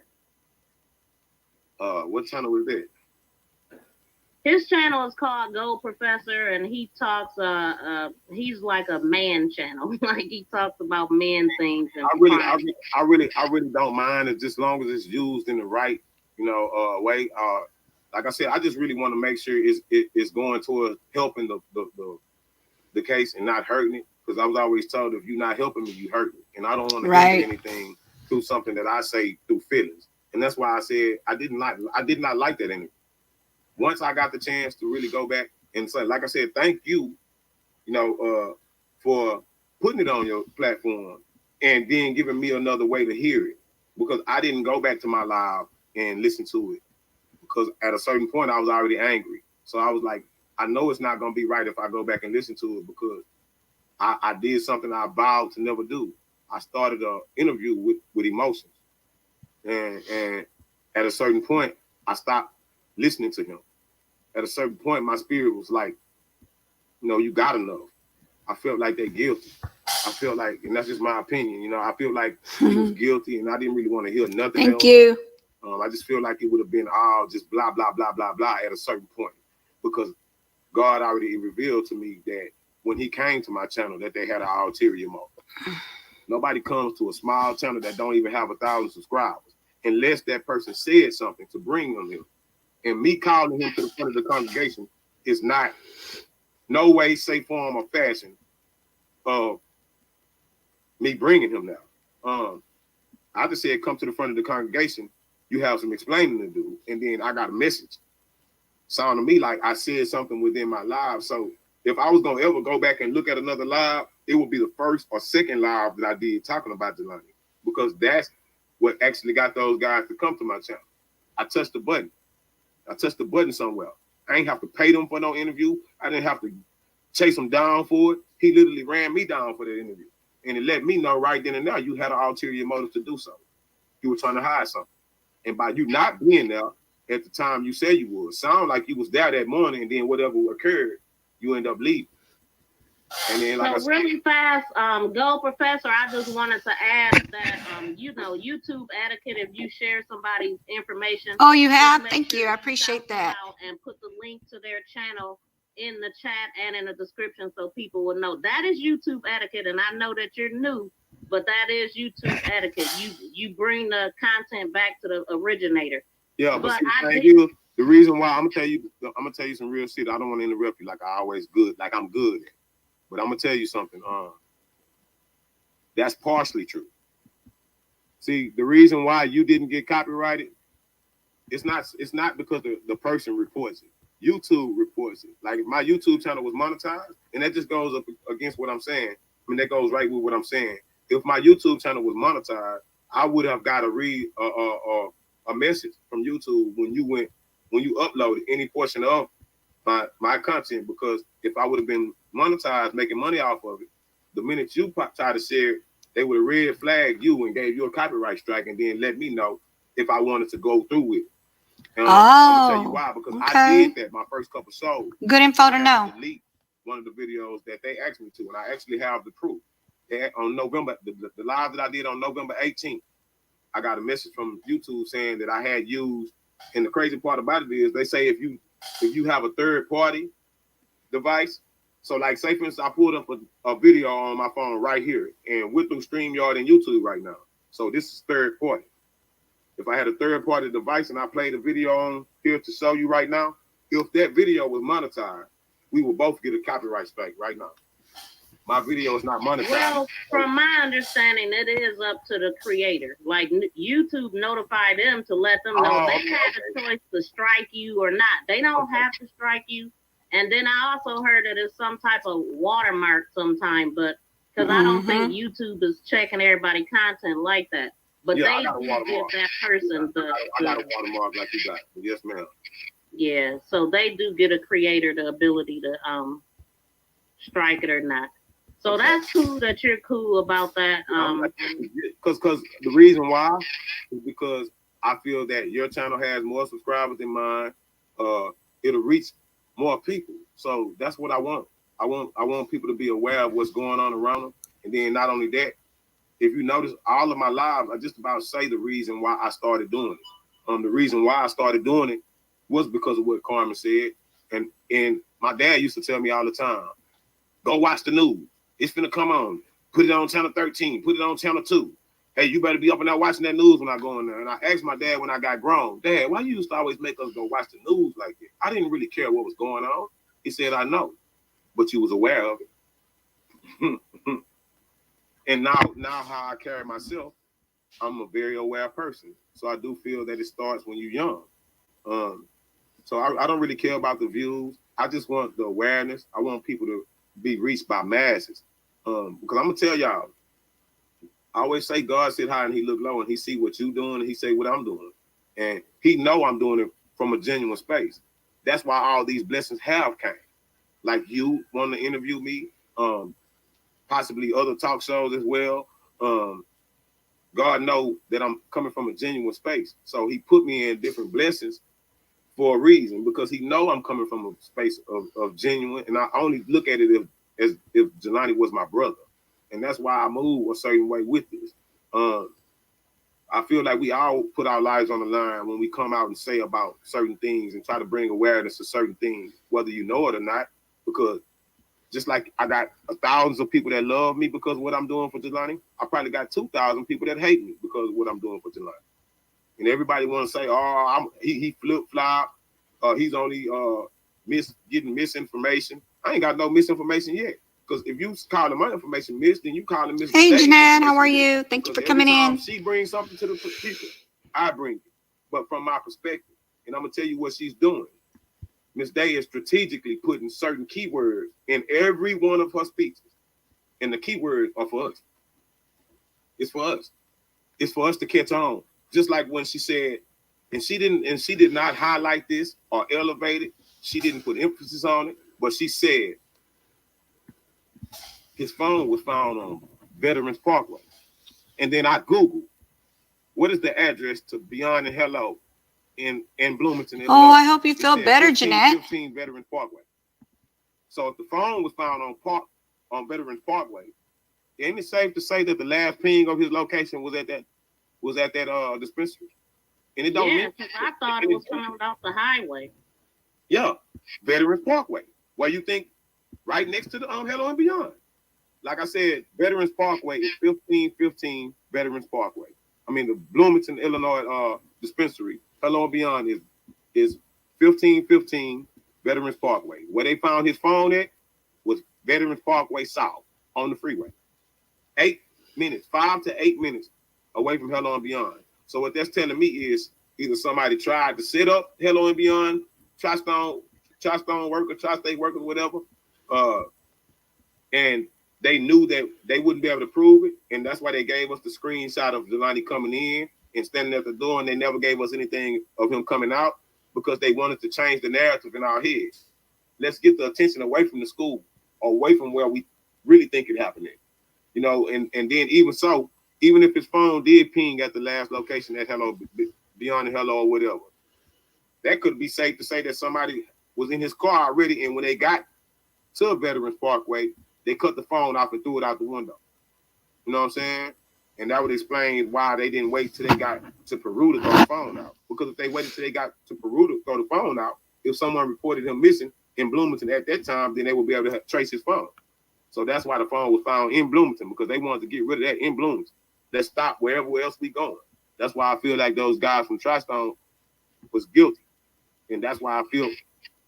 What channel is it? His channel is called Gold Professor, and he talks, he's like a man channel. Like he talks about men things. And I really don't mind it, just as long as it's used in the right, way. Like I said, I just really want to make sure it's going towards helping the case and not hurting it. Because I was always told, if you're not helping me, you hurt me. And I don't want to do anything through something that I say through feelings. And that's why I said I did not like that interview. Once I got the chance to really go back and say, like I said, thank you, for putting it on your platform and then giving me another way to hear it. Because I didn't go back to my live and listen to it. Because at a certain point, I was already angry. So I was like, I know it's not going to be right if I go back and listen to it because I did something I vowed to never do. I started an interview with emotions. And at a certain point, I stopped listening to him. At a certain point, my spirit was like, you got enough. I felt like they're guilty. I feel like, and that's just my opinion, I feel like he was guilty and I didn't really want to hear nothing else. Thank you. I just feel like it would have been all just blah, blah, blah, blah, blah at a certain point because God already revealed to me that when he came to my channel that they had an ulterior motive. Nobody comes to a small channel that don't even have 1,000 subscribers unless that person said something to bring them here. And me calling him to the front of the congregation is not no way, shape, form, or fashion of me bringing him now. I just said, come to the front of the congregation. You have some explaining to do, and then I got a message. Sound to me like I said something within my live. So if I was gonna ever go back and look at another live, it would be the first or second live that I did talking about Jelani, because that's what actually got those guys to come to my channel. I touched the button. I touched the button somewhere. I ain't have to pay them for no interview. I didn't have to chase them down for it. He literally ran me down for that interview. And it let me know right then and there you had an ulterior motive to do so. You were trying to hide something. And by you not being there at the time you said you would, sound like you was there that morning, and then whatever occurred, you end up leaving. And then, like so really fast, go Professor. I just wanted to add that, YouTube etiquette. If you share somebody's information, Oh, you have? Thank you. I appreciate that. And put the link to their channel in the chat and in the description so people will know. That is YouTube etiquette, and I know that you're new, but that is YouTube etiquette. You bring the content back to the originator. Yeah, but see, the reason why I'm gonna tell you some real shit. I don't want to interrupt you like I always good, like I'm good. But I'm gonna tell you something. That's partially true. See, the reason why you didn't get copyrighted, it's not because the person reports it. YouTube reports it. Like if my YouTube channel was monetized, and that just goes up against what I'm saying. I mean, that goes right with what I'm saying. If my YouTube channel was monetized, I would have got to read a message from YouTube when you uploaded any portion of my content, because if I would have been monetized, making money off of it, the minute you try to share it, they would have red flagged you and gave you a copyright strike, and then let me know if I wanted to go through with it. I'm gonna tell you why, because I did that my first couple shows. Good info to know. Delete one of the videos that they asked me to, and I actually have the proof. On November, the live that I did on November 18th, I got a message from YouTube saying that I had used, and the crazy part about it is they say if you have a third party device, so like say for instance, I pulled up a video on my phone right here, and we're through StreamYard and YouTube right now. So this is third party. If I had a third party device and I played a video on here to show you right now, if that video was monetized, we will both get a copyright strike right now. My video is not monetized. Well, from my understanding, it is up to the creator. Like YouTube notified them to let them know they had a choice to strike you or not. They don't have to strike you. And then I also heard that it's some type of watermark sometime, but because I don't think YouTube is checking everybody's content like that. But they give that person I got a watermark like you got. Yes, ma'am. Yeah, so they do get a creator the ability to strike it or not. So that's cool that you're cool about that. Because the reason why is because I feel that your channel has more subscribers than mine. It'll reach more people. So that's what I want. I want people to be aware of what's going on around them. And then not only that, if you notice, all of my lives, I just about say the reason why I started doing it. The reason why I started doing it was because of what Carmen said. And my dad used to tell me all the time, go watch the news. It's finna come on. Put it on channel 13. Put it on channel 2. Hey, you better be up and out watching that news when I go in there. And I asked my dad when I got grown, Dad, why you used to always make us go watch the news like that? I didn't really care what was going on. He said, I know, but you was aware of it. And now how I carry myself, I'm a very aware person. So I do feel that it starts when you're young. So I don't really care about the views. I just want the awareness. I want people to be reached by masses. Because I'm gonna tell y'all, I always say God sit high and he look low, and he see what you doing and he say what I'm doing. And he know I'm doing it from a genuine space. That's why all these blessings have came. Like you wanting to interview me, possibly other talk shows as well. God know that I'm coming from a genuine space. So he put me in different blessings for a reason, because he know I'm coming from a space of genuine. And I only look at it as if Jelani was my brother. And that's why I move a certain way with this. I feel like we all put our lives on the line when we come out and say about certain things and try to bring awareness to certain things, whether you know it or not. Because just like I got thousands of people that love me because of what I'm doing for Jelani, I probably got 2,000 people that hate me because of what I'm doing for Jelani. And everybody want to say, oh, he flip-flop. He's only getting misinformation. I ain't got no misinformation yet. Because if you call my information miss, then you call Miss. Hey, Jeanette, how are you? Thank you for coming in. She brings something to the people. I bring it, but from my perspective, and I'm gonna tell you what she's doing. Miss Day is strategically putting certain keywords in every one of her speeches, and the keywords are for us. It's for us. It's for us to catch on. Just like when she said, and she did not highlight this or elevate it. She didn't put emphasis on it, but she said his phone was found on Veterans Parkway. And then I Googled, what is the address to Beyond and Hello in Bloomington, Illinois? Oh, I hope you feel better, Jeanette. 15 Veterans Parkway. So if the phone was found on Veterans Parkway, ain't it safe to say that the last ping of his location was at that dispensary? And it don't mean I thought it was found off the highway. Yeah, Veterans Parkway. Where you think right next to the Hello and Beyond. Like I said, Veterans Parkway is 1515 Veterans Parkway. I mean, the Bloomington, Illinois dispensary, Hello and Beyond is 1515 Veterans Parkway. Where they found his phone at was Veterans Parkway South on the freeway. 8 minutes, 5 to 8 minutes away from Hello and Beyond. So what that's telling me is either somebody tried to set up Hello and Beyond, Tri-Stone worker, Tri-State workers, whatever, and they knew that they wouldn't be able to prove it, and that's why they gave us the screenshot of Jelani coming in and standing at the door, and they never gave us anything of him coming out because they wanted to change the narrative in our heads. Let's get the attention away from the school, or away from where we really think it happened at. You know, and then even so, even if his phone did ping at the last location at Hello, Beyond the Hello or whatever, that could be safe to say that somebody was in his car already, and when they got to Veterans Parkway, they cut the phone off and threw it out the window. You know what I'm saying? And that would explain why they didn't wait till they got to Peru to throw the phone out. Because if they waited till they got to Peru to throw the phone out, if someone reported him missing in Bloomington at that time, then they would be able to trace his phone. So that's why the phone was found in Bloomington, because they wanted to get rid of that in Bloomington. Let's stop wherever else we going. That's why I feel like those guys from Tri-Stone was guilty. And that's why I feel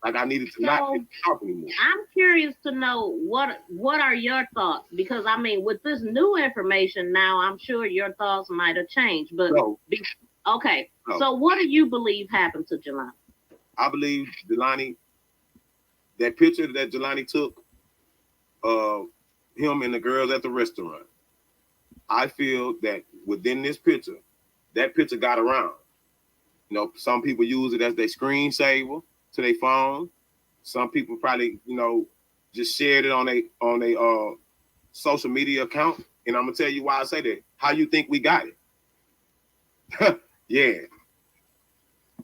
like I needed to not talk anymore. I'm curious to know what are your thoughts? Because I mean, with this new information now, I'm sure your thoughts might have changed. But okay, so what do you believe happened to Jelani? I believe Jelani, that picture that Jelani took of him and the girls at the restaurant, I feel that within this picture, that picture got around. You know, some people use it as their screensaver to their phone. Some people probably, you know, just shared it on a social media account. And I'm gonna tell you why I say that. How you think we got it? Yeah.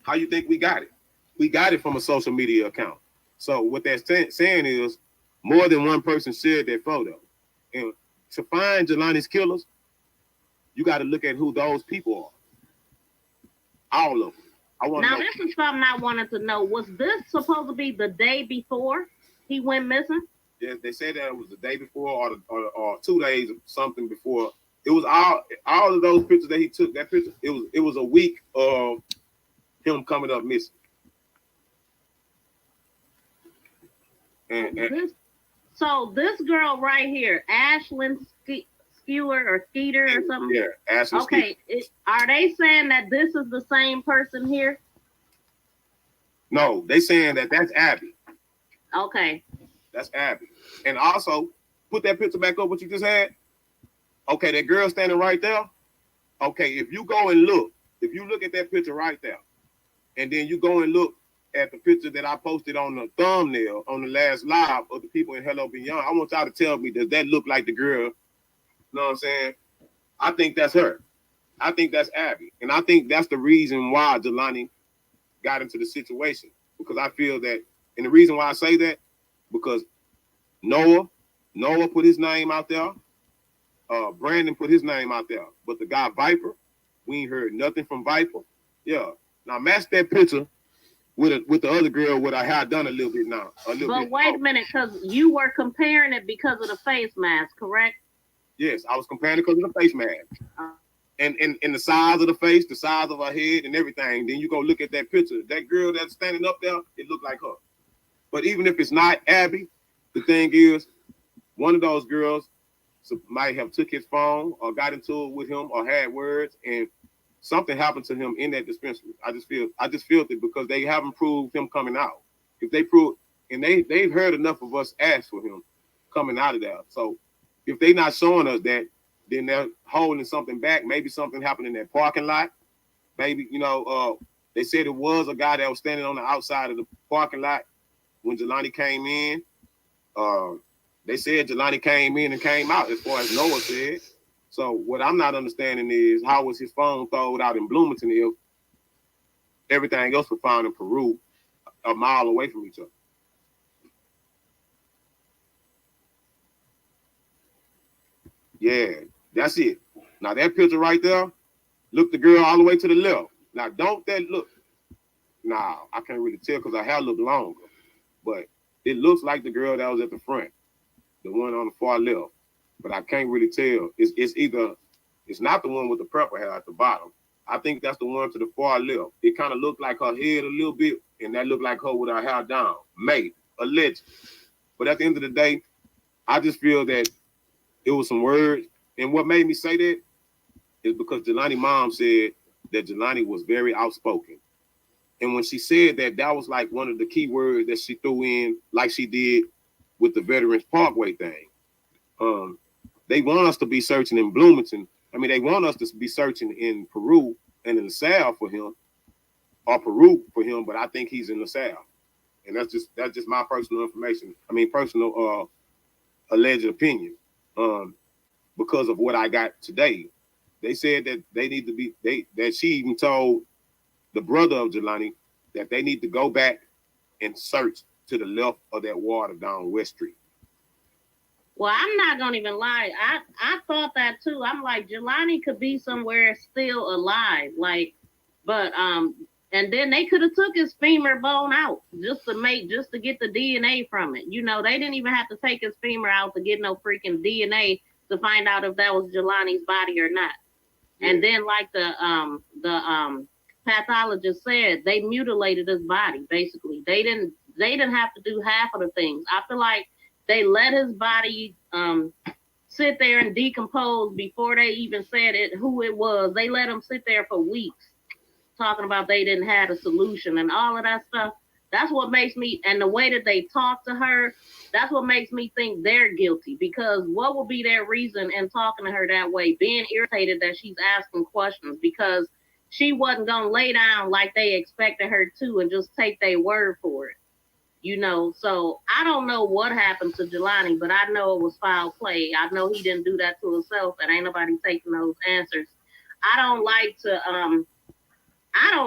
How you think we got it? We got it from a social media account. So what that's saying is more than one person shared that photo. And to find Jelani's killers, you got to look at who those people are. All of them. Now, this is something I wanted to know. Was this supposed to be the day before he went missing? Yeah, they said that it was the day before or 2 days or something before. It was all of those pictures that he took. That picture, it was a week of him coming up missing. So this girl right here, Ashlyn Skewer or Skeeter or something? Yeah, Ashlyn. Okay, are they saying that this is the same person here? No, they saying that that's Abby. Okay. That's Abby. And also, put that picture back up what you just had. Okay, that girl standing right there. Okay, if you go and look, if you look at that picture right there, and then you go and look at the picture that I posted on the thumbnail on the last live of the people in Hello Beyond, I want y'all to tell me, does that look like the girl? You know what I'm saying? I think that's her. I think that's Abby. And I think that's the reason why Jelani got into the situation. Because I feel that, and the reason why I say that, because Noah put his name out there. Brandon put his name out there. But the guy Viper, we ain't heard nothing from Viper. Yeah. Now match that picture with the other girl with her hair done a little bit now. But wait a minute, because you were comparing it because of the face mask, correct? Yes, I was comparing it because of the face mask. And the size of the face, the size of her head and everything. Then you go look at that picture. That girl that's standing up there, it looked like her. But even if it's not Abby, the thing is, one of those girls might have took his phone or got into it with him or had words, and something happened to him in that dispensary. I just feel it because they haven't proved him coming out. If they prove, and they've heard enough of us ask for him coming out of there. So if they're not showing us that, then they're holding something back. Maybe something happened in that parking lot. Maybe, they said it was a guy that was standing on the outside of the parking lot when Jelani came in. They said Jelani came in and came out, as far as Noah said. So what I'm not understanding is, how was his phone thrown out in Bloomington if everything else was found in Peru, a mile away from each other? Yeah, that's it. Now that picture right there, look the girl all the way to the left. Now don't that look? Nah, I can't really tell because her hair looked longer. But it looks like the girl that was at the front, the one on the far left. But I can't really tell. It's not the one with the purple hair at the bottom. I think that's the one to the far left. It kind of looked like her head a little bit, and that looked like her with her hair down. Maybe, alleged. But at the end of the day, I just feel that it was some words. And what made me say that is because Jelani's mom said that Jelani was very outspoken. And when she said that, that was like one of the key words that she threw in, like she did with the Veterans Parkway thing. They want us to be searching in Bloomington. I mean, they want us to be searching in Peru and in the South for him, or Peru for him, but I think he's in the South. And that's just my personal information. I mean, personal alleged opinion. Because of what I got today. They said that they need to be, that she even told the brother of Jelani that they need to go back and search to the left of that water down West Street. Well, I'm not gonna even lie. I thought that too. I'm like, Jelani could be somewhere still alive. But and then they could have took his femur bone out just to get the DNA from it. They didn't even have to take his femur out to get no freaking DNA to find out if that was Jelani's body or not. Yeah. And then, like the pathologist said, they mutilated his body. Basically, they didn't have to do half of the things. I feel like they let his body sit there and decompose before they even said who it was. They let him sit there for weeks talking about they didn't have a solution and all of that stuff. That's what makes me, and the way that they talk to her, that's what makes me think they're guilty, because what would be their reason in talking to her that way, being irritated that she's asking questions, because she wasn't going to lay down like they expected her to and just take their word for it. So I don't know what happened to Jelani, but I know it was foul play. I know he didn't do that to himself, and ain't nobody taking those answers. I don't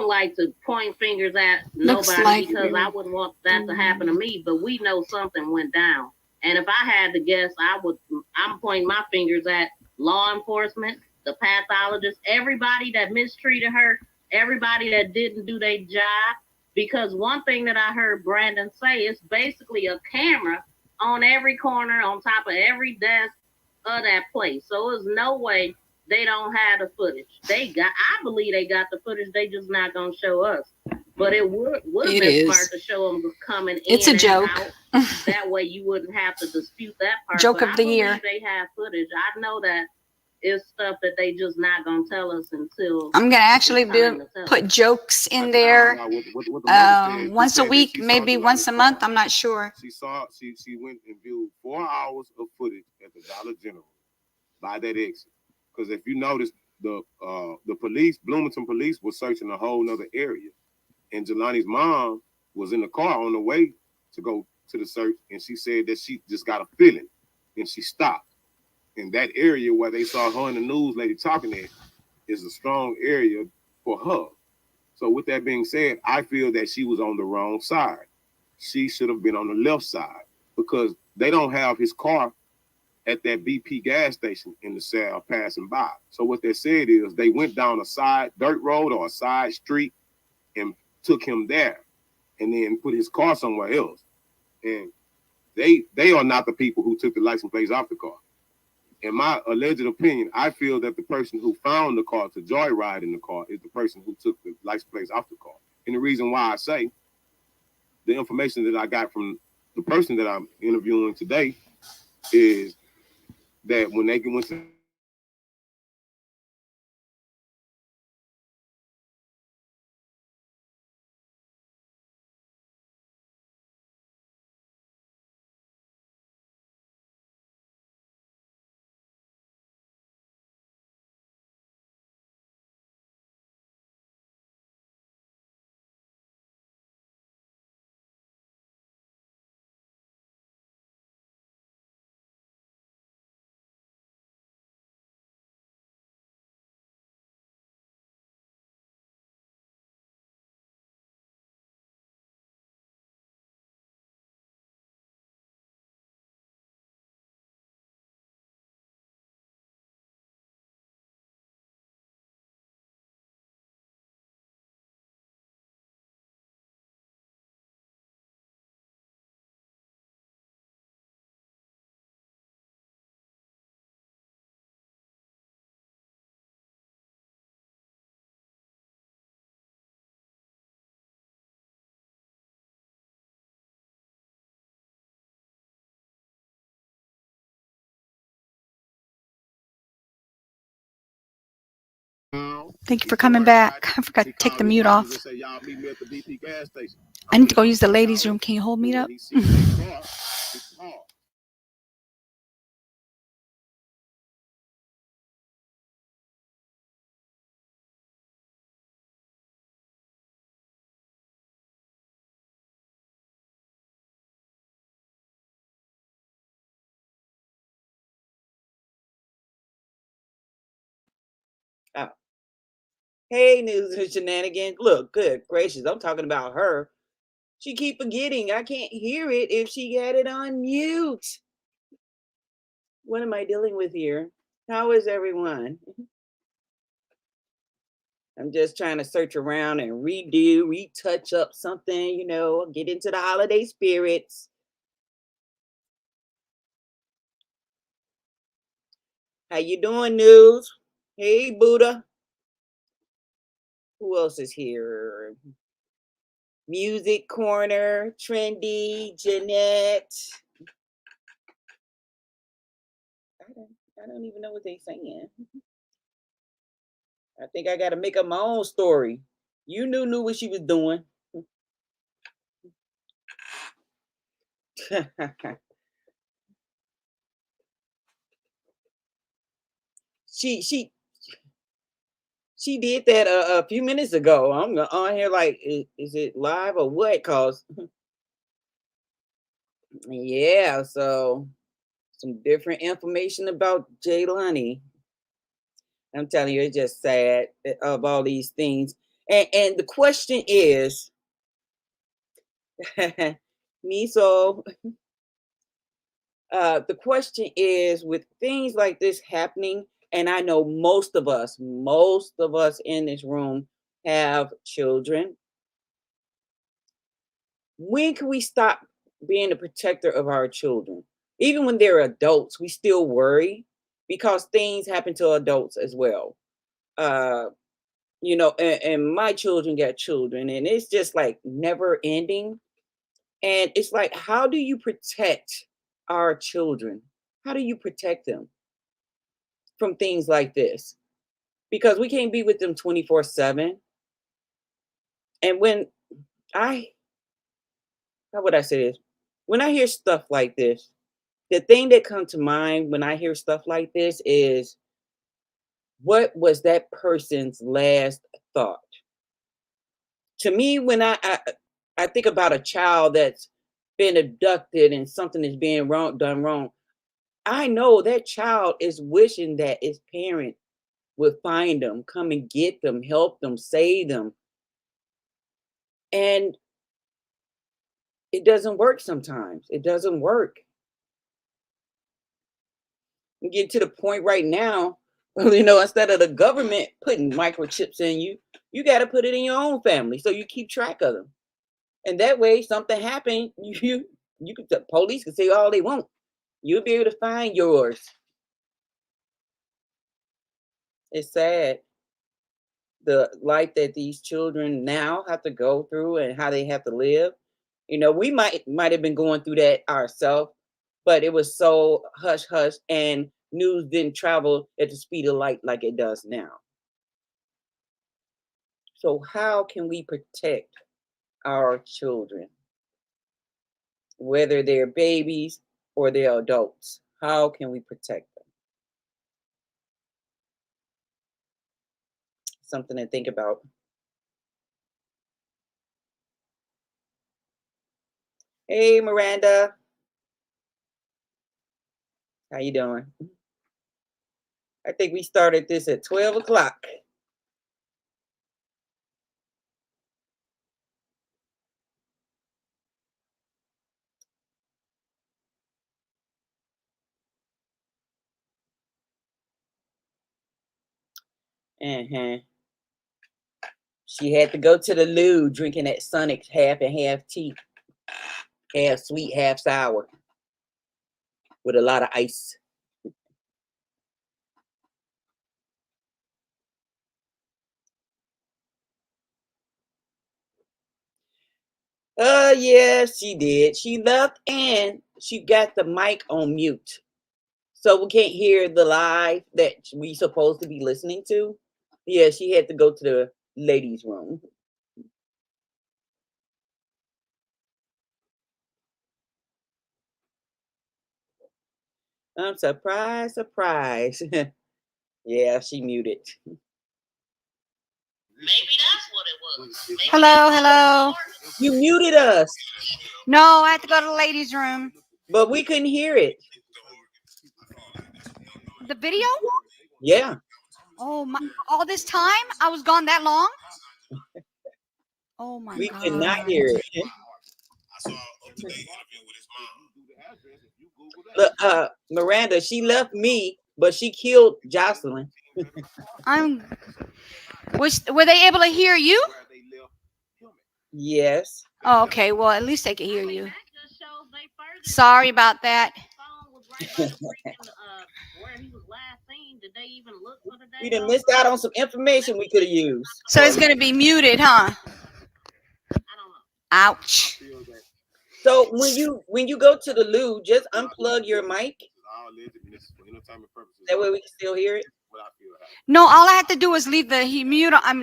like to point fingers at nobody because I wouldn't want that to happen to me, but we know something went down. And if I had to guess, I'm pointing my fingers at law enforcement, the pathologist, everybody that mistreated her, everybody that didn't do their job. Because one thing that I heard Brandon say is basically a camera on every corner, on top of every desk of that place. So there's no way they don't have the footage. I believe they got the footage. They just not gonna show us. But it would have been smart to show them coming in. It's a joke. Out. That way you wouldn't have to dispute that part. Joke of the year. They have footage. I know that it's stuff that they just not gonna tell us until. I'm gonna actually put jokes in there once a week, maybe once a month. I'm not sure. She went and viewed 4 hours of footage at the Dollar General by that exit. Because if you notice, the police, Bloomington police, was searching a whole nother area. And Jelani's mom was in the car on the way to go to the search, and she said that she just got a feeling, and she stopped. In that area where they saw her and the news lady talking at is a strong area for her. So with that being said, I feel that she was on the wrong side. She should have been on the left side, because they don't have his car at that BP gas station in the South passing by. So what they said is they went down a side dirt road or a side street and took him there and then put his car somewhere else. And they are not the people who took the license plates off the car. In my alleged opinion, I feel that the person who found the car to joyride in the car is the person who took the license plates off the car. And the reason why I say, the information that I got from the person that I'm interviewing today is that when they went to Thank you for coming back. I forgot to take the mute off. I need to go use the ladies' room. Can you hold me up? Oh. Hey, news and shenanigans. Look, good gracious, I'm talking about her. She keep forgetting. I can't hear it if she had it on mute. What am I dealing with here? How is everyone? I'm just trying to search around and retouch up something, get into the holiday spirits. How you doing, news? Hey, Buddha. Who else is here? Music Corner, Trendy, Jeanette. I don't even know what they're saying. I think I got to make up my own story. You knew what she was doing. she did that a few minutes ago. I'm on here like, is it live or what? Cause yeah, so some different information about Jaylani. I'm telling you, it's just sad of all these things. And the question is, Miso, the question is, with things like this happening, and I know most of us in this room have children. When can we stop being the protector of our children? Even when they're adults, we still worry because things happen to adults as well. And my children got children, and it's just like never ending. And it's like, how do you protect our children? How do you protect them from things like this? Because we can't be with them 24/7. And how would I say this? When I hear stuff like this, the thing that comes to mind when I hear stuff like this is, what was that person's last thought? To me, when I think about a child that's been abducted and something is being done wrong, I know that child is wishing that its parent would find them, come and get them, help them, save them. And it doesn't work sometimes. It doesn't work. We get to the point right now, instead of the government putting microchips in you, you got to put it in your own family so you keep track of them. And that way, something happened, the police can say all they want. You'll be able to find yours. It's sad, the life that these children now have to go through and how they have to live. You know, we might have been going through that ourselves, but it was so hush hush, and news didn't travel at the speed of light like it does now. So how can we protect our children, whether they're babies or they're adults? How can we protect them? Something to think about. Hey, Miranda. How you doing? I think we started this at 12 o'clock. She had to go to the loo drinking that Sonic half and half tea. Half sweet, half sour. With a lot of ice. Yeah, she did. She left and she got the mic on mute. So we can't hear the live that we supposed to be listening to. Yeah, she had to go to the ladies' room. I'm surprised. Yeah, she muted. Maybe that's what it was. Maybe Hello. You muted us. No, I had to go to the ladies' room. But we couldn't hear it. The video? Yeah. Oh my! All this time I was gone that long? Oh my We God! could not hear it. Look, Miranda, she left me, but she killed Jocelyn. Were they able to hear you? Yes. Oh, okay. Well, at least they could hear you. Sorry about that. We done missed out on some information we could have used. So it's gonna be muted, huh? Ouch. So when you go to the loo, just unplug your mic. That way we can still hear it. No, all I had to do was leave the mute on,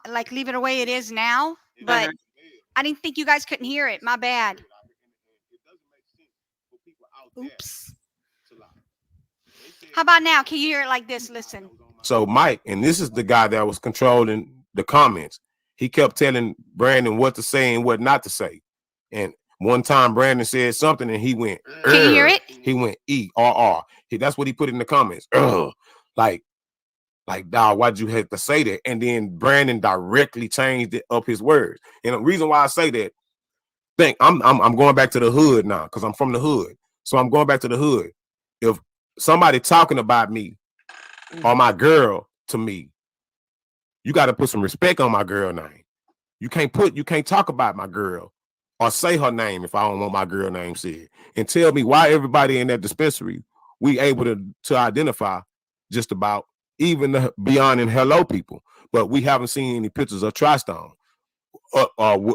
like leave it the way it is now. But I didn't think you guys couldn't hear it. My bad. Oops. How about now? Can you hear it like this? Listen. So Mike, and this is the guy that was controlling the comments. He kept telling Brandon what to say and what not to say. And one time Brandon said something and he went, can you hear it? He went E-R-R. That's what he put in the comments. Like, dog, why'd you have to say that? And then Brandon directly changed it up his words. And the reason why I say that, I'm going back to the hood now because I'm from the hood. So I'm going back to the hood. If somebody talking about me or my girl to me, you got to put some respect on my girl name. You can't talk about my girl or say her name if I don't want my girl name said. And tell me why everybody in that dispensary we able to identify just about even the beyond and hello people, but we haven't seen any pictures of Tri-Stone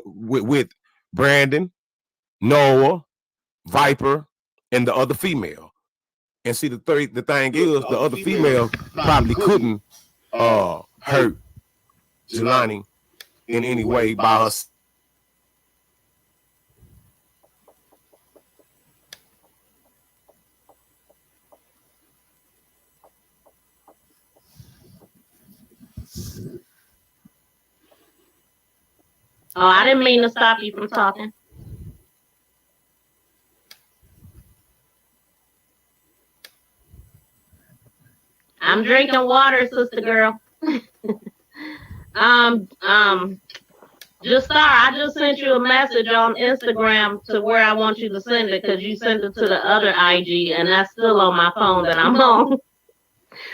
with Brandon, Noah, Viper, and the other female. And see, the thing is, the other female probably couldn't hurt Jelani in any way by us. Oh, I didn't mean to stop you from talking. I'm drinking water, sister girl. Just I just sent you a message on Instagram to where I want you to send it because you sent it to the other IG and that's still on my phone that I'm on.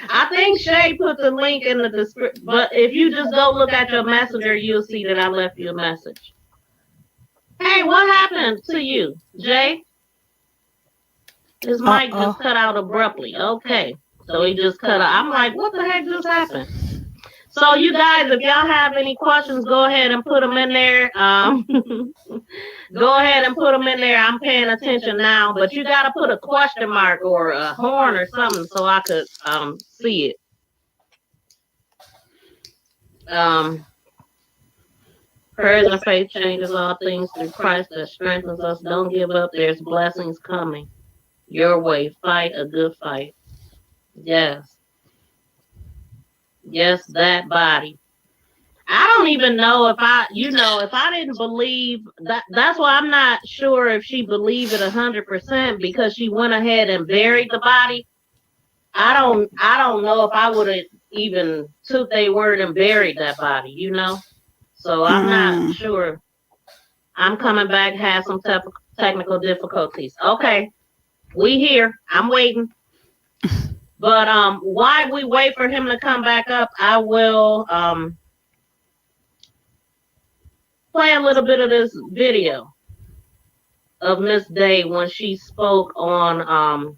I think Shay put the link in the description, but if you just go look at your messenger, you'll see that I left you a message. Hey, what happened to you, Jay? His mic just cut out abruptly. Okay, so he just cut out. I'm like, what the heck just happened? So you guys, if y'all have any questions, go ahead and put them in there. Go ahead and put them in there. I'm paying attention now, but you got to put a question mark or a horn or something so I could see it. Prayers and faith changes all things through Christ that strengthens us. Don't give up. There's blessings coming your way. Fight a good fight. Yes. Yes, that body. I don't even know if if I didn't believe that. That's why I'm not sure if she believed it 100% because she went ahead and buried the body. I don't know if I would have even took their word and buried that body, So I'm not sure. I'm coming back, have some technical difficulties. Okay, we here. I'm waiting. But while we wait for him to come back up, I will play a little bit of this video of Miss Day when she spoke on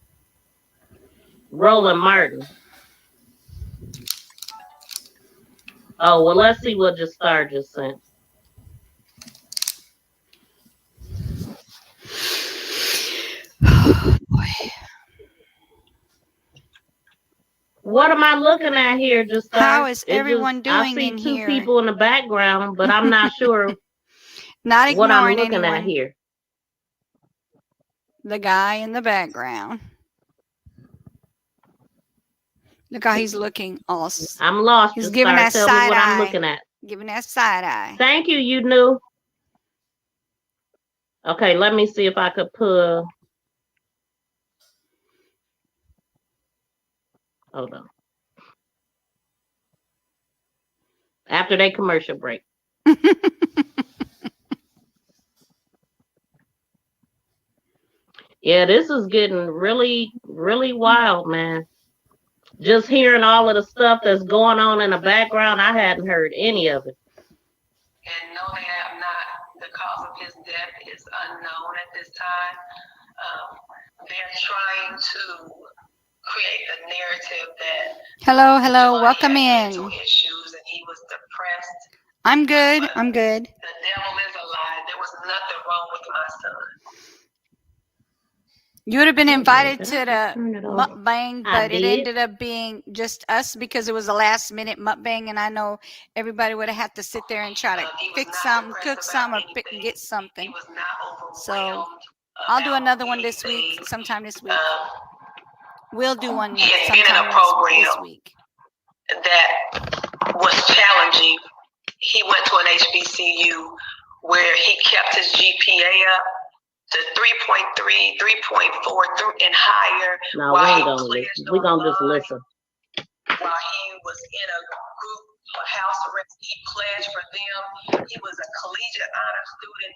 Roland Martin. Oh, well, let's see what just Star just sent. Oh, boy. What am I looking at here, just Star? How is everyone doing in here? I see two people in the background, but I'm not sure not what I'm looking anyone. at here. The guy in the background. Look how he's looking. I'm lost. He's just giving that Tell side me what eye. I'm looking at. Giving that side eye. Thank you, you knew. Okay, let me see if I could pull. Hold on. After that commercial break. Yeah, this is getting really, really wild, man. Just hearing all of the stuff that's going on in the background, I hadn't heard any of it. And no, they have not. The cause of his death is unknown at this time. They're trying to create the narrative that hello, welcome in. Mental issues and he was depressed. I'm good. The devil is a lie. There was nothing wrong with my son. You would have been invited to the mukbang, but it ended up being just us because it was a last minute mukbang, and I know everybody would have had to sit there and try to fix something, cook something, or get something. So I'll do another one this week, sometime this week. We'll do one sometime this week. That was challenging. He went to an HBCU where he kept his GPA up to 3.3, 3.4, and higher. No, we're going to just listen. While he was in a group, a house arrest, he pledged for them. He was a collegiate honor student.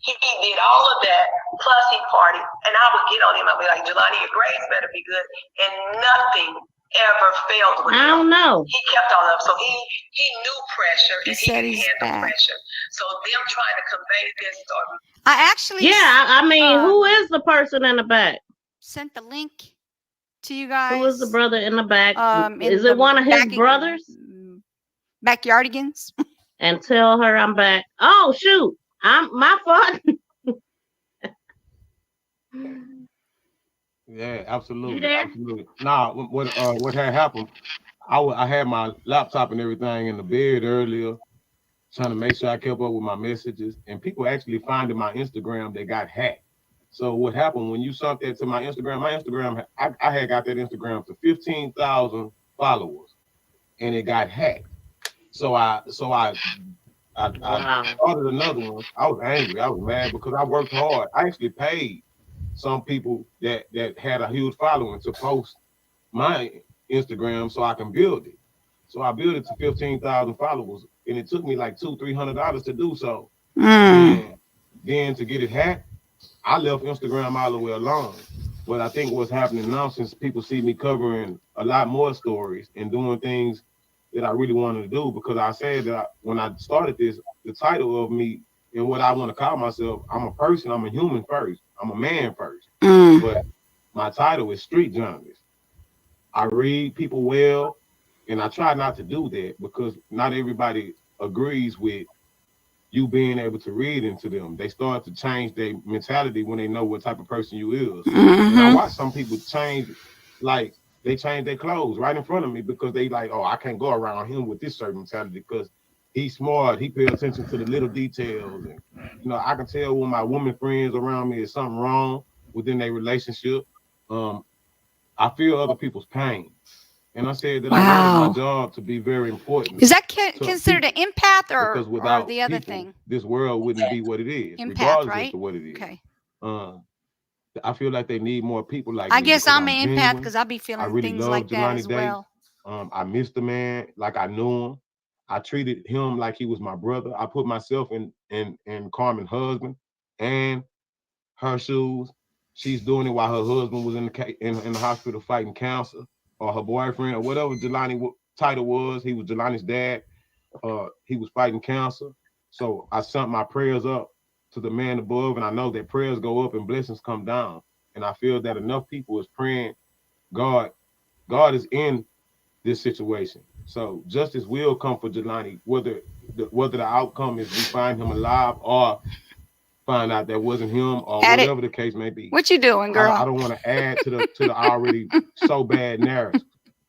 He did all of that, plus he partied. And I would get on him. I'd be like, Jelani, your grades better be good. And nothing ever failed with him. I don't know. He kept on up. So he knew pressure and he could handle pressure. So them trying to convey this story. I actually I mean, who is the person in the back? Sent the link to you guys. Who is the brother in the back? Is it one of his brothers? Backyardigans. And tell her I'm back. Oh shoot. I'm my fault. Yeah, absolutely. Absolutely. Nah, what had happened, I had my laptop and everything in the bed earlier, trying to make sure I kept up with my messages, and people actually finding my Instagram that got hacked. So what happened when you sent that to my Instagram, I had got that Instagram to 15,000 followers, and it got hacked. So I started another one. I was angry. I was mad because I worked hard. I actually paid some people that had a huge following to post my Instagram so I can build it. So I built it to 15,000 followers, and it took me like $200-300 to do so. And then to get it hacked, I left Instagram all the way alone. But I think what's happening now, since people see me covering a lot more stories and doing things that I really wanted to do, because I said that when I started this, the title of me and what I want to call myself, I'm a person, I'm a human first, I'm a man first. But my title is street journalist. I read people well, And I try not to do that because not everybody agrees with you being able to read into them. They start to change their mentality when they know what type of person you is. And I watch some people change, like they change their clothes right in front of me because they like, oh, I can't go around him with this certain mentality because he's smart. He pay attention to the little details. And, you know, I can tell when my woman friends around me is something wrong within their relationship. I feel other people's pain. And I said that I wanted my job to be very important. Is that considered an empath because or without the other people, thing? this world wouldn't be what it is, Empath, regardless right? as to what it is. Okay. I feel like they need more people like I me. guess because I'm an empath genuine. because I'll be I feeling really things love like that Jelani as Day. well. I missed the man like I knew him. I treated him like he was my brother. I put myself in Carmen's husband and her shoes. She's doing it while her husband was in the hospital fighting cancer, or her boyfriend, or whatever Jelani title was. He was Jelani's dad. He was fighting cancer. So I sent my prayers up to the man above, and I know that prayers go up and blessings come down. And I feel that enough people is praying, God is in this situation. So justice will come for Jelani, whether the outcome is we find him alive or find out that wasn't him or whatever the case may be. What you doing, girl? I don't want to add to the already so bad narrative.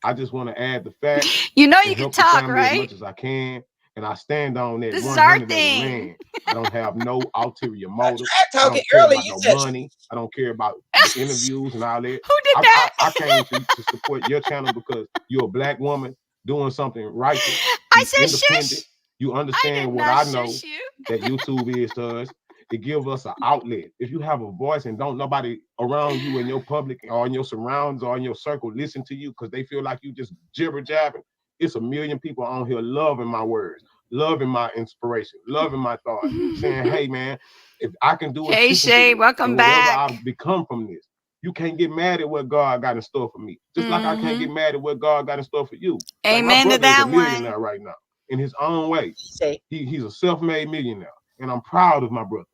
I just want to add the facts. You know and you can help the talk, family as right? much as I can. And I stand on that This is 100 our as a thing. man. I don't have no ulterior motive. tried I talking don't care earlier. about You no said money. I don't care about the interviews and all that. Who did that? I came to support your channel because you're a black woman doing something righteous. I You said independent. shush. You I understand did what not I know shush you. that YouTube is to us. It gives us an outlet. If you have a voice and don't nobody around you in your public or in your surroundings or in your circle listen to you because they feel like you just jibber jabbing, it's a million people on here loving my words, loving my inspiration, loving my thoughts, saying, hey man, if I can do it, Hey you can Shay, do it. welcome And whatever back. I've become from this, you can't get mad at what God got in store for me. Just like I can't get mad at what God got in store for you. Like my Amen to brother is a that millionaire one. right now in his own way. Say, He's a self-made millionaire, and I'm proud of my brother.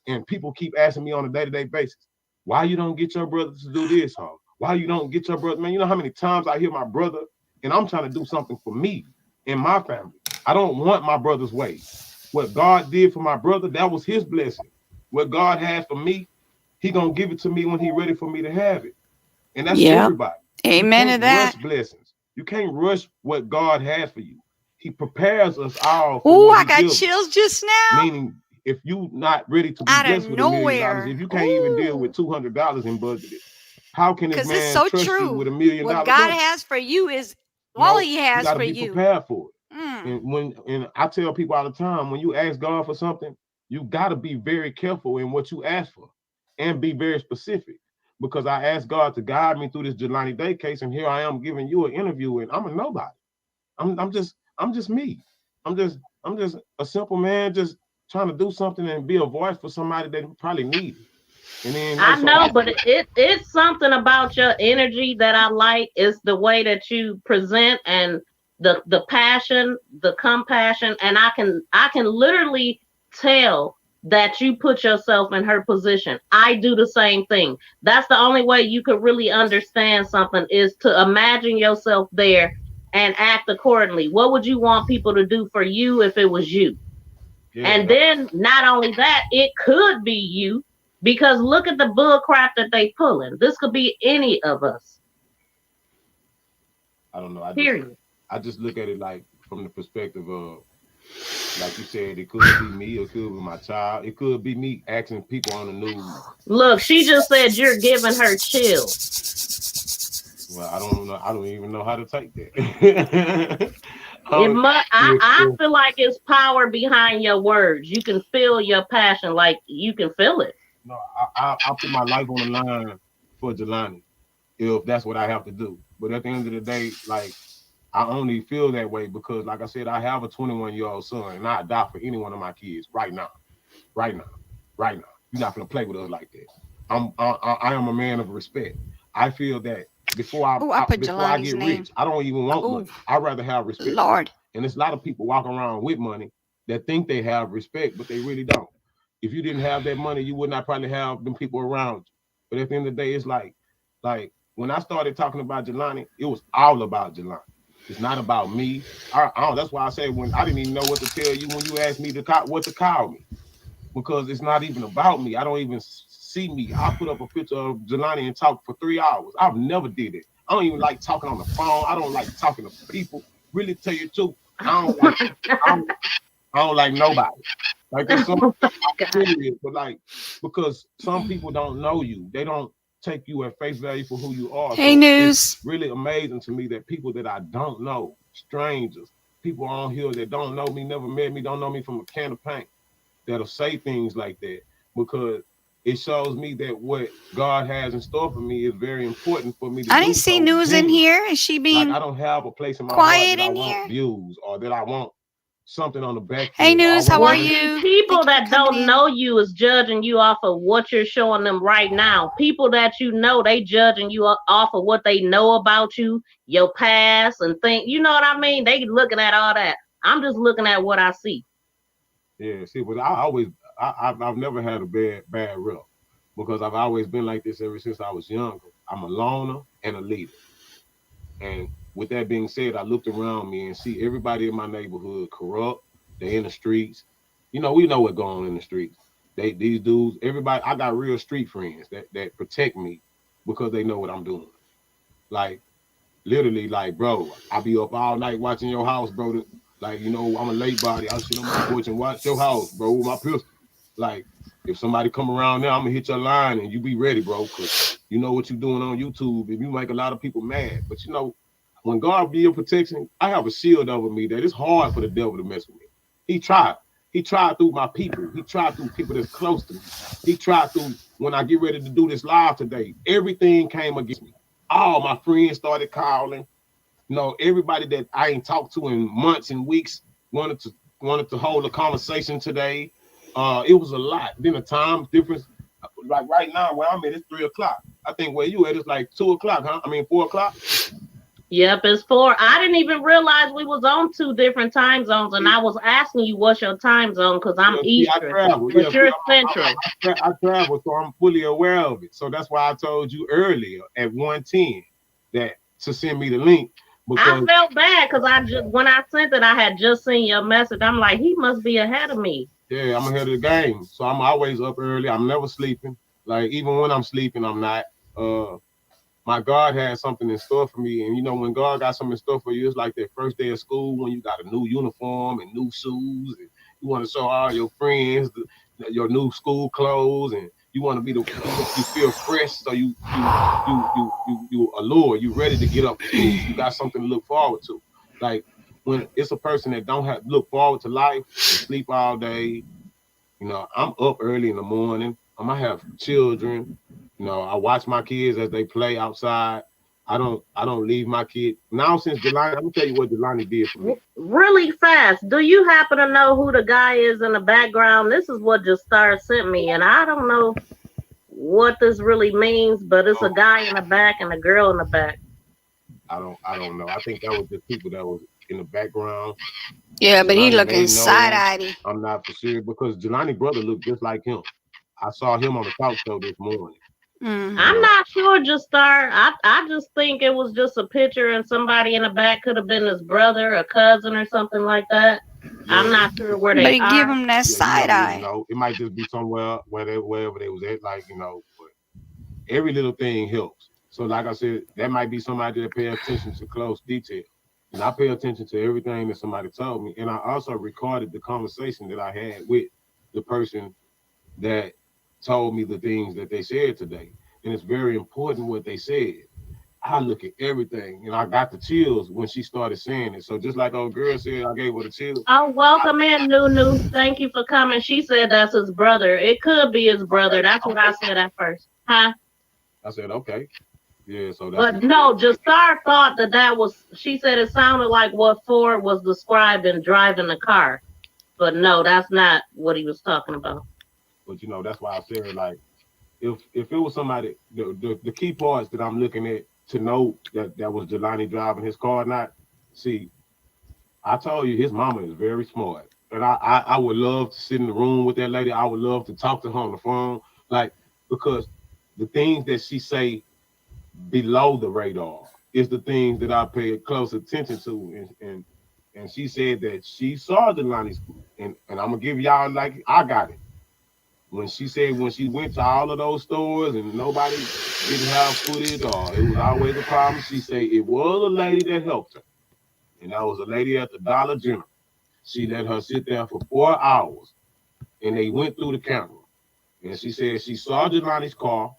And people keep asking me on a day-to-day basis, why you don't get your brother to do this, huh? Why you don't get your brother? Man, you know how many times I hear my brother, and I'm trying to do something for me and my family. I don't want my brother's way. What God did for my brother, that was his blessing. What God has for me, he gonna give it to me when he ready for me to have it. And that's everybody. Amen to that. Rush blessings. You can't rush what God has for you. He prepares us all for Oh, what I he got gives. chills just now. Meaning, if you not ready to be Out blessed of with $1 million, nowhere. if you can't even deal with $200 in budgeted, how can this Because it's man so trust you with true. $1 million What God budget? has for you is You all know, He you has got to for be you. prepared for it. And I tell people all the time, when you ask God for something, you got to be very careful in what you ask for and be very specific. Because I asked God to guide me through this Jelani Day case, and here I am giving you an interview, and I'm a nobody. I'm just me. I'm just a simple man, just trying to do something and be a voice for somebody that probably needs it. And then I know, but it's something about your energy that I like. Is the way that you present and the passion, the compassion, and I can literally tell that you put yourself in her position. I do the same thing. That's the only way you could really understand something is to imagine yourself there and act accordingly. What would you want people to do for you if it was you? Yeah, and then not only that, it could be you because look at the bull crap that they pulling. This could be any of us. I don't know. Period. I just look at it like from the perspective of, like you said, it could be me, it could be my child, it could be me asking people on the news. Look, she just said you're giving her chills. Well, I don't know. I don't even know how to take that. I feel like it's power behind your words. You can feel your passion, like you can feel it. No, I put my life on the line for Jelani if that's what I have to do. But at the end of the day, like, I only feel that way because, like I said, I have a 21-year-old son, and I die for any one of my kids right now. Right now. You're not gonna play with us like that. I am a man of respect. I feel that before I get rich, I don't even want money. I'd rather have respect. Lord. And there's a lot of people walking around with money that think they have respect, but they really don't. If you didn't have that money, you would not probably have them people around you. But at the end of the day, it's like when I started talking about Jelani, it was all about Jelani. It's not about me. That's why I say when I didn't even know what to tell you when you asked me what to call me, because it's not even about me. I don't even see me. I put up a picture of Jelani and talk for 3 hours. I've never did it. I don't even like talking on the phone. I don't like talking to people. Really tell you the truth, I don't like nobody. Like there's some serious, but like because some people don't know you, they don't take you at face value for who you are. Hey, so News. It's really amazing to me that people that I don't know, strangers, people on here that don't know me, never met me, don't know me from a can of paint, that'll say things like that because it shows me that what God has in store for me is very important for me to do. I didn't see News in here. Is she being like I don't have a place in my quiet heart that I in want here? views or that I want something on the back. Hey, News, how are See, you? people Thank you that for coming don't in. know you is judging you off of what you're showing them right now. People that you know, they judging you off of what they know about you, your past, and think. You know what I mean? They looking at all that. I'm just looking at what I see. Yeah, see, but I've never had a bad rep because I've always been like this ever since I was younger. I'm a loner and a leader. And with that being said, I looked around me and see everybody in my neighborhood corrupt. They're in the streets. You know, we know what's going on in the streets. These dudes, everybody, I got real street friends that protect me because they know what I'm doing. Like literally, like, bro, I be up all night watching your house, bro. Like, you know, I'm a late body. I'll sit on my porch and watch your house, bro, with my pistol. Like, if somebody come around there, I'm gonna hit your line and you be ready, bro, because you know what you're doing on YouTube and you make a lot of people mad. But you know, when God be your protection, I have a shield over me that it's hard for the devil to mess with me. He tried. He tried through my people. He tried through people that's close to me. He tried through when I get ready to do this live today. Everything came against me. All my friends started calling. You know, everybody that I ain't talked to in months and weeks wanted to hold a conversation today. It was a lot. Then the time difference, like right now where I'm at, it's 3 o'clock. I think where you at, it's like 2 o'clock, huh? I mean 4 o'clock. Yep, it's 4. I didn't even realize we was on 2 different time zones, and I was asking you what's your time zone because I'm Eastern, but you're Central. I travel, so I'm fully aware of it. So that's why I told you earlier at 1:10 that to send me the link. I felt bad because when I sent it, I had just seen your message. I'm like, he must be ahead of me. Yeah, I'm ahead of the game. So I'm always up early. I'm never sleeping. Like even when I'm sleeping, I'm not. My God has something in store for me. And you know, when God got something in store for you, it's like that first day of school when you got a new uniform and new shoes, and you want to show all your friends your new school clothes, and you want to be you feel fresh, so you allure, you ready to get up to school. You got something to look forward to. Like when it's a person that don't have look forward to life, they sleep all day. You know, I'm up early in the morning. I might have children. You know, I watch my kids as they play outside. I don't leave my kid. Now since Jelani, I'm gonna tell you what Jelani did for me. Really fast. Do you happen to know who the guy is in the background? This is what just sent me, and I don't know what this really means, but it's a guy in the back and a girl in the back. I don't know. I think that was the people that was in the background. Yeah, but he looking side-eyed. I'm not for sure because Jelani's brother looked just like him. I saw him on the talk show this morning. I'm not sure, just I just think it was just a picture and somebody in the back could have been his brother, a cousin, or something like that. Yeah. I'm not sure where they are. Give him that side eye. You know, it might just be somewhere wherever they was at, like, you know, but every little thing helps. So like I said, that might be somebody that pay attention to close detail. And I pay attention to everything that somebody told me. And I also recorded the conversation that I had with the person that told me the things that they said today. And it's very important what they said. I look at everything, and I got the chills when she started saying it. So just like old girl said, I gave her the chills. Oh, welcome in, Nunu. Thank you for coming. She said that's his brother. It could be his brother. That's what I said at first. Huh? I said, okay. Yeah, so that's... But no, Jastar thought that was... She said it sounded like what Ford was describing driving the car. But no, that's not what he was talking about. But, you know, that's why I said, like, if it was somebody, the key parts that I'm looking at to know that was Jelani driving his car or not, see, I told you his mama is very smart. And I would love to sit in the room with that lady. I would love to talk to her on the phone, like, because the things that she say below the radar is the things that I pay close attention to. And she said that she saw Jelani's, and I'm gonna give y'all like I got it. When she said when she went to all of those stores and nobody didn't have footage or it was always a problem, she said it was a lady that helped her. And that was a lady at the Dollar General. She let her sit there for 4 hours and they went through the camera. And she said she saw Jelani's car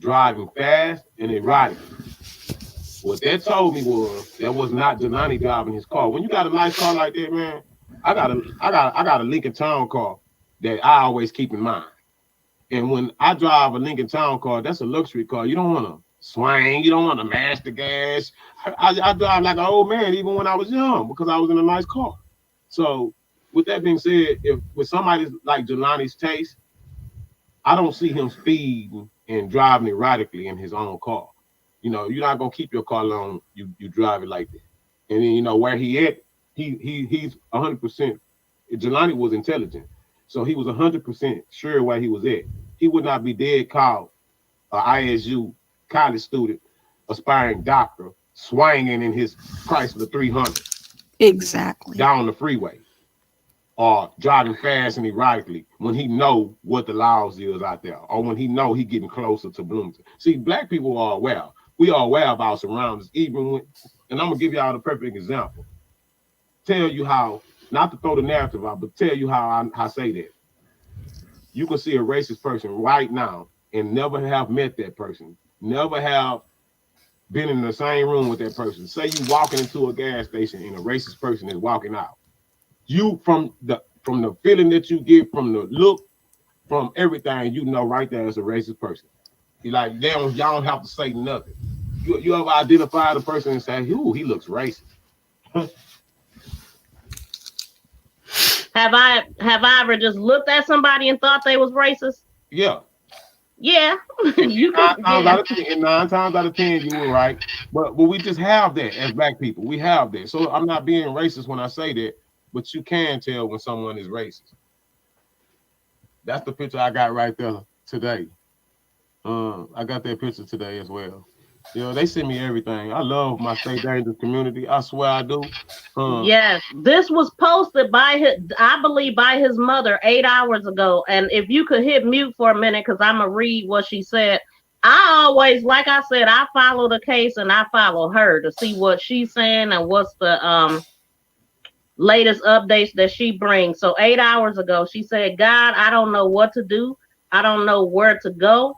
driving fast and erratic. What that told me was that was not Jelani driving his car. When you got a nice car like that, man, I got a Lincoln Town car that I always keep in mind. And when I drive a Lincoln Town car, that's a luxury car. You don't want to swing, you don't want to mash the gas. I drive like an old man even when I was young because I was in a nice car. So with that being said, if with somebody like Jelani's taste, I don't see him speeding and driving erratically in his own car. You know, you're not gonna keep your car long. You drive it like that. And then you know where he at. He's 100%. Jelani was intelligent, so he was 100% sure where he was at. He would not be dead caught an ISU college student, aspiring doctor, swinging in his Chrysler 300. Exactly. Down the freeway. Or driving fast and erratically when he know what the laws is out there, or when he know he getting closer to Bloomington. See, black people are aware. We are aware of our surroundings, even when, and I'm gonna give y'all the perfect example. Tell you how, not to throw the narrative out, but tell you how I say that. You can see a racist person right now and never have met that person, never have been in the same room with that person. Say you walking into a gas station and a racist person is walking out. You from the feeling that you get, from the look, from everything, you know right there is a racist person. You like y'all don't have to say nothing. You ever identify the person and say, "Ooh, he looks racist." Have I ever just looked at somebody and thought they was racist? Yeah. Yeah. You nine times out of 10, you were right. But we just have that as black people. We have that. So I'm not being racist when I say that. But you can tell when someone is racist. That's the picture I got right there today. I got that picture today as well. You know, they send me everything. I love my Stay Dangerous community. I swear I do. Yes, this was posted by I believe by his mother 8 hours ago. And if you could hit mute for a minute, because I'm gonna read what she said. I always, like I said, I follow the case and I follow her to see what she's saying and what's the latest updates that she brings. So 8 hours ago, she said, "God, I don't know what to do. I don't know where to go.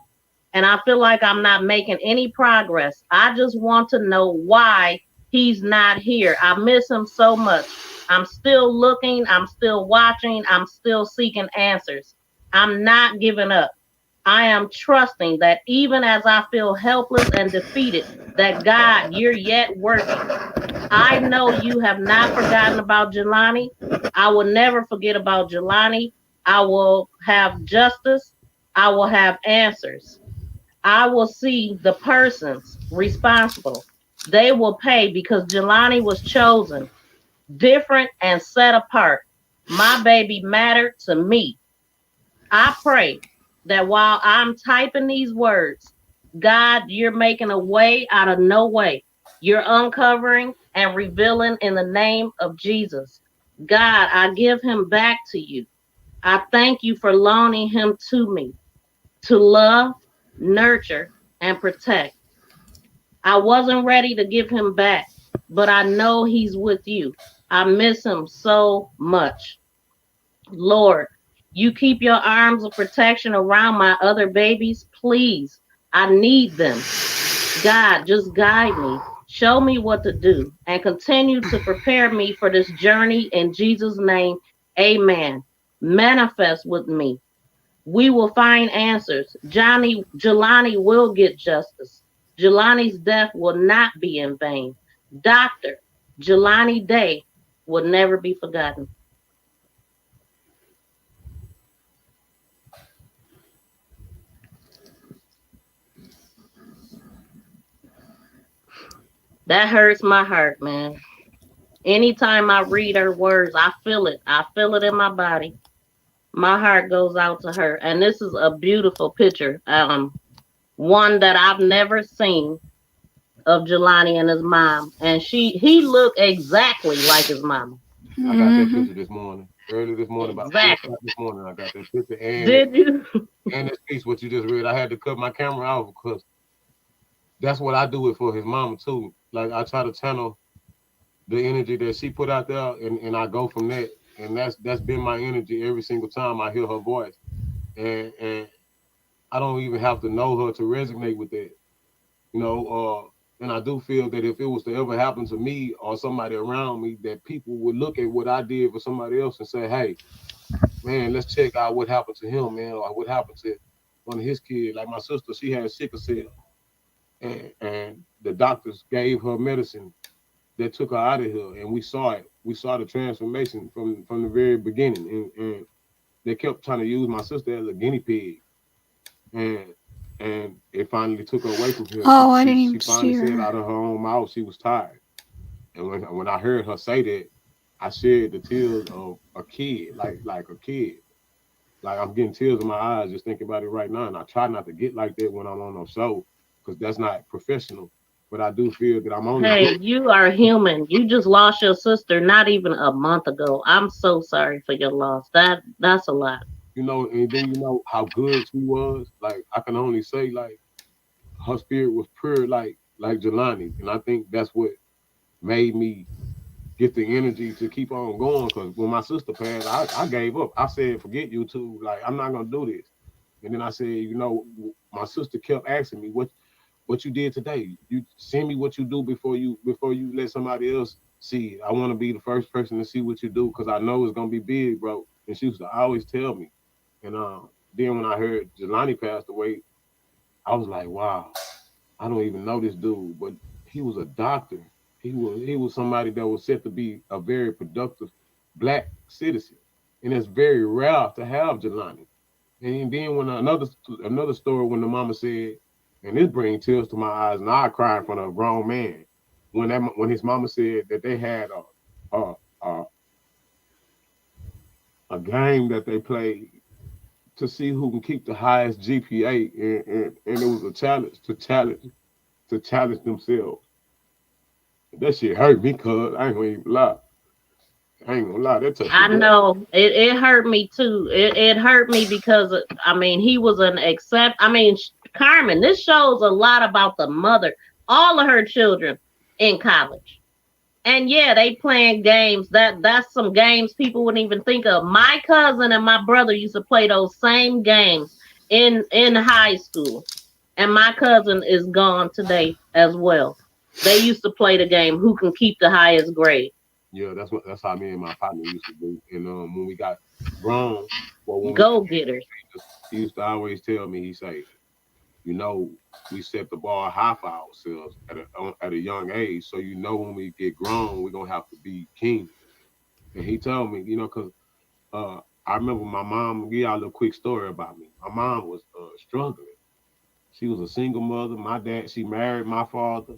And I feel like I'm not making any progress. I just want to know why he's not here. I miss him so much. I'm still looking. I'm still watching. I'm still seeking answers. I'm not giving up. I am trusting that even as I feel helpless and defeated, that God, you're yet working. I know you have not forgotten about Jelani. I will never forget about Jelani. I will have justice. I will have answers. I will see the persons responsible. They will pay because Jelani was chosen, different and set apart. My baby mattered to me. I pray that while I'm typing these words, God, you're making a way out of no way. You're uncovering and revealing in the name of Jesus. God, I give him back to you. I thank you for loaning him to me to love, nurture, and protect. I wasn't ready to give him back, but I know he's with you. I miss him so much. Lord, you keep your arms of protection around my other babies, please. I need them. God, just guide me. Show me what to do and continue to prepare me for this journey in Jesus' name. Amen. Manifest with me. We will find answers. Jelani will get justice. Jelani's death will not be in vain. Dr. Jelani Day will never be forgotten. That hurts my heart, man. Anytime I read her words, I feel it. I feel it in my body. My heart goes out to her. And this is a beautiful picture. One that I've never seen of Jelani and his mom, and he looked exactly like his mama. I got that picture this morning. Early this morning, about 4 Exactly. o'clock this morning, I got that picture. Did you? And this piece, what you just read, I had to cut my camera off because that's what I do it for his mama too. Like I try to channel the energy that she put out there, and I go from that. And that's been my energy every single time I hear her voice. And I don't even have to know her to resonate with that. You know, and I do feel that if it was to ever happen to me or somebody around me, that people would look at what I did for somebody else and say, hey, man, let's check out what happened to him, man, or what happened to one of his kids. Like my sister, she had sickle cell, and the doctors gave her medicine that took her out of here, and we saw it. We saw the transformation from the very beginning, and they kept trying to use my sister as a guinea pig, and it finally took her away from here. Oh, I didn't even She finally see said her. out of her own mouth she was tired, and when I heard her say that, I shed the tears of a kid, like a kid. Like I'm getting tears in my eyes just thinking about it right now, and I try not to get like that when I'm on a show because that's not professional. But I do feel that I'm only. Hey, you are human. You just lost your sister not even a month ago. I'm so sorry for your loss. That's a lot. You know, and then you know how good she was. Like I can only say, like her spirit was pure, like Jelani, and I think that's what made me get the energy to keep on going. Because when my sister passed, I gave up. I said, forget YouTube. Like I'm not gonna do this. And then I said, you know, my sister kept asking me, what you did today? You send me what you do before you let somebody else see it. I want to be the first person to see what you do because I know it's gonna be big, bro. And she used to always tell me. And then when I heard Jelani passed away, I was like, wow, I don't even know this dude, but he was a doctor. He was somebody that was set to be a very productive black citizen, and it's very rare to have Jelani. And then when another story when the mama said, and this brings tears to my eyes, and I cry in front of a grown man when his mama said that they had a a, a game that they played to see who can keep the highest GPA, and it was a challenge to challenge themselves. That shit hurt me, cuz I ain't gonna even lie. I ain't gonna lie, that touched I me. know it hurt me too. It hurt me because I mean he was an accept. I mean Carmen, this shows a lot about the mother. All of her children in college, and yeah, they playing games. That's some games people wouldn't even think of. My cousin and my brother used to play those same games in high school, and my cousin is gone today as well. They used to play the game who can keep the highest grade. Yeah, that's how me and my partner used to do. And when we got grown, well, when we Go getters. he used to always tell me, he say, you know, we set the bar high for ourselves at a young age, so you know when we get grown, we're gonna have to be king. And he told me, you know, cause I remember my mom. Give y'all a little quick story about me. My mom was struggling. She was a single mother. My dad, she married my father,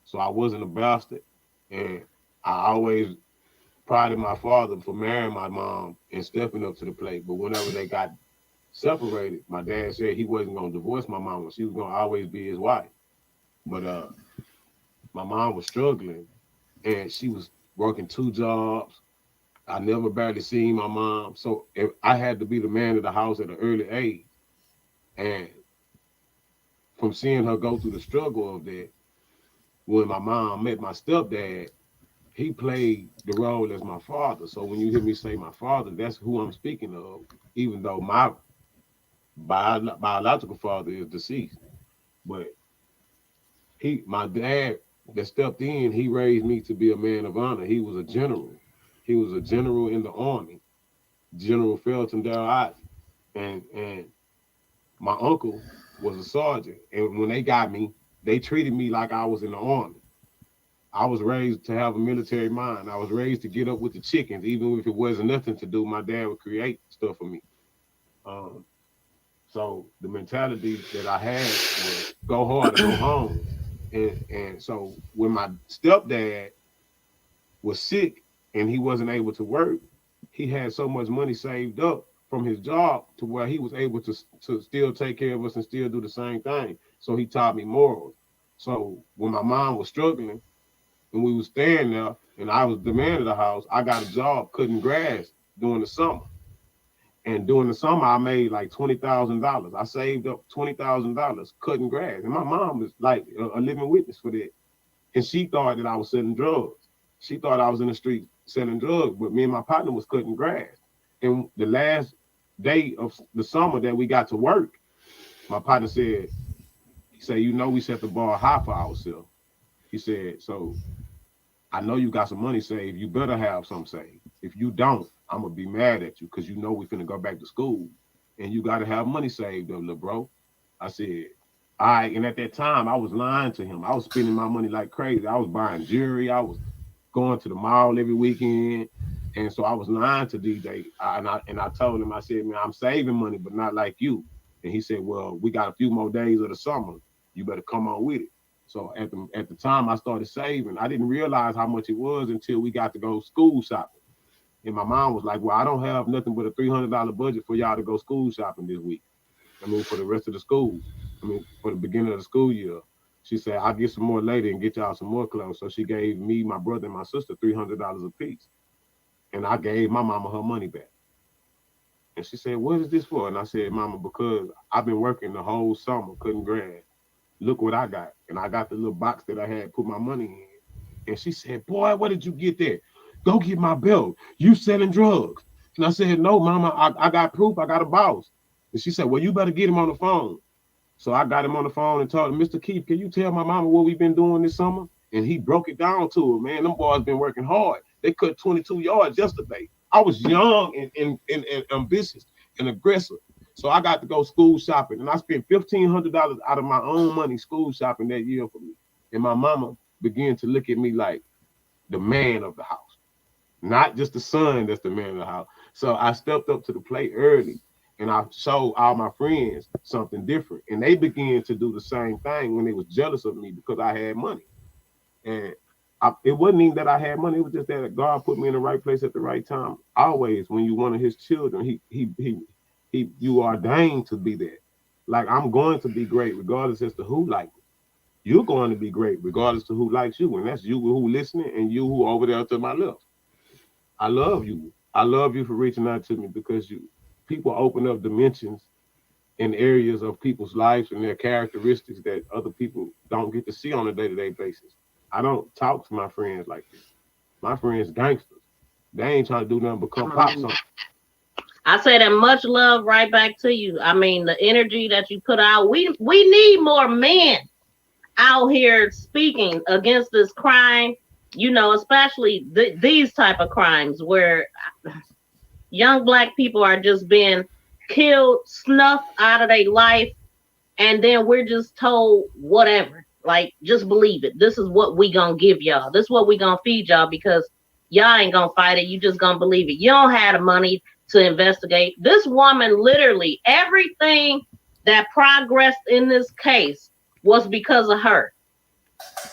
so I wasn't a bastard, and I always prided my father for marrying my mom and stepping up to the plate. But whenever they got separated, my dad said he wasn't gonna divorce my mom. She was gonna always be his wife. But my mom was struggling, and she was working 2 jobs. I never barely seen my mom, so if I had to be the man of the house at an early age. And from seeing her go through the struggle of that, when my mom met my stepdad, he played the role as my father. So when you hear me say my father, that's who I'm speaking of, even though my biological father is deceased. But my dad that stepped in, he raised me to be a man of honor. He was a general. He was a general in the army, General Felton Darrell. And my uncle was a sergeant. And when they got me, they treated me like I was in the army. I was raised to have a military mind. I was raised to get up with the chickens, even if it wasn't nothing to do. My dad would create stuff for me. Um, so the mentality that I had was go hard or go home. And so when my stepdad was sick and he wasn't able to work, he had so much money saved up from his job to where he was able to still take care of us and still do the same thing. So he taught me morals. So when my mom was struggling and we was staying there and I was the man of the house, I got a job cutting grass during the summer. And during the summer, I made like $20,000. I saved up $20,000 cutting grass. And my mom was like a living witness for that. And she thought that I was selling drugs. She thought I was in the street selling drugs, but me and my partner was cutting grass. And the last day of the summer that we got to work, my partner said, he said, you know, we set the bar high for ourselves. He said, so I know you got some money saved. You better have some saved. If you don't, I'm going to be mad at you because you know we finna go back to school. And you got to have money saved up, little bro. I said, all right. And at that time, I was lying to him. I was spending my money like crazy. I was buying jewelry. I was going to the mall every weekend. And so I was lying to DJ. And I told him, I said, man, I'm saving money, but not like you. And he said, well, we got a few more days of the summer. You better come on with it. So at the time I started saving, I didn't realize how much it was until we got to go school shopping. And my mom was like, well, I don't have nothing but a $300 budget for y'all to go school shopping this week. I mean, for the rest of the school. I mean, for the beginning of the school year. She said, I'll get some more later and get y'all some more clothes. So she gave me, my brother, and my sister $300 a piece. And I gave my mama her money back. And she said, what is this for? And I said, mama, because I've been working the whole summer, cutting grass. Look what I got. And I got the little box that I had put my money in. And she said, boy, where did you get that? Go get my belt. You selling drugs. And I said, no, mama, I got proof. I got a boss. And she said, well, you better get him on the phone. So I got him on the phone and told him, Mr. Keith, can you tell my mama what we've been doing this summer? And he broke it down to her, man. Them boys been working hard. They cut 22 yards yesterday. I was young and ambitious and aggressive. So I got to go school shopping. And I spent $1,500 out of my own money school shopping that year for me. And my mama began to look at me like the man of the house, not just the son that's the man of the house. So I stepped up to the plate early and I showed all my friends something different. And they began to do the same thing when they was jealous of me because I had money. And it wasn't even that I had money. It was just that God put me in the right place at the right time. Always, when you're one of his children, you are ordained to be there. Like, I'm going to be great regardless as to who likes me. You're going to be great regardless of who likes you. And that's you who listening and you who over there to my left. I love you. I love you for reaching out to me because people open up dimensions in areas of people's lives and their characteristics that other people don't get to see on a day-to-day basis. I don't talk to my friends like this. My friends gangsters. They ain't trying to do nothing but come pop something. I say that much love right back to you. I mean, the energy that you put out, we need more men out here speaking against this crime, you know, especially these type of crimes where young Black people are just being killed, snuffed out of their life, and then we're just told whatever. Like, just believe it. This is what we gonna give y'all. This is what we gonna feed y'all because y'all ain't gonna fight it. You just gonna believe it. You don't have the money to investigate. This woman, literally, everything that progressed in this case was because of her.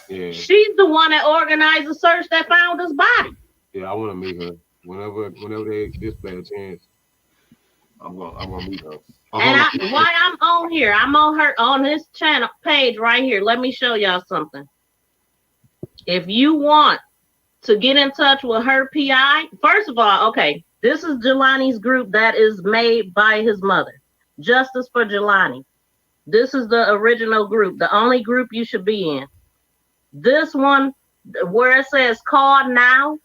Yeah. She's the one that organized the search that found this body. Yeah, I want to meet her. Whenever they display a chance, I'm gonna meet her. And why I'm on here, I'm on this channel page right here. Let me show y'all something. If you want to get in touch with her PI, first of all, okay, this is Jelani's group that is made by his mother. Justice for Jelani. This is the original group, the only group you should be in. This one, where it says call now,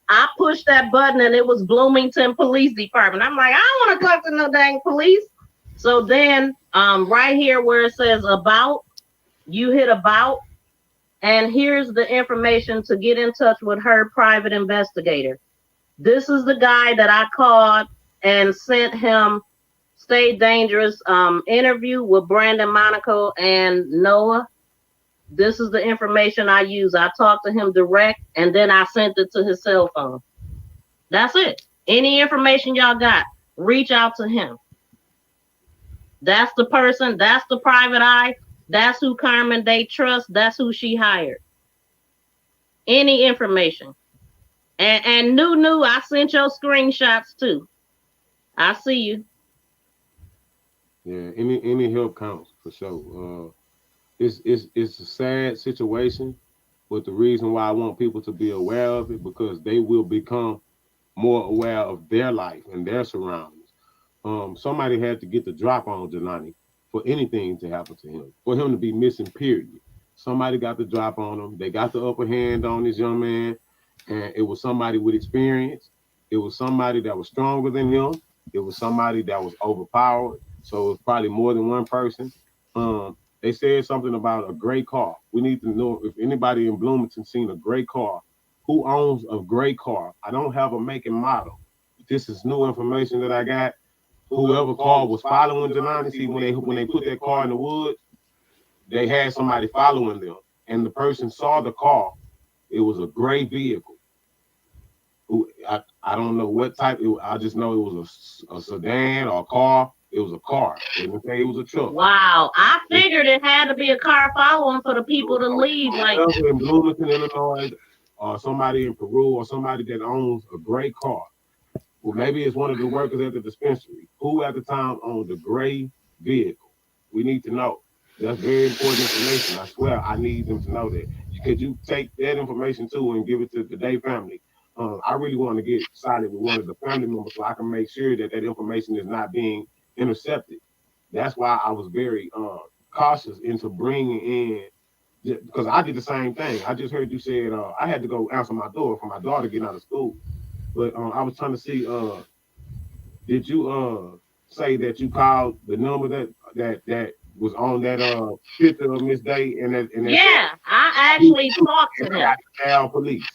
I pushed that button and it was Bloomington Police Department. I'm like, I don't want to talk to no dang police. So then right here where it says about, you hit about, and here's the information to get in touch with her private investigator. This is the guy that I called and sent him Stay Dangerous interview with Brandon Monaco and Noah. This is the information I use. I talked to him direct and then I sent it to his cell phone. That's it. Any information y'all got, reach out to him. That's the person, that's the private eye. That's who Carmen they trust. That's who she hired. Any information. And new, I sent your screenshots too. I see you. Yeah, any help counts for sure. it's a sad situation, but the reason why I want people to be aware of it because they will become more aware of their life and their surroundings. Somebody had to get the drop on Jelani for anything to happen to him, for him to be missing, period. Somebody got the drop on him. They got the upper hand on this young man, and it was somebody with experience. It was somebody that was stronger than him. It was somebody that was overpowered. So it was probably more than one person. They said something about a gray car. We need to know if anybody in Bloomington seen a gray car. Who owns a gray car? I don't have a make and model. This is new information that I got. Whoever car was following Jelani, see when they put that car in the woods, they had somebody following them, and the person saw the car. It was a gray vehicle. I don't know what type. I just know it was a sedan or a car. It was a car. They didn't say it was a truck. Wow, I figured it had to be a car following for the people to leave. Like in Bloomington, Illinois, or somebody in Peru, or somebody that owns a gray car. Well, maybe it's one of the workers at the dispensary. Who at the time owned the gray vehicle? We need to know. That's very important information. I swear, I need them to know that. Could you take that information too and give it to the Day family? I really want to get solid with one of the family members so I can make sure that that information is not being intercepted. That's why I was very cautious into bringing in, because I did the same thing. I just heard you said I had to go answer my door for my daughter getting out of school. But I was trying to see, did you say that you called the number that was on that picture of Miss Day and that? Yeah, I actually talked to them. Cal Police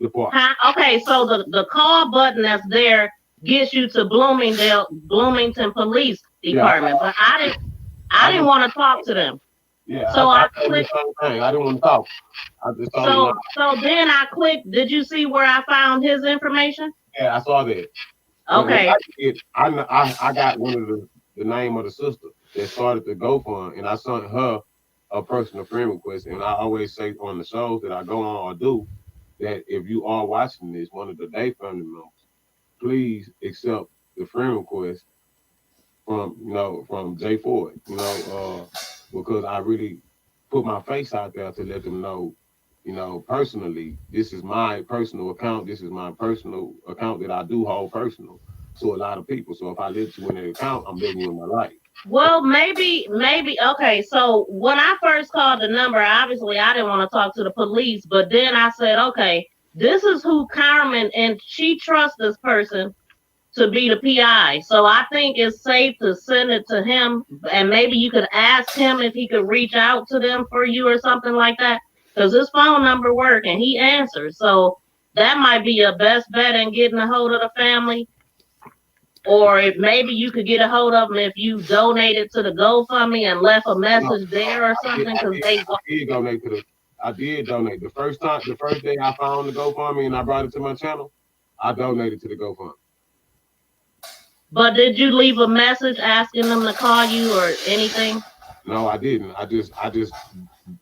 Department. Okay, so the call button that's there gets you to Bloomington Police Department, but I didn't want to talk to them. Yeah, so I clicked. I didn't want to talk. So then I clicked. Did you see where I found his information? Yeah, I saw that. Okay. I got one of the name of the sister that started the GoFund, and I sent her a personal friend request. And I always say on the shows that I go on or do that if you are watching this, one of the Day family members, please accept the friend request from Jay Ford, because I really put my face out there to let them know, personally, this is my personal account. This is my personal account that I do hold personal to a lot of people. So if I let you in that account, I'm letting you in my life. Well, maybe. Okay, so when I first called the number, obviously I didn't want to talk to the police, but then I said, okay, this is who Carmen, and she trusts this person to be the PI. So I think it's safe to send it to him, and maybe you could ask him if he could reach out to them for you or something like that, because his phone number works and he answers. So that might be your best bet in getting a hold of the family. Or if maybe you could get a hold of them if you donated to the GoFundMe and left a message there or something. Because I did donate. The first day I found the GoFundMe and I brought it to my channel, I donated to the GoFundMe. But did you leave a message asking them to call you or anything? No, I didn't. I just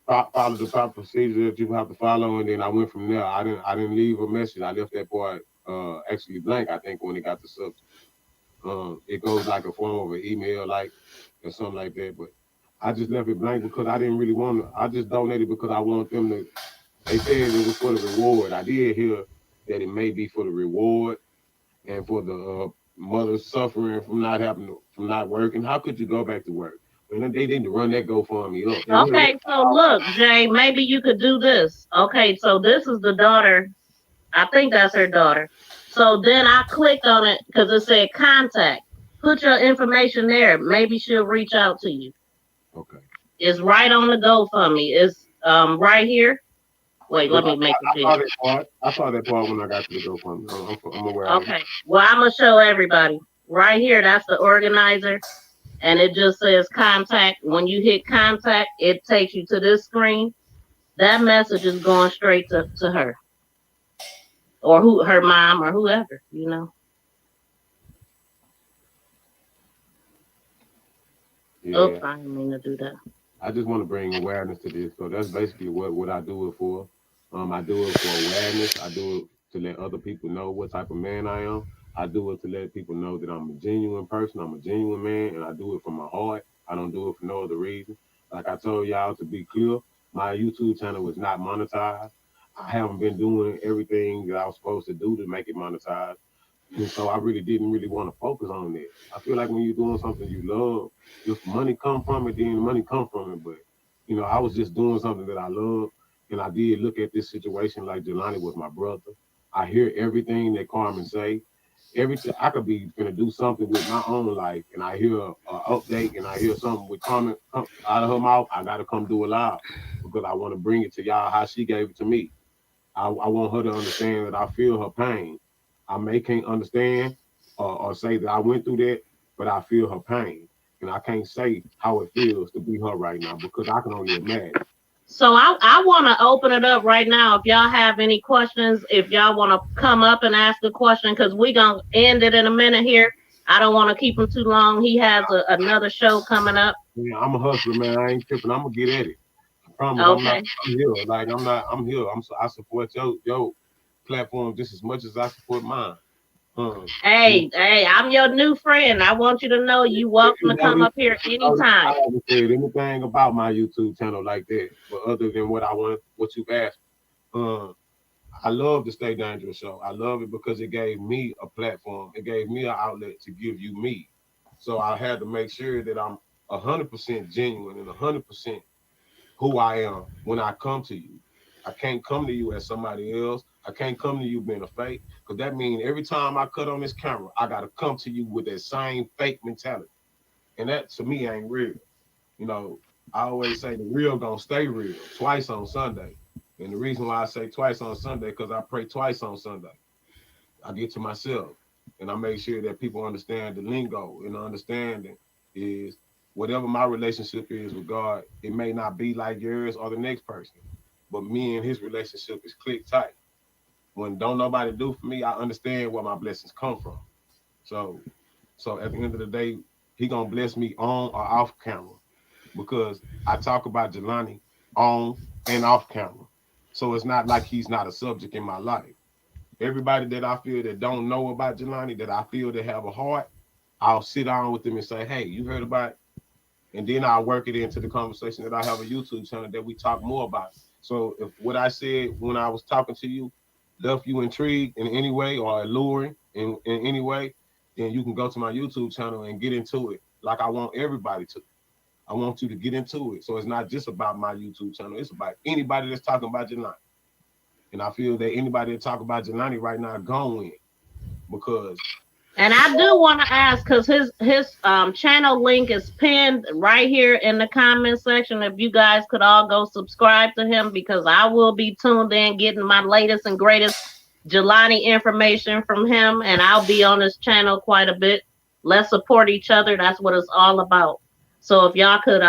followed the proper procedure that you have to follow, and then I went from there. I didn't leave a message. I left that part actually blank. I think when it got the subject. It goes like a form of an email, like or something like that. But I just left it blank because I didn't really want to. I just donated because I want them to. They said it was for the reward. I did hear that it may be for the reward and for the mothers suffering from not working. How could you go back to work? And they didn't run that GoFundMe up. Okay, so look, Jay, maybe you could do this. Okay, so this is the daughter. I think that's her daughter. So then I clicked on it because it said contact. Put your information there. Maybe she'll reach out to you. Okay. It's right on the GoFundMe. It's right here. Wait, let me make it big. I saw that part when I got to the GoFundMe. I'm aware. Okay. Well, I'm gonna show everybody. Right here, that's the organizer. And it just says contact. When you hit contact, it takes you to this screen. That message is going straight to her. Or her mom or whoever, Yeah. Oops, I didn't mean to do that. I just want to bring awareness to this. So that's basically what I do it for. I do it for awareness. I do it to let other people know what type of man I am. I do it to let people know that I'm a genuine person. I'm a genuine man, and I do it from my heart. I don't do it for no other reason. Like I told y'all, to be clear, my YouTube channel is not monetized. I haven't been doing everything that I was supposed to do to make it monetized. And so I really didn't really want to focus on that. I feel like when you're doing something you love, if money come from it, then money come from it. But I was just doing something that I love, and I did look at this situation like Jelani was my brother. I hear everything that Carmen say. Everything I could be gonna do something with my own life, and I hear an update, and I hear something with Carmen come out of her mouth. I gotta come do it live because I want to bring it to y'all how she gave it to me. I want her to understand that I feel her pain. I may can't understand or say that I went through that, but I feel her pain. And I can't say how it feels to be her right now because I can only imagine. So I want to open it up right now. If y'all have any questions, if y'all want to come up and ask a question, because we're going to end it in a minute here. I don't want to keep him too long. He has another show coming up. Yeah, I'm a hustler, man. I ain't tripping. I'm going to get at it. I promise. Okay. I'm here. Like, I'm here. I support your platform just as much as I support mine. Hey, I'm your new friend. I want you to know you welcome to come up here anytime. I haven't said anything about my YouTube channel like that, but other than what you've asked. I love the Stay Dangerous show. I love it because it gave me a platform. It gave me an outlet to give you me. So I had to make sure that I'm 100% genuine and 100% who I am when I come to you. I can't come to you as somebody else. I can't come to you being a fake, because that means every time I cut on this camera, I got to come to you with that same fake mentality. And that, to me, ain't real. I always say the real gonna stay real twice on Sunday. And the reason why I say twice on Sunday, because I pray twice on Sunday. I get to myself, and I make sure that people understand the lingo, and the understanding is whatever my relationship is with God, it may not be like yours or the next person, but me and his relationship is click tight. When don't nobody do for me, I understand where my blessings come from. So at the end of the day, he gonna bless me on or off camera, because I talk about Jelani on and off camera. So it's not like he's not a subject in my life. Everybody that I feel that don't know about Jelani, that I feel that have a heart, I'll sit down with them and say, hey, you heard about it? And then I'll work it into the conversation that I have a YouTube channel that we talk more about. So if what I said when I was talking to you left you intrigued in any way or alluring in any way, then you can go to my YouTube channel and get into it like I want everybody to. I want you to get into it. So it's not just about my YouTube channel. It's about anybody that's talking about Jelani. And I feel that anybody that talk about Jelani right now gonna win, because. And I do want to ask, because his channel link is pinned right here in the comment section. If you guys could all go subscribe to him, because I will be tuned in, getting my latest and greatest Jelani information from him, and I'll be on his channel quite a bit. Let's support each other. That's what it's all about. So if y'all could,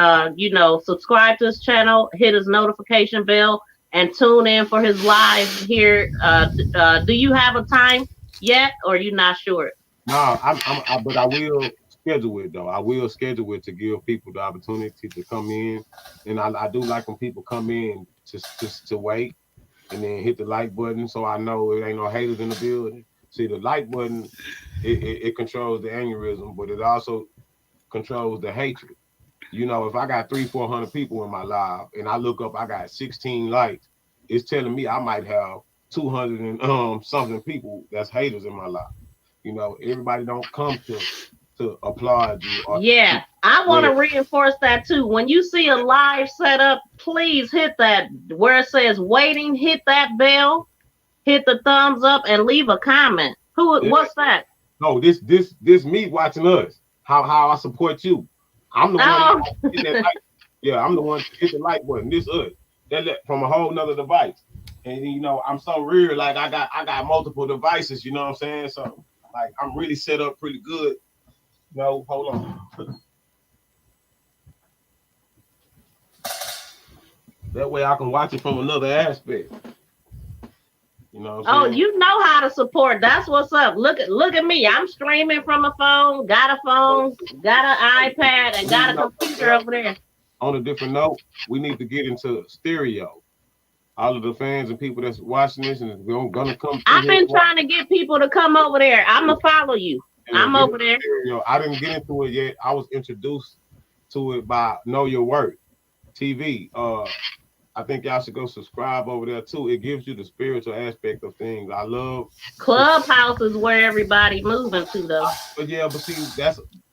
subscribe to his channel, hit his notification bell, and tune in for his live here. Do you have a time yet, or are you not sure? No, but I will schedule it though. I will schedule it to give people the opportunity to come in, and I do like when people come in to wait and then hit the like button, so I know it ain't no haters in the building. See, the like button, it controls the aneurysm, but it also controls the hatred. If I got 300-400 people in my live and I look up, I got 16 likes, it's telling me I might have 200 and something people that's haters in my life. Everybody don't come to applaud you. Yeah, I want to reinforce that too. When you see a live setup, please hit that where it says waiting, hit that bell, hit the thumbs up, and leave a comment. What's that? No, this me watching us. How I support you. I'm the one that hit that like. Yeah, I'm the one to hit the like button. This us. That from a whole nother device. And I'm so real, like I got multiple devices, you know what I'm saying? So like I'm really set up pretty good. No, hold on. That way I can watch it from another aspect. You know what I'm saying? You know how to support. That's what's up. Look at me. I'm streaming from a phone, got an iPad, and got a computer over there. On a different note, we need to get into stereo. All of the fans and people that's watching this and gonna come. I've been trying to get people to come over there. I'm gonna follow you. I'm over there. I didn't get into it yet. I was introduced to it by Know Your Worth. TV. I think y'all should go subscribe over there too. It gives you the spiritual aspect of things. I love Clubhouse is where everybody moving to though. But yeah, but see,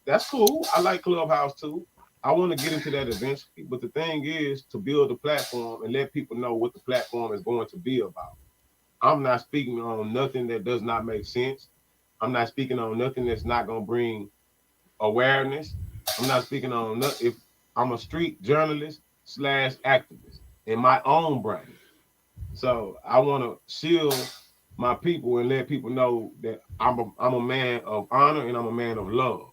that's cool. I like Clubhouse too. I want to get into that eventually. But the thing is to build a platform and let people know what the platform is going to be about. I'm not speaking on nothing that does not make sense. I'm not speaking on nothing that's not going to bring awareness. I'm not speaking on nothing. If I'm a street journalist / activist in my own brain. So I want to shield my people and let people know that I'm a man of honor and I'm a man of love.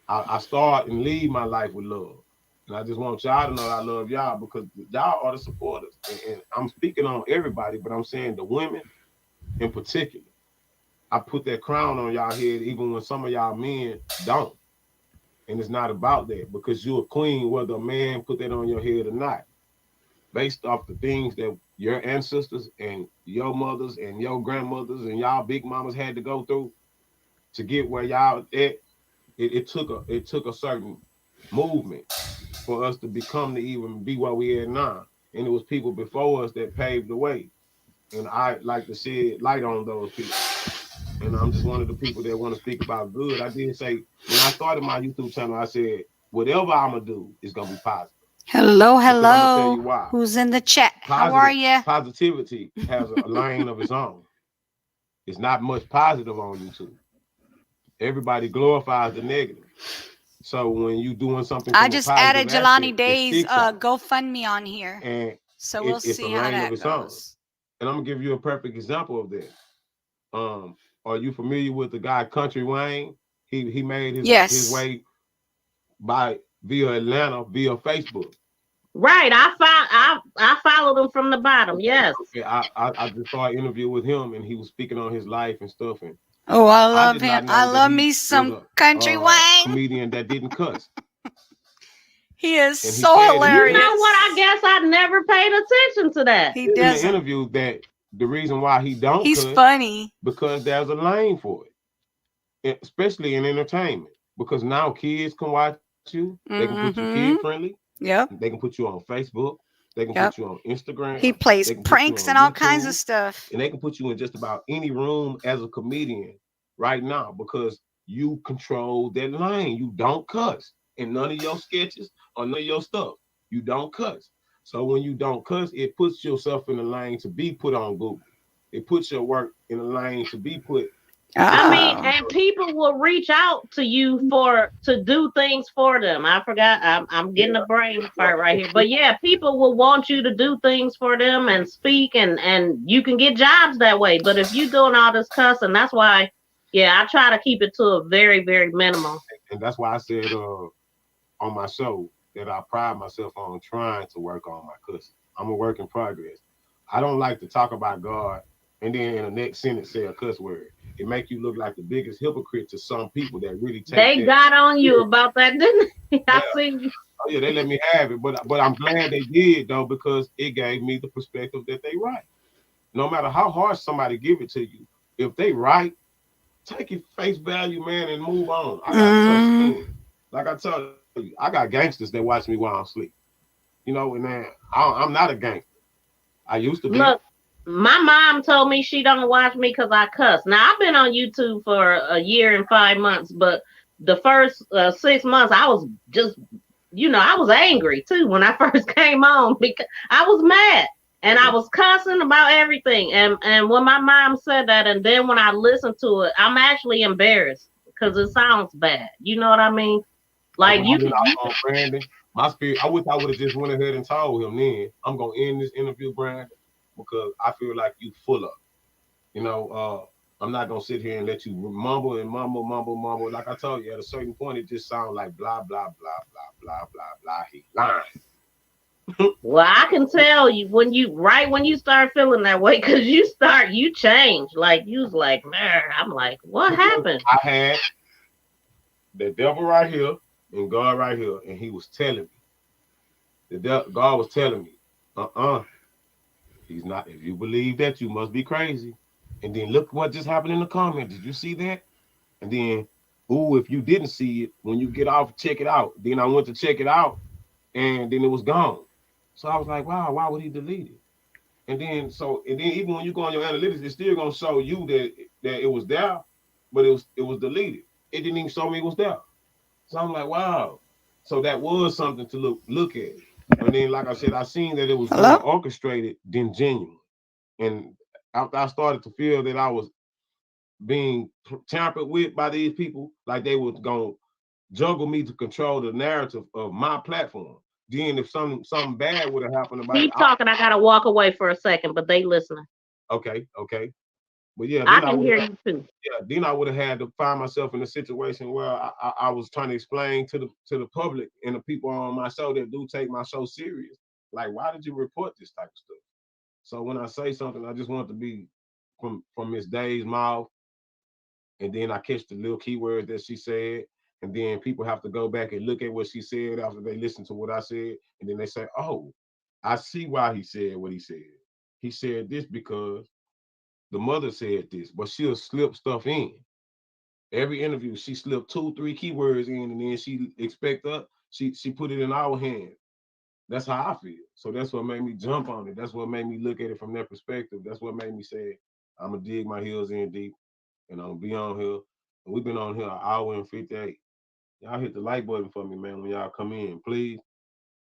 I start and leave my life with love. And I just want y'all to know I love y'all because y'all are the supporters. And I'm speaking on everybody, but I'm saying the women in particular. I put that crown on y'all head even when some of y'all men don't. And it's not about that because you're a queen whether a man put that on your head or not. Based off the things that your ancestors and your mothers and your grandmothers and y'all big mamas had to go through to get where y'all at. It took a certain movement for us to become to even be where we are now. And it was people before us that paved the way. And I like to shed light on those people. And I'm just one of the people that want to speak about good. I did say when I started my YouTube channel, I said, whatever I'm gonna do is gonna be positive. Hello, Because I'm gonna tell hello. you why. Who's in the chat? How are you? Positivity has a lane of its own. It's not much positive on YouTube. Everybody glorifies the negative. So when you doing something, I from just a added positive Jelani aspect, Day's it sticks out. GoFundMe on here. And So we'll it's a see how lane of that its own. goes. And I'm gonna give you a perfect example of that. Are you familiar with the guy Country Wayne? He made his way via Atlanta via Facebook. Right. I followed him from the bottom. Yes. I just saw an interview with him and he was speaking on his life and stuff. And oh, I love did not him. know I that love he me was some a, Country Wayne. comedian that didn't cuss. He is And he so said hilarious. You know what? I guess I never paid attention to that. He in the doesn't. interview that the reason why he don't He's cuss funny. because there's a lane for it, especially in entertainment. Because now kids can watch you. They can put you kid friendly. Yep. They can put you on Facebook. They can Yep. put you on Instagram. He plays They can put you pranks on and all kinds of YouTube, stuff. and they can put you in just about any room as a comedian right now because you control that lane. You don't cuss in none of your sketches or none of your stuff. You don't cuss. So when you don't cuss, it puts yourself in the lane to be put on Google. It puts your work in the lane to be put. I mean, and people will reach out to you to do things for them. I forgot. I'm getting a brain fart right here. But yeah, people will want you to do things for them and speak, and you can get jobs that way. But if you doing all this cussing, that's why. Yeah, I try to keep it to a very, very minimum. And that's why I said on my show that I pride myself on trying to work on my cussing. I'm a work in progress. I don't like to talk about God and then in the next sentence say a cuss word. It make you look like the biggest hypocrite to some people that really take They got on you about that, didn't they? I see. Oh yeah, they let me have it, but I'm glad they did though because it gave me the perspective that they right. No matter how hard somebody give it to you, if they right, take it face value, man, and move on. I got tough skin. Like I told you, I got gangsters that watch me while I'm asleep. You know, and then I'm not a gangster. I used to be. Look, my mom told me she don't watch me because I cuss. Now I've been on YouTube for a year and 5 months, but the first 6 months I was just, I was angry too when I first came on because I was mad and I was cussing about everything. And when my mom said that, and then when I listened to it, I'm actually embarrassed because it sounds bad. You know what I mean? Like you can. Brandon, my spirit. I wish I would have just went ahead and told him. Then I'm gonna end this interview, Brandon, because I feel like you full of. I'm not gonna sit here and let you mumble and mumble. Like I told you, at a certain point, it just sounds like blah blah blah blah blah blah blah. He lying. Well, I can tell you when you start feeling that way, because you change. Like you was like, man, I'm like, what happened? I had the devil right here and God right here, and he was telling me. God was telling me, he's not. If you believe that, you must be crazy. And then look what just happened in the comments. Did you see that? And then, if you didn't see it, when you get off, check it out. Then I went to check it out, and then it was gone. So I was like, wow, why would he delete it? And then even when you go on your analytics, it's still gonna show you that it was there, but it was deleted. It didn't even show me it was there. So I'm like, wow. So that was something to look at. And then, like I said, I seen that it was more Hello? orchestrated than genuine. And after I started to feel that I was being tampered with by these people, like they was gonna juggle me to control the narrative of my platform. Then if something bad would have happened about it, Keep talking. I gotta walk away for a second, but they listening. okay. But yeah, I then I can would hear have you too. then I would have had to find myself in a situation where I was trying to explain to the public and the people on my show that do take my show serious. Like, why did you report this type of stuff? So when I say something, I just want it to be from Miss Day's mouth, and then I catch the little keywords that she said, and then people have to go back and look at what she said after they listen to what I said, and then they say, "Oh, I see why he said what he said. He said this because the mother said this," but she'll slip stuff in. Every interview, she slipped 2, 3 keywords in, and then she expect us. She put it in our hands. That's how I feel. So that's what made me jump on it. That's what made me look at it from that perspective. That's what made me say, I'm gonna dig my heels in deep, and I'm gonna be on here. And we've been on here an hour and 58. Y'all hit the like button for me, man, when y'all come in, please,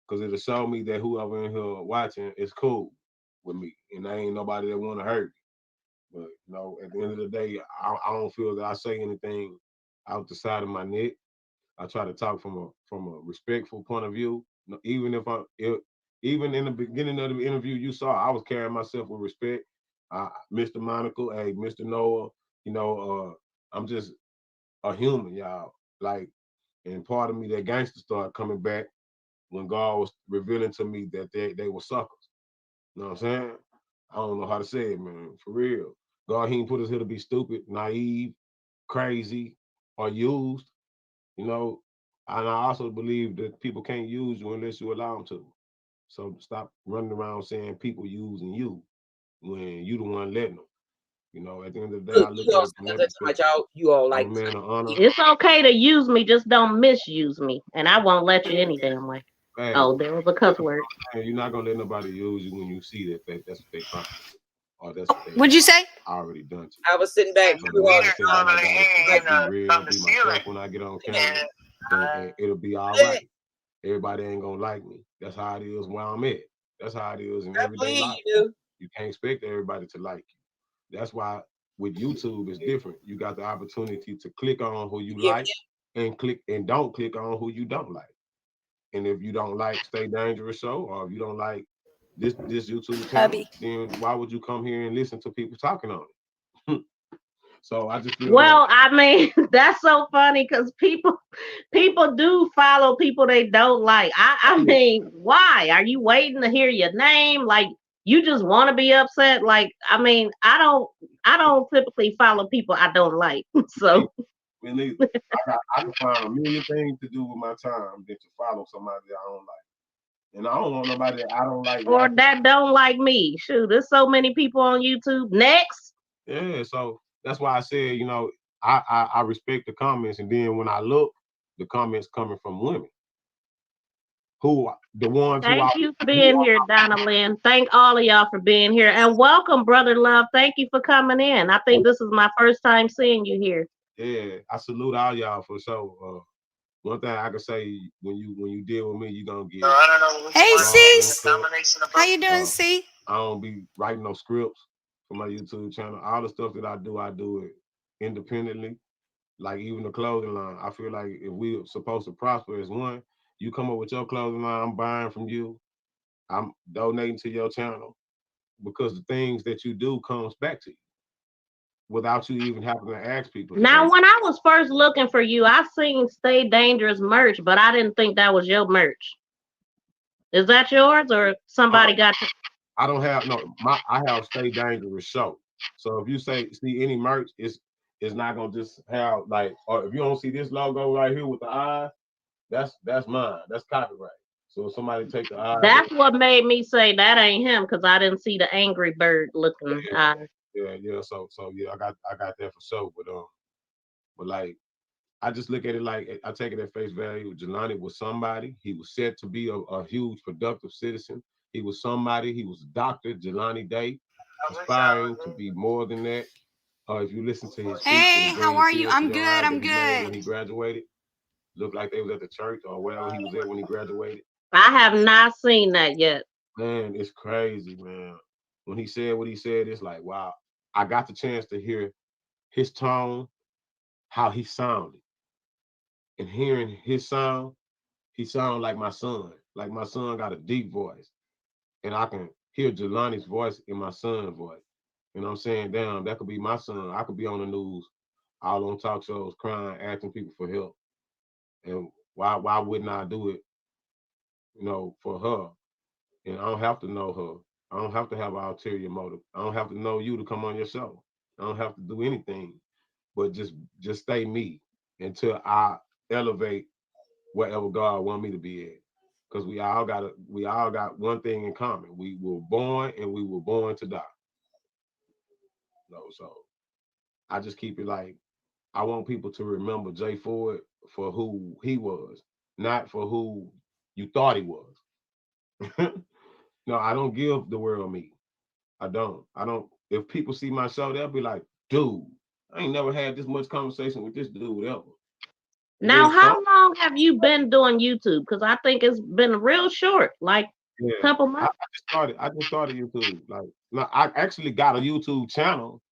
because it'll show me that whoever in here watching is cool with me, and there ain't nobody that want to hurt me. But at the end of the day, I don't feel that I say anything out the side of my neck. I try to talk from a respectful point of view. Even even in the beginning of the interview, you saw I was carrying myself with respect. Mr. Monaco, hey, Mr. Noah, I'm just a human, y'all. Like, and part of me, that gangster started coming back when God was revealing to me that they were suckers. You know what I'm saying? I don't know how to say it, man. For real. God, he ain't put us here to be stupid, naive, crazy, or used. You know, and I also believe that people can't use you unless you allow them to. So stop running around saying people using you when you the one letting them. At the end of the day, Look, I look you at all it from sound that like perspective. you all I'm a like man of honor. It's okay to use me, just don't misuse me, and I won't let you any damn way. Hey, Oh, there was a cuss word. you're not gonna let nobody use you when you see that's what they trying to do, or that's what they What'd you say? already done to you. I was sitting back So the watching. mindset that I got is to just be real, be myself when I get on camera, and it'll be all right. Everybody ain't gonna like me. That's how it is where I'm at. That's how it is in I everyday believe life. you. You can't expect everybody to like you. That's why with YouTube it's different. You got the opportunity to click on who you Yeah, like and click and don't click on who you don't like. And if you don't like Stay Dangerous Show, or if you don't like this YouTube channel, Hubby. then why would you come here and listen to people talking on it? So I just feel that Well, I mean, that's so funny because people do follow people they don't like. I mean, why? Are you waiting to hear your name? Like you just want to be upset? Like, I mean, I don't typically follow people I don't like. So me I can find a million things to do with my time than to follow somebody that I don't like. And I don't want nobody that I don't like or watching. that don't like me. Shoot, there's so many people on YouTube. Next. Yeah, so that's why I said, I respect the comments, and then when I look, the comments coming from women who the ones who Thank I you for being here, Donna Lynn. Thank all of y'all for being here. And welcome, Brother Love. Thank you for coming in. I think this is my first time seeing you here. yeah, I salute all y'all for sure. One thing I can say, when you deal with me, you gonna get Hey, raw Cease. input. How you doing, Uh, C? I don't be writing no scripts for my YouTube channel. All the stuff that I do it independently. Like even the clothing line, I feel like if we're supposed to prosper as one, you come up with your clothing line, I'm buying from you, I'm donating to your channel, because the things that you do comes back to you without you even having to ask people to Now, donate. when I was first looking for you, I seen Stay Dangerous merch, but I didn't think that was your merch. Is that yours or Uh, somebody got you? I don't have no I have Stay Dangerous show. So if you see any merch, it's not gonna just have like, or if you don't see this logo right here with the eyes, that's mine. That's copyright. So if somebody take the eyes That's what made me say that ain't him because I didn't see the Angry Bird looking eyes. yeah. So yeah, I got that for sure. But like I just look at it like I take it at face value. Jelani was somebody. He was said to be a huge productive citizen. He was somebody. He was Dr. Jelani Day, aspiring to be more than that. If you listen to his speech, Hey, it'll bring how a are you? tear to I'm your good. eyes I'm that he made when he good. graduated. Looked like they was at the church or wherever he was at when he graduated. I have not seen that yet. Man, it's crazy, man. When he said what he said, it's like, wow. I got the chance to hear his tone, how he sounded. And hearing his sound, he sounded like my son. Like my son got a deep voice. And I can hear Jelani's voice in my son's voice. You know what I'm saying? Damn, that could be my son. I could be on the news, all on talk shows, crying, asking people for help. And why wouldn't I do it, for her? And I don't have to know her. I don't have to have an ulterior motive. I don't have to know you to come on your show. I don't have to do anything, but just stay me until I elevate wherever God want me to be at. Because we all got one thing in common. We were born and we were born to die. So I just keep it like I want people to remember Jay Ford for who he was, not for who you thought he was. No, I don't give the world me. I don't. If people see my show, they'll be like, dude, I ain't never had this much conversation with this dude ever. Now, how long have you been doing YouTube? Because I think it's been real short, like a couple months. I just started YouTube. I actually got a YouTube channel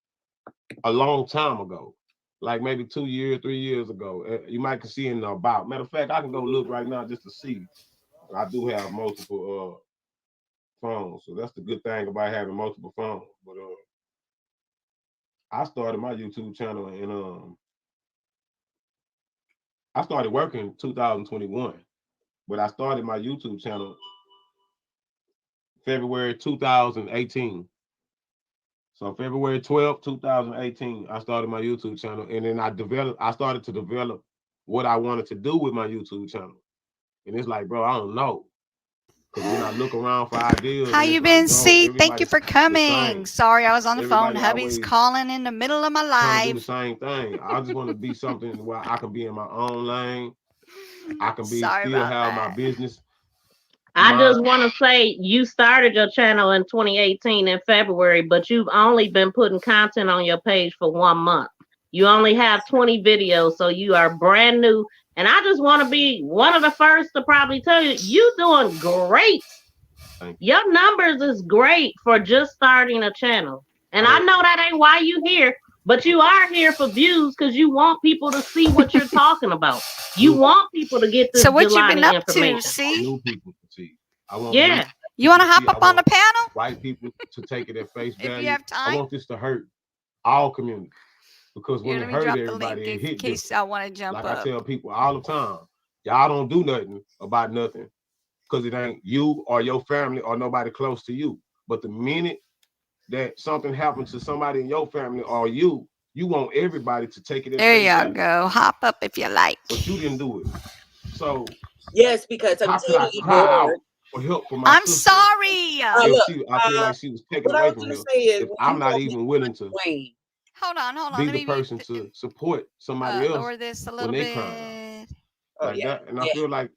a long time ago, like maybe 2 years, 3 years ago. You might can see in the about. Matter of fact, I can go look right now just to see. I do have multiple phones, so that's the good thing about having multiple phones. But I started my YouTube channel and I started working in 2021, but I started my YouTube channel February 2018. So February 12th, 2018, I started my YouTube channel, and then I started to develop what I wanted to do with my YouTube channel. And it's like, bro, I don't know. Because when I look around for ideas, How and you it's been, like, bro, C? Thank you for everybody's the coming. same. Sorry, I was on the phone. Everybody Hubby's always calling in the middle of my trying to do the live. same thing. I just want to be something where I can be in my own lane. I can Sorry still about have my that. business. I just want to say you started your channel in 2018 in February, but you've only been putting content on your page for 1 month. You only have 20 videos, so you are brand new. And I just want to be one of the first to probably tell you doing great. Your numbers is great for just starting a channel. And I know that ain't why you here, but you are here for views because you want people to see what you're talking about. You want people to get this So what you been Jelani up to, information. C? New people to see. I want You want to hop up on the panel? White people to take it at face value. If you have time. I want this to hurt all communities because when Here, it let me hurt drop the everybody, link it in hit case different. I want to jump Like up. I tell people all the time, y'all don't do nothing about nothing because it ain't you or your family or nobody close to you. But the minute that something happens to somebody in your family or you want everybody to take it at There face value. you go. Hop up if you like. But you didn't do it. So yes, because I'm how could I telling you, cry out for help for my I'm sister? sorry. If I feel like she was taken what I away was from gonna her. say is If when I'm you not go even willing to Wayne, Hold on. be Let the me person to support somebody else lower this a when little they bit. crying like that, and I feel like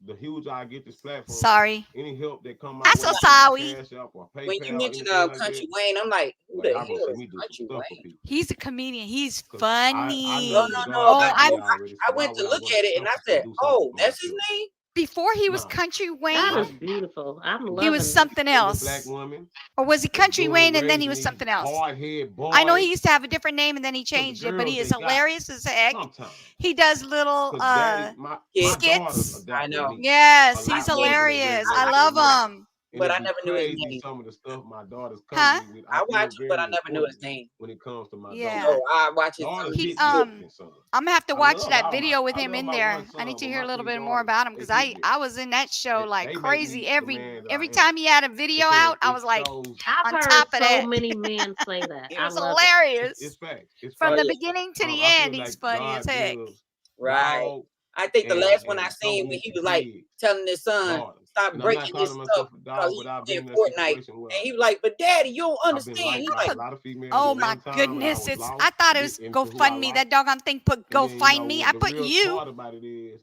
the huge I get this platform. Sorry. Any help that come my I'm way, so sorry. Cash App or PayPal, when you mention anything like Country that, Wayne, I'm like, who like the y'all gonna hell see is me do some Country stuff for Wayne? people. He's a comedian. He's 'Cause funny. I No, know that God no. got me already. So I why went would to I look want at it and I selfish said, do something oh, for that's his myself? name? Before he was Nah. Country Wayne, That is beautiful. I'm loving he was something Single else. black woman. Or was he Country doing Wayne the and then he raising was these something else? hard-head boys. I know he used to have a different name and then he 'Cause the changed it, but he girls is they got hilarious as heck. sometimes. He does little 'Cause daddy, my daughters skits. adopted me. Yes, a he's lot more than they hilarious. gave I their love mother. him. And But it'd I be never knew his crazy name. some of the stuff my daughters come Huh? to me with. I I watch feel him, but I very never knew his important name. when it comes to my Yeah. daughters. So I watch his Daughters He hit different than sons. I'm gonna have to I watch love that all video my- with I him love in my there. one I need son, to but hear a my little three bit more daughters, about him they because hit different. I was in that show like They make crazy. me the Every man that I every am. time he had a video Because out, I it was like shows- I've on heard top of so that. many men say that. He I was love it. hilarious. It's facts. It's From facts. the beginning to the I end, feel he's like funny as God heck. gives Right. dog I think the last one I and seen when he troublemaker was like kids telling his son, daughters. stop And I'm not breaking his calling stuff myself a because dog, he's but I've playing been in a Fortnite. situation where And he was like, but daddy, you don't I've been understand. liked He by a like, lot of females Oh at my one time, and I goodness. was lost I thought it to was get into who I GoFundMe. like. That doggone thing put And then, Go Find Me. I the put real you. part about it is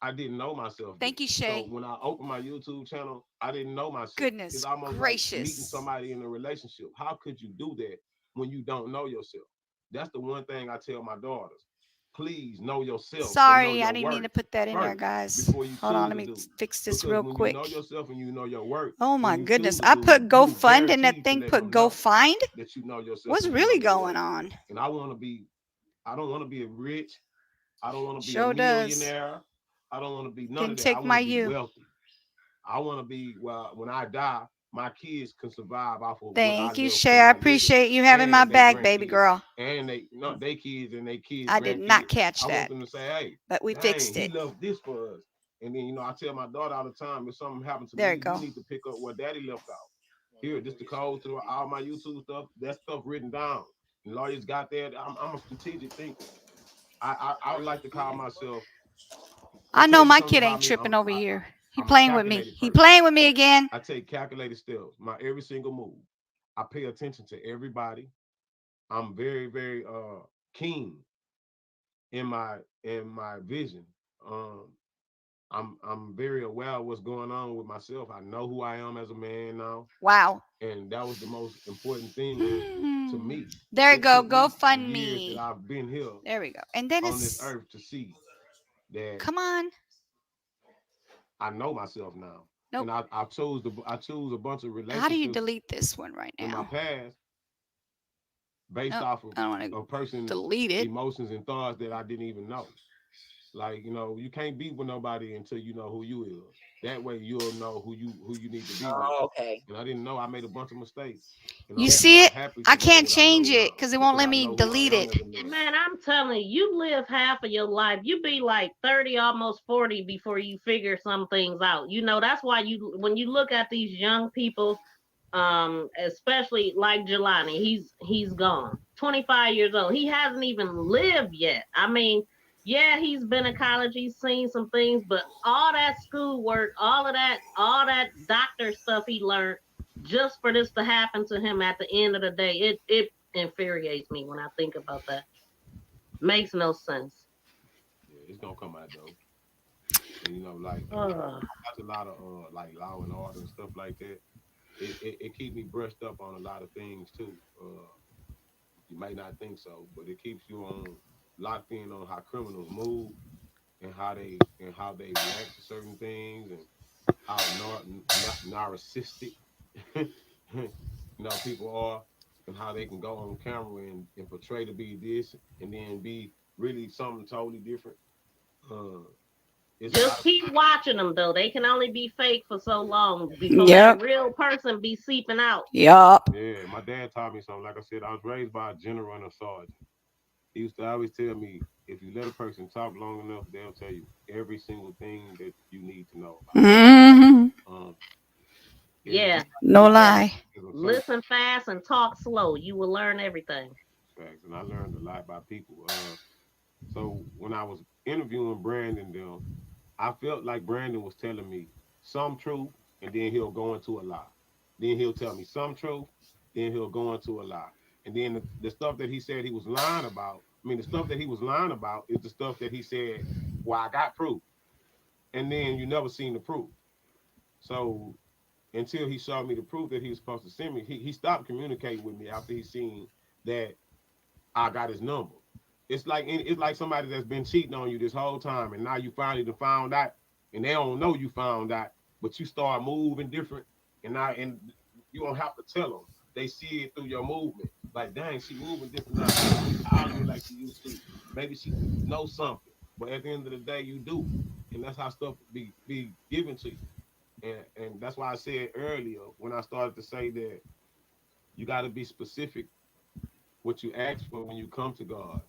I didn't know myself. Thank you, So Shay. when I opened my YouTube channel, I didn't know myself. Goodness It's almost like gracious. meeting somebody in a relationship. How could you do that when you don't know yourself? That's the one thing I tell my daughters. Please know yourself. And know Sorry, your I didn't mean to put that in there, guys. before you Hold on, choose let to me do. fix this Because real when quick. you know yourself and you know your work, Oh my when you goodness. choose to I do, put you go fund and that guaranteed to thing let put them go know find. that you know yourself. What's and you really know your going work. on? And I want to be, I don't want to be rich. I don't want to be Sure a does. millionaire. I don't want to be none Didn't of that. take I want my to be you. wealthy. I want to be, well, when I die, my kids can survive off of Thank you, what I Shay. live I for my appreciate you legacy having my and they back, baby grandkids. girl. And they kids and they kids, I did not grandkids. catch I that, want them to say, hey, but we dang, fixed he it. loved this for us. And then, you know, I tell my daughter all the time, if something happens to There me, you go. you need to pick up what daddy left out. Here, this the code to all my YouTube stuff. That stuff written down. And lawyers got that. I'm a strategic thinker. I would like to call myself. I know tell you my something kid about ain't me. tripping over here. He I'm a playing with me. calculated He person. playing with me again. I take calculated steps. My every single move. I pay attention to everybody. I'm very, very keen in my vision. Um, I'm very aware of what's going on with myself. I know who I am as a man now, Wow. and that was the most important thing to me. There you It go. took Go me the fund years that me. I've been here There we go. And then on this it's earth to see that come on. I know myself now. Nope. And I chose a bunch of How do you relationships delete this one right in my now? past based Nope. off of I don't want a to person's delete it. emotions and thoughts that I didn't even know. Like, you know, you can't be with nobody until you know who you is. That way you'll know who you need to be with. Oh, okay. And I didn't know I made a bunch of mistakes. And You I'm see it? happy I to know can't what I know change it now because it won't let I me know who I delete am it. as a man. Man, I'm telling you, you live half of your life. You be like 30, almost 40 before you figure some things out. You know, that's why when you look at these young people, especially like Jelani, he's gone. 25 years old. He hasn't even lived yet. I mean, yeah, he's been in college, he's seen some things, but all that schoolwork, all that doctor stuff he learned just for this to happen to him at the end of the day, it infuriates me when I think about that. Makes no sense. Yeah, it's gonna come out though. And you know, like I Uh, watch a lot of like Law and Order and stuff like that. It keeps me brushed up on a lot of things too. You may not think so, but it keeps you on locked in on how criminals move and how they react to certain things and how narcissistic people are and how they can go on camera and portray to be this and then be really something totally different. Uh, it's a lot just of keep watching them though. They can only be fake for so long before Yep. that real person be seeping out. Yup. yeah. My dad taught me something. Like I said, I was raised by a general and a sergeant. He used to always tell me, if you let a person talk long enough, they'll tell you every single thing that you need to know about. Mm-hmm. Yeah. No lie. Listen fast and talk slow. You will learn everything. Facts, and I learned a lot by people. So when I was interviewing Brandon, them, I felt like Brandon was telling me some truth, and then he'll go into a lie. Then he'll tell me some truth, then he'll go into a lie. And then the stuff that he said he was lying about, I mean, the stuff that he was lying about is the stuff that he said, well, I got proof. And then you never seen the proof. So until he showed me the proof that he was supposed to send me, he stopped communicating with me after he seen that I got his number. It's like somebody that's been cheating on you this whole time, and now you finally found out, and they don't know you found out, but you start moving different, and you don't have to tell them. They see it through your movement. Like, dang, she moving different now. She don't holler me like she used to. Maybe she knows something, but at the end of the day, you do, and that's how stuff be given to you. And that's why I said earlier when I started to say that you got to be specific what you ask for when you come to God.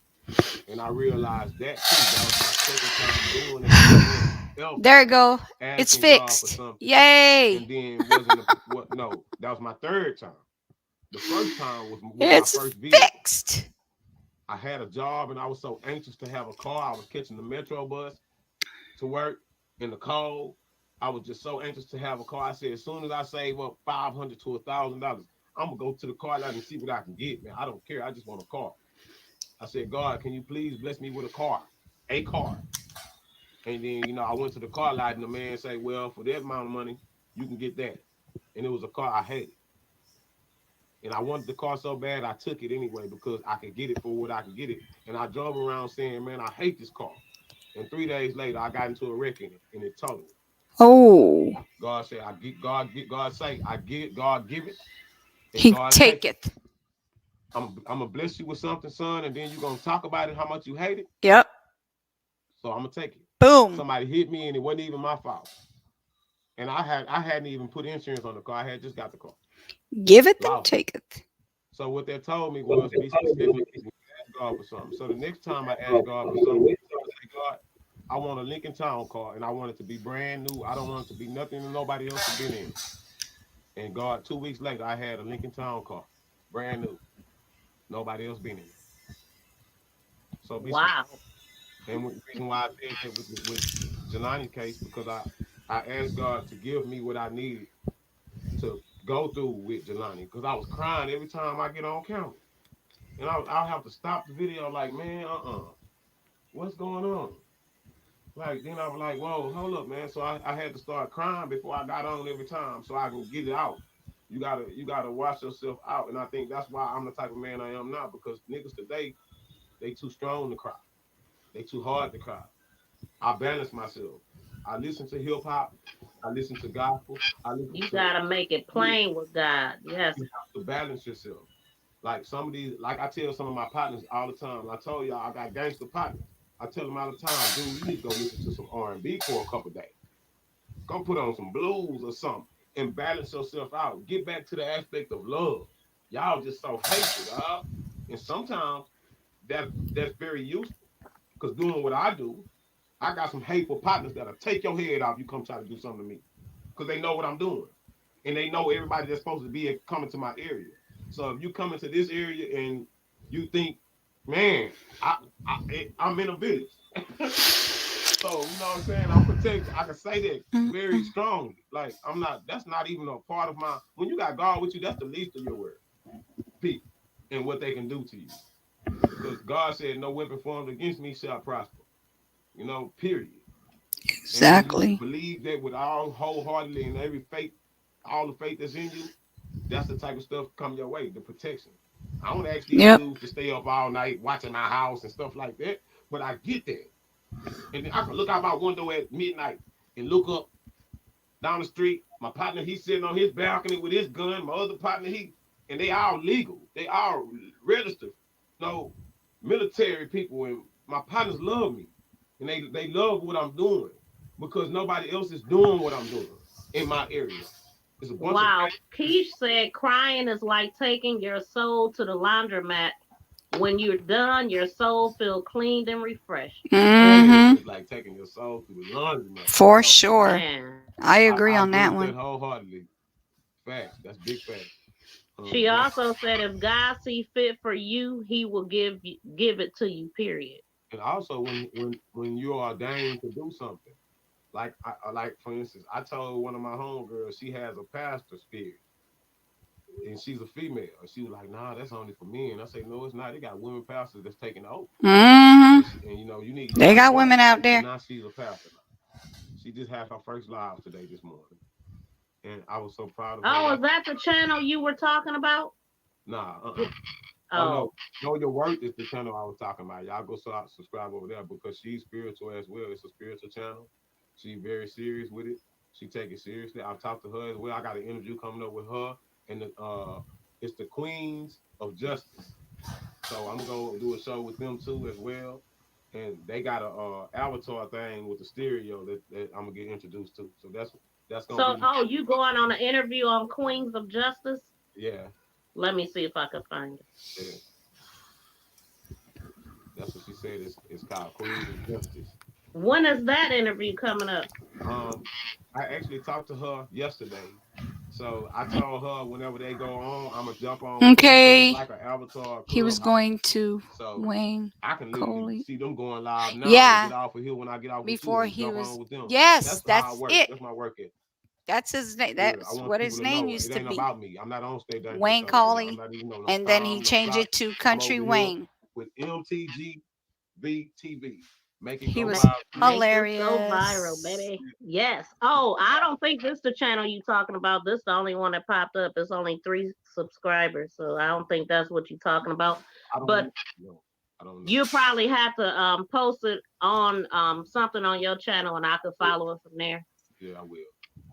And I realized that too. That was my second time doing it. There you go. It's Asking God for fixed. something. Yay. And then wasn't what? No, that was my third time. The first time was It's my first visit. fixed. I had a job and I was so anxious to have a car. I was catching the metro bus to work in the cold. I was just so anxious to have a car. I said, as soon as I save up $500 to $1,000, I'm gonna go to the car lot and see what I can get, man. I don't care. I just want a car. I said, God, can you please bless me with a car? A car. And then, I went to the car lot and the man say, well, for that amount of money, you can get that. And it was a car I hated. And I wanted the car so bad, I took it anyway because I could get it for what I could get it. And I drove around saying, man, I hate this car. And 3 days later, I got into a wreck in it, and it totaled. Oh. God said, God say, I get it, God give it, and He God take take it. it. I'm gonna bless you with something, son, and then you're gonna talk about it, how much you hate it. Yep. So I'm gonna take it. Boom. Somebody hit me, and it wasn't even my fault. And I hadn't even put insurance on the car. I had just got the car. Give it, then Lost it. take it. So what they told me was be specific when you ask God for something. So the next time I ask God for something, I say, God, I want a Lincoln Town car, and I want it to be brand new. I don't want it to be nothing that nobody else has been in. And God, 2 weeks later, I had a Lincoln Town car, brand new. Nobody else been in it. So be Wow. And the reason why I said that with Jelani's case, because I asked God to give me what I needed to go through with Jelani, because I was crying every time I get on camera. And I'll have to stop the video like, man, what's going on? Like, then I was like, whoa, hold up, man. So I had to start crying before I got on every time so I can get it out. You gotta wash yourself out. And I think that's why I'm the type of man I am now, because niggas today, they too strong to cry. They too hard to cry. I balance myself. I listen to hip hop. I listen to gospel. You gotta make it plain with God. Yes. You have to balance yourself. Like some of these, like I tell some of my partners all the time. I told y'all I got gangster partners. I tell them all the time, dude, you need to go listen to some R&B for a couple days. Go put on some blues or something and balance yourself out. Get back to the aspect of love. Y'all just so hateful, dog. And sometimes that's very useful. Because doing what I do, I got some hateful partners that'll take your head off. You come try to do something to me. Because they know what I'm doing. And they know everybody that's supposed to be coming to my area. So if you come into this area and you think, man, I'm in a village. So, you know what I'm saying? I'm protected. I can say that very strongly. Like, that's not even a part of my, when you got God with you, that's the least of your worries. People. And what they can do to you. Because God said, no weapon formed against me shall prosper. Period. Exactly. And believe that with all wholeheartedly and every faith, all the faith that's in you, that's the type of stuff come your way, the protection. I don't ask these dudes to stay up all night watching my house and stuff like that, but I get that. And then I can look out my window at midnight and look up down the street. My partner, he's sitting on his balcony with his gun. My other partner, and they all legal. They all registered. Military people, and my partners love me. And they love what I'm doing because nobody else is doing what I'm doing in my area. Wow. Keish said crying is like taking your soul to the laundromat. When you're done, your soul feels cleaned and refreshed. Mm-hmm. It's like taking your soul through the laundromat. For sure. Man. I agree on agree that with one. that wholeheartedly. Facts. That's big facts. She also said if God see fit for you, he will give it to you, period. And also when you're ordained to do something. Like for instance, I told one of my homegirls she has a pastor spirit. And she's a female. And she was like, nah, that's only for men. I say, no, it's not. They got women pastors that's taking the oath. Mm-hmm. And you need they got women out there. And now she's a pastor now. She just had her first live today this morning. And I was so proud of her. Oh, is that the channel you were talking about? Nah, Oh, no, Your Worth is the channel I was talking about. Y'all go subscribe over there because she's spiritual as well. It's a spiritual channel. She's very serious with it. She take it seriously. I've talked to her as well. I got an interview coming up with her. And it's the Queens of Justice. So I'm gonna do a show with them too as well. And they got a avatar thing with the stereo that I'm gonna get introduced to. So that's gonna be. You going on an interview on Queens of Justice? Yeah. Let me see if I can find it. Yeah. That's what she said. It's called Queens of Justice. When is that interview coming up? I actually talked to her yesterday. So I told her whenever they go on, I'm gonna jump on. Okay. It's like an avatar. He was going to Wayne. I can literally see them going live now. Yeah. Get off of here when I get off before with you he was. on with them. Yes, that's it. That's my work ethic. That's his name. That's what his name used to be. About me. I'm not on stage. Wayne Colley. And then he changed it to Country Wayne. With MTG TV. Make it He go was viral. hilarious. Make this go viral, baby. Yes. Oh, I don't think this the channel you talking about. This the only one that popped up. It's only 3 subscribers, so I don't think that's what you're talking about. I don't But know. I don't know. you probably have to post it on something on your channel, and I could follow it from there. Yeah, I will.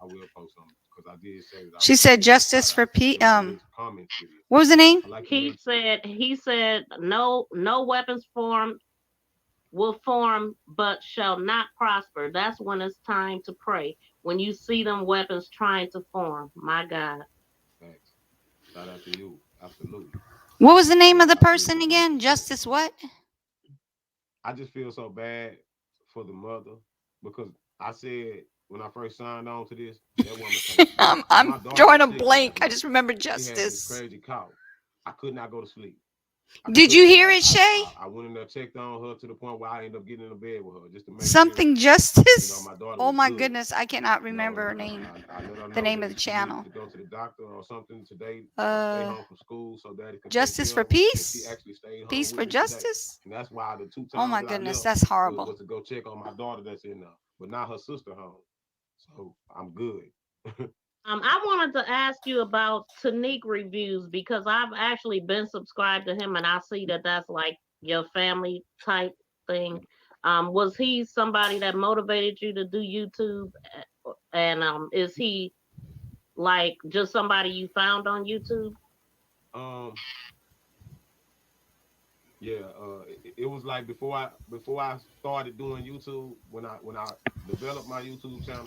I will post something because I did say that. She said justice for P. Comment video. What was the name? He said no weapons will form but shall not prosper. That's when it's time to pray. When you see them weapons trying to form, my God. Thanks. Shout out to you. Absolutely. What was the name of the person again? Justice what? I just feel so bad for the mother because I said when I first signed on to this, that woman I'm drawing a blank. I just remember Justice. She had this crazy cough. I could not go to sleep. Did you hear it, Shay? I went in there, checked on her to the point where I ended up getting in the bed with her just to make something sure, Justice. my daughter Oh my good. goodness, I cannot remember her name. I let her the know name that of the she channel. needed to go to the doctor or something today. Stay home from school so that it can Justice for Peace. She actually stayed home Peace for Justice. And that's why the 2 times oh my goodness, that's horrible. Was to go check on my daughter that's in there, but not her sister home. So I'm good. I wanted to ask you about Tanique reviews because I've actually been subscribed to him and I see that that's like your family type thing. Was he somebody that motivated you to do YouTube? And is he like just somebody you found on YouTube? Yeah, it was like before I started doing YouTube, when I developed my YouTube channel,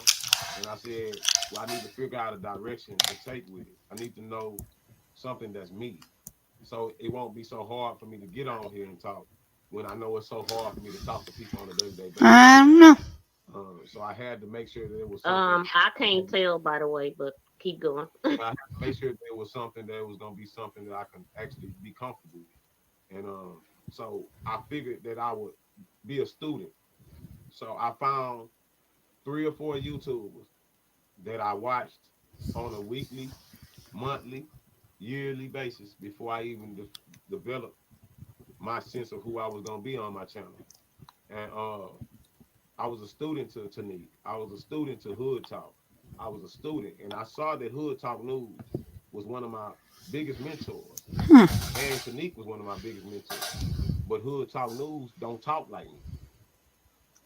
and I said, well, I need to figure out a direction to take with it. I need to know something that's me, so it won't be so hard for me to get on here and talk when I know it's so hard for me to talk to people on a day-to-day basis. I don't know. So I had to make sure that it was something. I can't tell, by the way, but keep going. I had to make sure there was something that was going to be something that I can actually be comfortable with. And so I figured that I would be a student. So I found 3 or 4 YouTubers that I watched on a weekly, monthly, yearly basis before I even developed my sense of who I was going to be on my channel. And I was a student to Tanique. I was a student to Hood Talk. I was a student, and I saw that Hood Talk News was one of my biggest mentors. And Tanique was one of my biggest mentors. But Hood Talk News don't talk like me.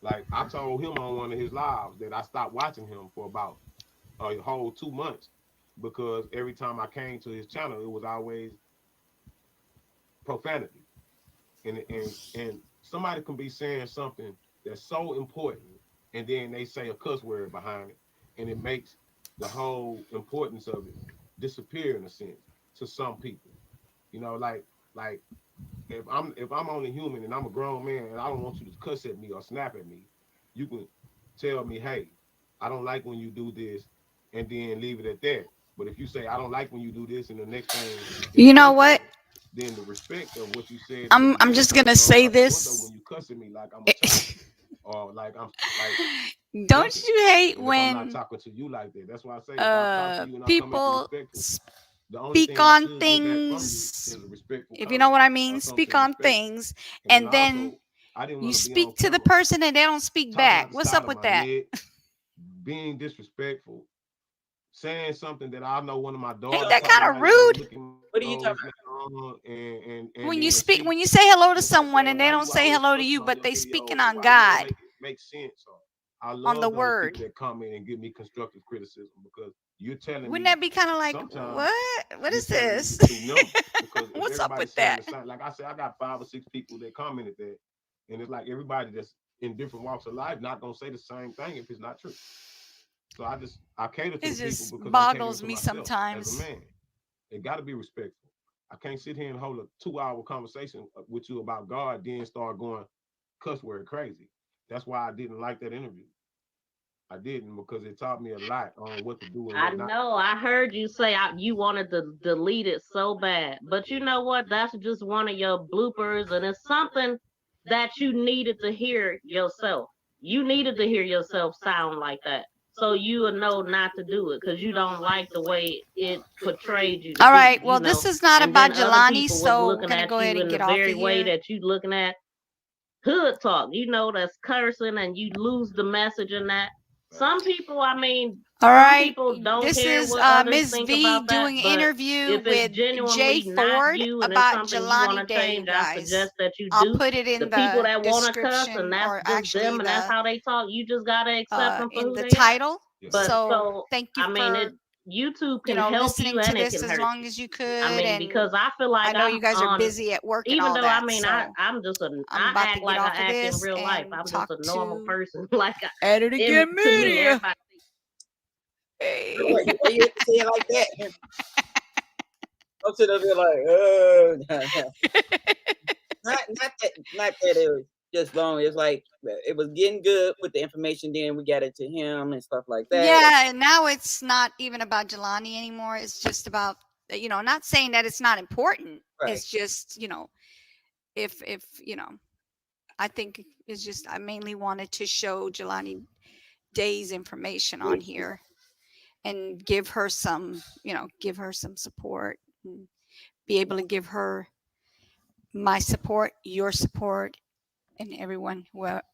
Like, I told him on one of his lives that I stopped watching him for about a whole 2 months because every time I came to his channel, it was always profanity. And somebody can be saying something that's so important, and then they say a cuss word behind it, and it makes the whole importance of it disappear in a sense to some people. You know, like if I'm only human and I'm a grown man and I don't want you to cuss at me or snap at me, you can tell me, hey, I don't like when you do this, and then leave it at that. But if you say I don't like when you do this, and the next thing, you know what? Then the respect of what you said. I'm just gonna say this. When you cuss at me like I'm a child, or like I'm like. Don't you hate when I'm not talking to you like that? That's why I say people speak on things. If you know what I mean, speak on things, and then you speak to the person and they don't speak back. What's up with that? Being disrespectful, saying something that I know one of my daughters. Ain't that kind of rude? What are you talking about? And when you speak, when you say hello to someone and they don't say hello to you, but they speaking on God. Makes sense. I love on the word that comment and give me constructive criticism because you're telling Wouldn't me. That be kind of like what is this? What's up with that? Like I said, I got 5 or 6 people that commented that, and it's like everybody that's in different walks of life not gonna say the same thing if it's not true. So I cater to the people because boggles me sometimes. As a man, it got to be respectful. I can't sit here and hold a 2-hour conversation with you about God, then start going cuss word crazy. That's why I didn't like that interview. I didn't, because it taught me a lot on what to do and what not. I know. I heard you say you wanted to delete it so bad, but you know what? That's just one of your bloopers, and it's something that you needed to hear yourself. You needed to hear yourself sound like that, so you would know not to do it because you don't like the way it portrayed you. All right. Well, this is not about Jelani, so I'm gonna go ahead and get off of here. Way that you looking at. hood talk, that's cursing and you lose the message in that. Some people, I mean, All some right. people don't This care is what others Ms. think V about that. doing an But interview if it's with Jay genuinely not Ford you and it's about something you want Jelani to Day, change, I guys. suggest that you I'll do. put it in The people the that want to cuss description, and that's or just actually them and that's the how they talk, you just gotta accept them for in who the they are. title. But So so thank you I mean, for it YouTube can help listening you to and it this can as hurt long you. as you I could. mean, And because I feel I like know I'm you guys are on, busy at work and even all though I that. mean So I'm just I'm I about to act get like off I of act in this real life. and I'm just talk a normal to person. Like Edit Again to me, Media. everybody. Hey. Why you have to say it like that? I'm sitting there like, not that it was just long. It's like it was getting good with the information. Then we got it to him and stuff like that. Yeah, and now it's not even about Jelani anymore. It's just about not saying that it's not important. Right. It's just if I think it's just I mainly wanted to show Jelani Day's information on here and give her some support, and be able to give her my support, your support, and everyone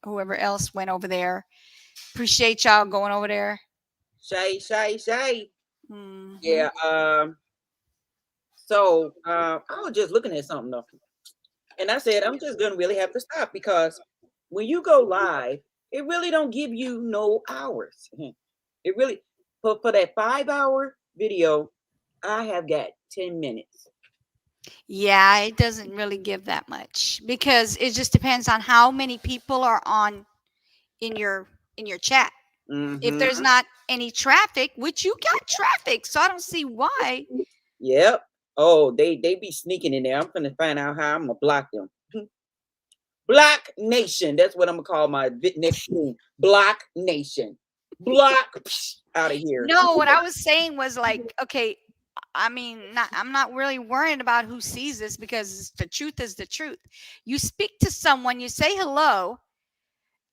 whoever else went over there. Appreciate y'all going over there. Shay. Mm-hmm. Yeah. So I was just looking at something though, and I said I'm just gonna really have to stop because when you go live, it really don't give you no hours. It really for that 5-hour video, I have got 10 minutes. Yeah, it doesn't really give that much because it just depends on how many people are on in your chat. If there's not any traffic, which you got traffic, so I don't see why. Yep. Oh, they be sneaking in there. I'm gonna find out how I'm gonna block them. Block Nation. That's what I'm gonna call my next thing. Block Nation. Block out of here. No, what I was saying was like, okay, I mean, I'm not really worried about who sees this because the truth is the truth. You speak to someone, you say hello.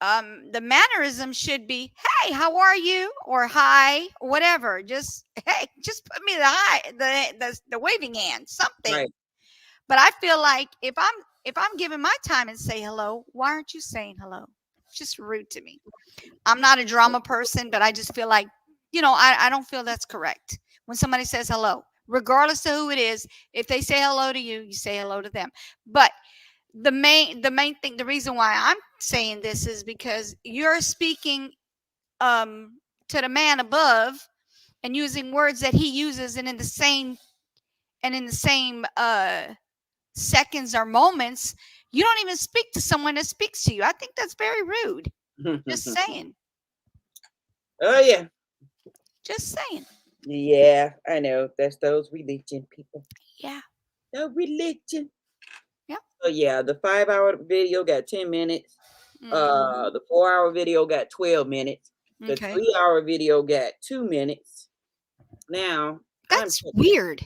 The mannerism should be, "Hey, how are you?" or "Hi," or whatever. Just hey, just put me the hi, the waving hand, something. Right. But I feel like if I'm giving my time and say hello, why aren't you saying hello? It's just rude to me. I'm not a drama person, but I just feel like, I don't feel that's correct. When somebody says hello, regardless of who it is, if they say hello to you, you say hello to them. But the main thing, the reason why I'm saying this is because you're speaking to the man above and using words that he uses, and in the same seconds or moments, you don't even speak to someone that speaks to you. I think that's very rude. Just saying. Oh yeah. Just saying. Yeah, I know. That's those religion people. Yeah. The religion. Yeah. So yeah, the 5-hour video got 10 minutes. The 4-hour video got 12 minutes. The Okay. 3-hour video got 2 minutes. Now That's weird.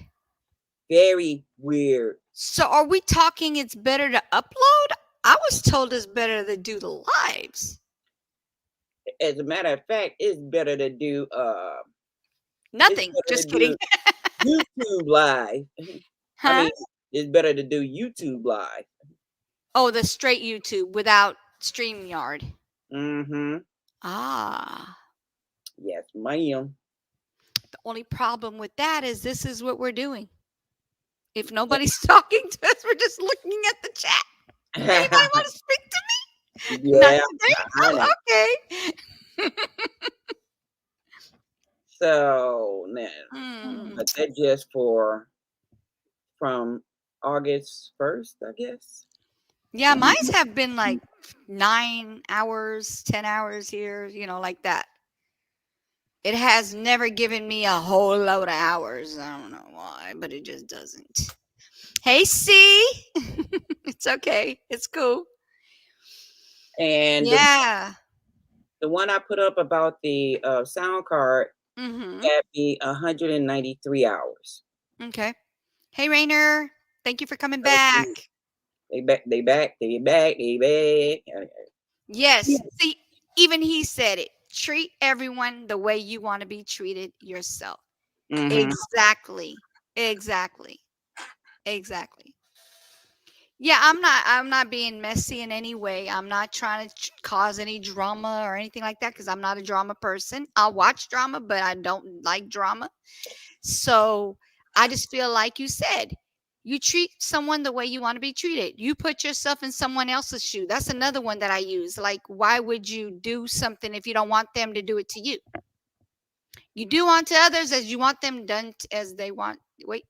Very weird. So are we talking it's better to upload? I was told it's better to do the lives. As a matter of fact, it's better to do nothing. Just kidding. YouTube live. Huh? I mean, it's better to do YouTube live. Oh, the straight YouTube without StreamYard. Mm-hmm. Ah. Yes, ma'am. The only problem with that is this is what we're doing. If nobody's talking to us, we're just looking at the chat. Anybody want to speak to me? Yeah. Oh, okay. So now, but that just from August 1st, I guess. Yeah, mine's have been like 9 hours, 10 hours here, like that. It has never given me a whole load of hours. I don't know why, but it just doesn't. Hey, C. It's okay. It's cool. And yeah, the one I put up about the sound card got me 193 hours. Okay. Hey, Rainer. Thank you for coming back. They back. Yes. See, even he said it. Treat everyone the way you want to be treated yourself. Exactly. Yeah, I'm not being messy in any way. I'm not trying to cause any drama or anything like that because I'm not a drama person. I'll watch drama, but I don't like drama. So I just feel like you said, you treat someone the way you want to be treated. You put yourself in someone else's shoe. That's another one that I use. Like, why would you do something if you don't want them to do it to you? You do unto others as you want them done as they want. Wait.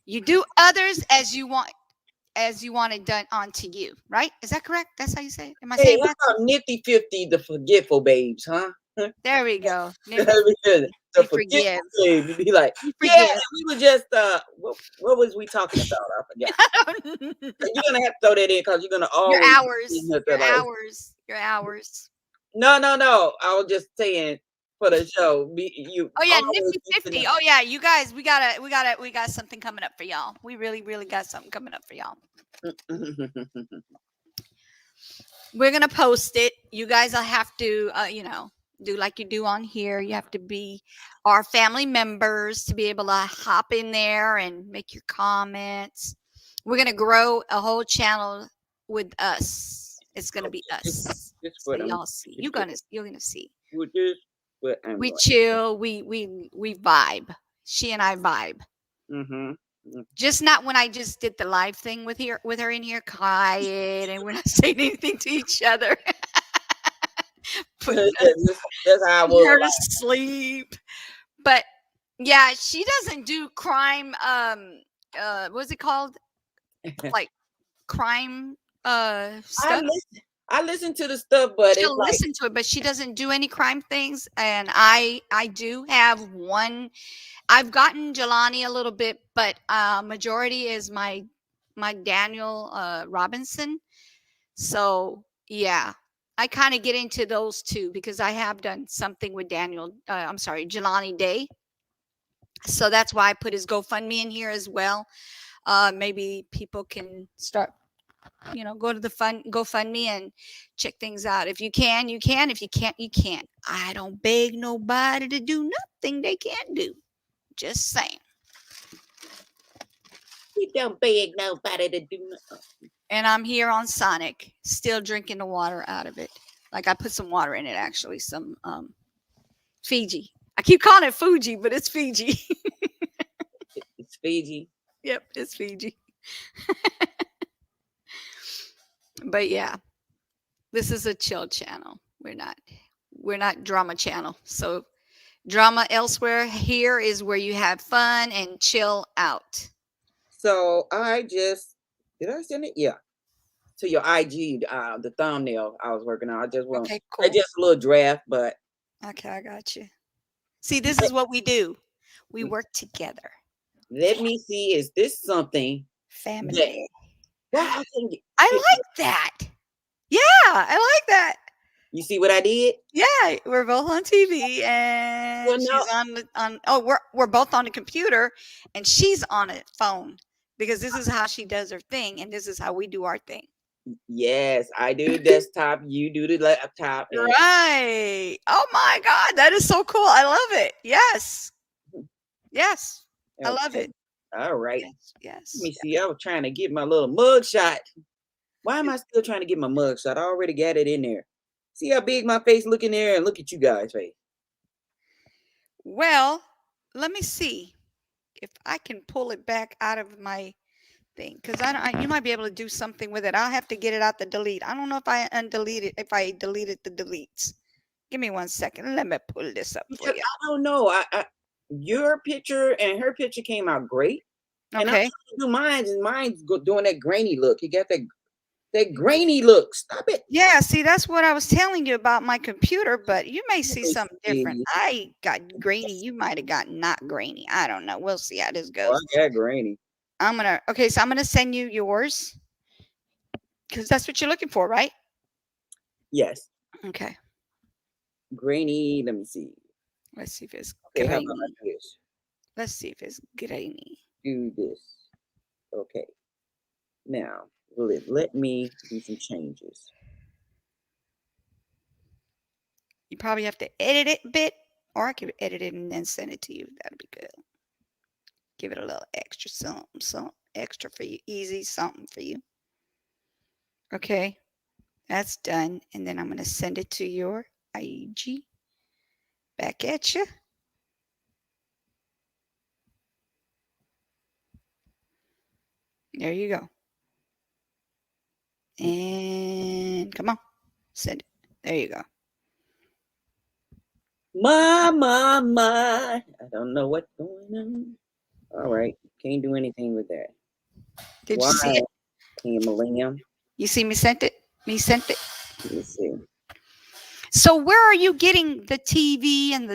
You do others as you want it done onto you, right? Is that correct? That's how you say it? Am I Hey, saying how that? about Nifty 50, the forgetful babes, huh? There we go. The You forgetful forgive. babes. You be like, You yeah, forgive. we were just what was we talking about? I forgot. You're gonna have to throw that in because you're gonna Your always hours. Your like, hours. Your hours. no. I was just saying for the show. You Oh yeah, always Nifty used 50. Oh yeah, you guys, we got something coming up for y'all. We really got something coming up for y'all. to- We're gonna post it. You guys will have to, do like you do on here. You have to be our family members to be able to hop in there and make your comments. We're gonna grow a whole channel with us. It's gonna be us. Just So what I'm y'all see. You're gonna see. with this, but I'm We like, chill. We vibe. She and I vibe. mm-hmm. Just not when I just did the live thing with her in here, quiet, and we're not saying anything to each other. Putting That's how I her to was. sleep. But yeah, she doesn't do crime. What's it called? Like crime stuff. I listen to the stuff, but it's She'll like listen to it, but she doesn't do any crime things. And I do have one. I've gotten Jelani a little bit, but majority is my Daniel Robinson. So yeah, I kind of get into those two because I have done something with Daniel. I'm sorry, Jelani Day. So that's why I put his GoFundMe in here as well. Maybe people can start, go to the GoFundMe and check things out. If you can, you can. If you can't, you can't. I don't beg nobody to do nothing they can't do. Just saying. we don't beg nobody to do nothing. And I'm here on Sonic, still drinking the water out of it. Like I put some water in it, actually, some Fiji. I keep calling it Fuji, but it's Fiji. It's Fiji. Yep, it's Fiji. But yeah, this is a chill channel. We're not drama channel. So drama elsewhere. Here is where you have fun and chill out. So did I send it? Yeah. To your IG, the thumbnail I was working on. I just want Okay, cool. just a little draft, but Okay, I got you. See, this is what we do. We work together. let me see. Is this something Family. well, I can get, I like that. Yeah, I like that. you see what I did? Yeah, we're both on TV and Well, no. she's on we're both on the computer and she's on a phone because this is how she does her thing and this is how we do our thing. Yes, I do the desktop. You do the laptop. And Right. Oh my God, that is so cool. I love it. Yes. Yes. I love it. All right. Yes. Let me see. I was trying to get my little mug shot. Why am I still trying to get my mug shot? I already got it in there. See how big my face look in there and look at you guys' face. Well, let me see if I can pull it back out of my thing because you might be able to do something with it. I'll have to get it out the delete. I don't know if I if I deleted the deletes. Give me 1 second. Let me pull this up for you. I don't know. Your picture and her picture came out great. And I'm Okay. trying to do mine, and mine's doing that grainy look. You got that grainy look. Stop it. Yeah, see, that's what I was telling you about my computer, but you may see something different. see. I got grainy. You might have got not grainy. I don't know. We'll see how this Oh, goes. I got grainy. So I'm gonna send you yours because that's what you're looking for, right? Yes. Okay. Grainy. Let me see. Let's see if it's Okay, how grainy. about this? Let's see if it's grainy. Do this. Okay. Now, will it let me do some changes? You probably have to edit it a bit, or I could edit it and then send it to you. That'd be good. give it a little extra something extra for you, easy something for you. Okay, that's done. And then I'm going to send it to your IG. Back at you. There you go. And come on, send it. There you go. My. I don't know what's going on. All right. Can't do anything with that. Did Why, you see it? Millennium? You see me sent it? Me sent it. Let me see. So where are you getting the TV and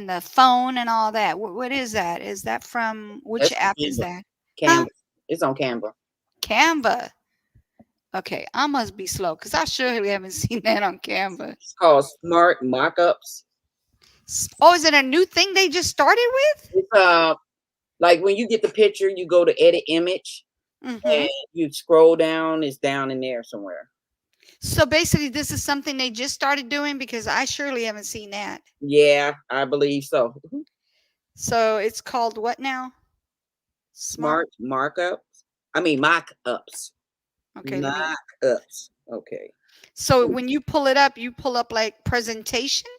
the phone and all that? What is that? Is that from which That's app is Canva. that? Canva. It's on Canva. Canva. Okay, I must be slow because I surely haven't seen that on Canva. It's called Smart Mockups. Oh, is it a new thing they just started with? It's like when you get the picture, you go to edit image and you scroll down. It's down in there somewhere. So basically, this is something they just started doing because I surely haven't seen that. Yeah, I believe so. So it's called what now? Smart Markups. I mean mock-ups. Okay, Mock-ups. Okay. So when you pull it up, you pull up like presentation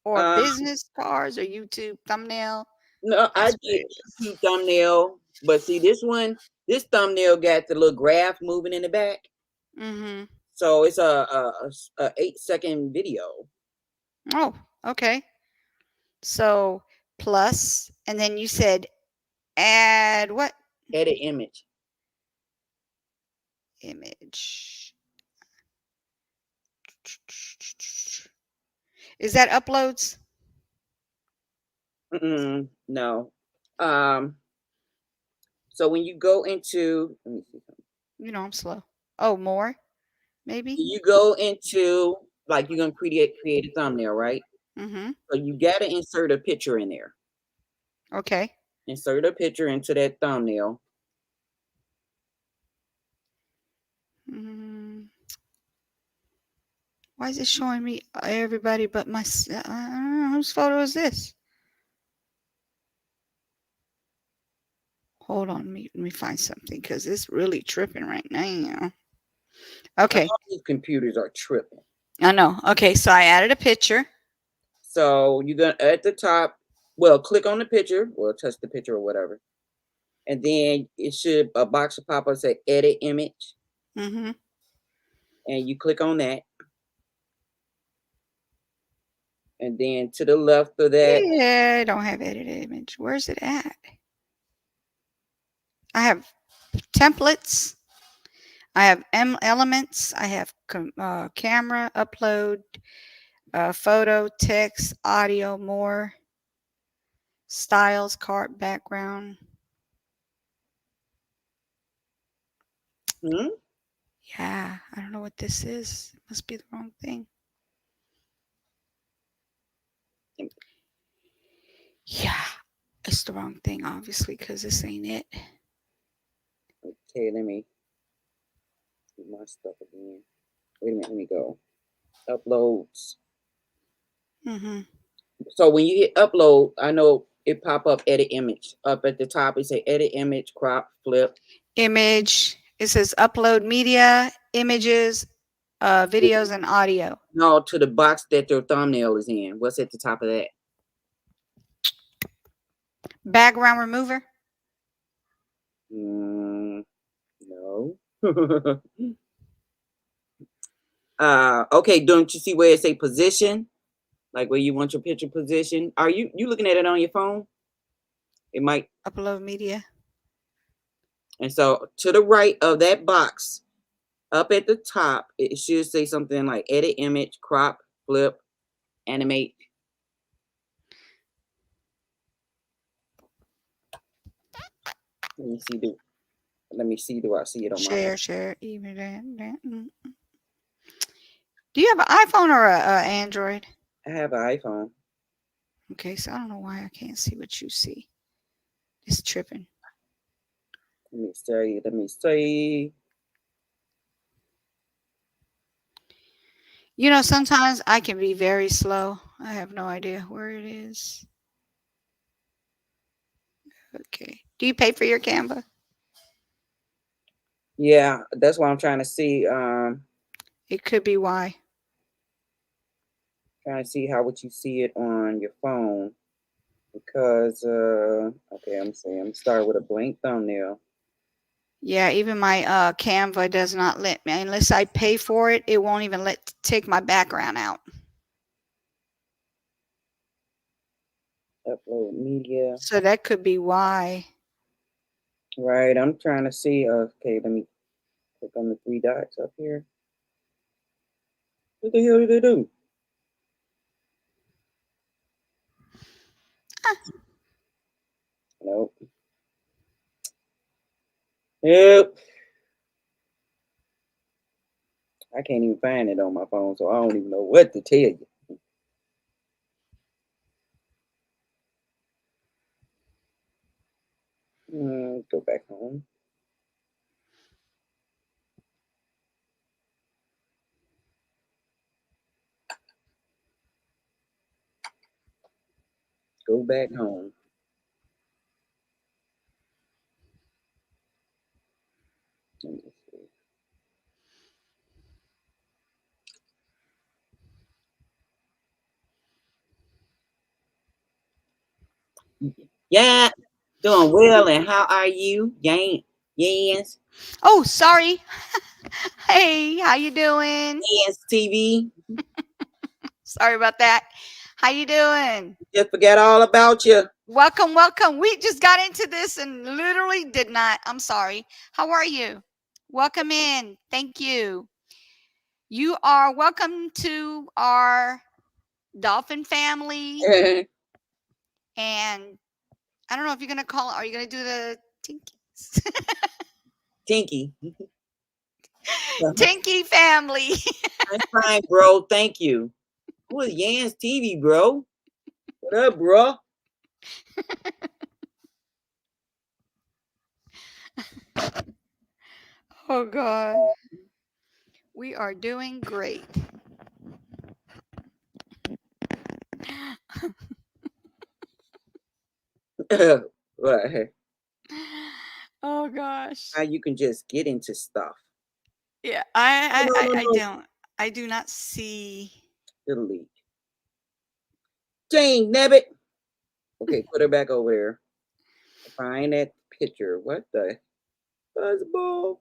or business cards or YouTube thumbnail. No, I did YouTube thumbnail, but see this thumbnail got the little graph moving in the back. So it's a 8-second video. Oh, okay. So plus, and then you said add what? Edit image. Image. Is that uploads? No. So when you go into, let me see something. You know I'm slow. Oh, more, maybe. You go into like you're gonna create a thumbnail, right? So you gotta insert a picture in there. Okay. Insert a picture into that thumbnail. Why is it showing me everybody but my? I don't know whose photo is this. Hold on, let me find something because it's really tripping right now. Okay. All these computers are tripping. I know. Okay, so I added a picture. So you're gonna at the top. Well, click on the picture, or touch the picture, or whatever, and then a box should pop up say edit image. And you click on that, and then to the left of that. Yeah, I don't have edit image. Where's it at? I have templates. I have elements. I have camera, upload, photo, text, audio, more, styles, cart, background. Yeah, I don't know what this is. It must be the wrong thing. Yeah, it's the wrong thing, obviously, because this ain't it. Okay, let me do my stuff again. Wait a minute, let me go. Uploads. So when you hit upload, I know it pop up edit image. Up at the top, it say edit image, crop, flip. Image. It says upload media, images, videos, and audio. No, to the box that your thumbnail is in. What's at the top of that? Background remover. No. Okay, don't you see where it say position? Like where you want your picture position? Are you looking at it on your phone? It might upload media. And so to the right of that box, up at the top, it should say something like edit image, crop, flip, animate. Let me see. Do I see it on my share even? Do you have an iPhone or a Android? I have an iPhone. Okay, so I don't know why I can't see what you see. It's tripping. Let me see. You know, sometimes I can be very slow. I have no idea where it is. Okay. Do you pay for your Canva? Yeah, that's why I'm trying to see. It could be why. Trying to see how would you see it on your phone. Because okay, I'm saying I'm start with a blank thumbnail. Yeah, even my Canva does not let me, unless I pay for it, it won't even take my background out. Upload media. So that could be why. Right, I'm trying to see. Okay, let me click on the 3 dots up here. What the hell did they do? Nope. Yep. I can't even find it on my phone, so I don't even know what to tell you. Go back home. Go back home. Let me see. Yeah, doing well. And how are you, Yans? Oh, sorry. Hey, how you doing? Yans TV. Sorry about that. How you doing? Just forget all about you. Welcome, welcome. We just got into this and literally did not. I'm sorry. How are you? Welcome in. Thank you. You are welcome to our dolphin family. And I don't know if you're going to call it. Are you going to do the Tinkies? Tinky. Tinky family. I'm fine, bro. Thank you. Who is Yans TV, bro? What up, bro? Oh, God. We are doing great. What? Oh, gosh. How you can just get into stuff. Yeah, No. I do not see. Delete. Jane Nebbit. Okay, put her back over there. Find that picture. What the fuzzball?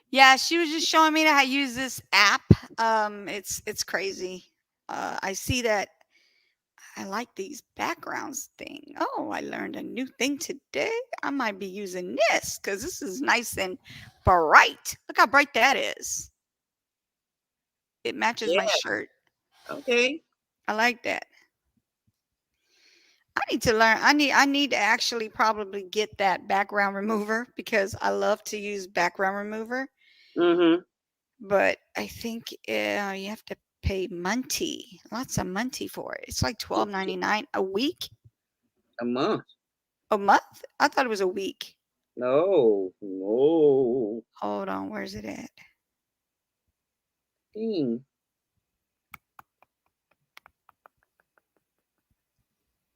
Yeah, she was just showing me how to use this app. It's crazy. I see that. I like these backgrounds thing. Oh, I learned a new thing today. I might be using this because this is nice and bright. Look how bright that is. It matches my Yeah. shirt. Okay. I like that. I need to learn. I need to actually probably get that background remover because I love to use background remover. Mm-hmm. But I think you have to pay money, lots of money for it. It's like $12.99 a week, A month. a month. I thought it was a week. No. Hold on, where's it at? Dang.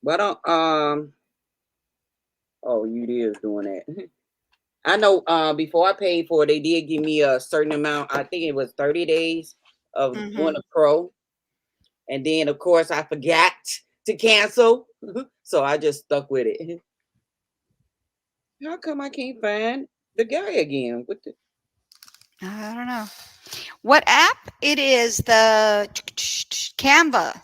Why don't oh, you is doing that. I know before I paid for it, they did give me a certain amount. I think it was 30 days of doing a pro. And then of course I forgot to cancel. So I just stuck with it. How come I can't find the guy again? What the I don't know. What app? It is the Canva.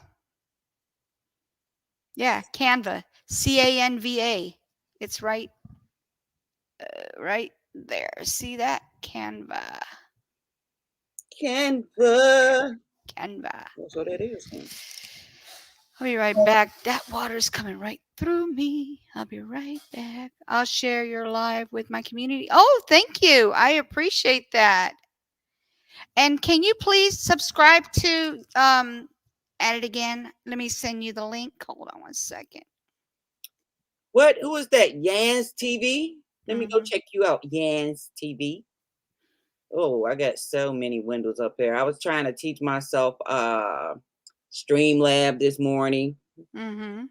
Yeah, Canva. Canva. It's right there. See that? Canva. Canva. Canva. So that is. I'll be right back. That water's coming right through me. I'll be right back. I'll share your live with my community. Oh, thank you. I appreciate that. And can you please subscribe to add it again? Let me send you the link. Hold on one second. What? Who is that? Yans TV? Let me go check you out, Yans TV. Oh, I got so many windows up there. I was trying to teach myself Streamlab this morning. Mm-hmm.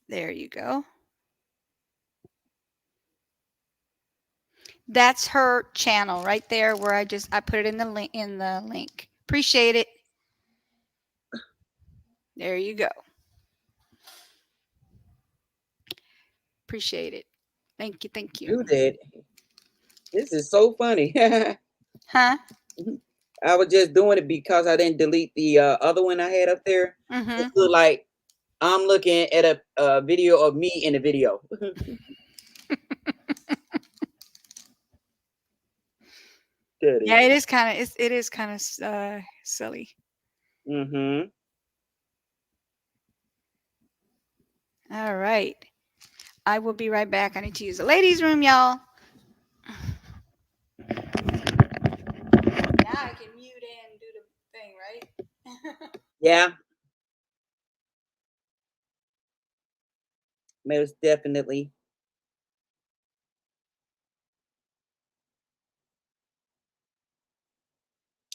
There you go. That's her channel right there where I put it in the link. Appreciate it. There you go. Appreciate it. Thank you. Thank you. You did. This is so funny. Huh? I was just doing it because I didn't delete the other one I had up there. Mm-hmm. It looked like I'm looking at a video of me in the video. Yeah, it is kind of silly. Mm-hmm. All right. I will be right back. I need to use the ladies' room, y'all. Now I can mute and do the thing, right? Yeah. Most definitely.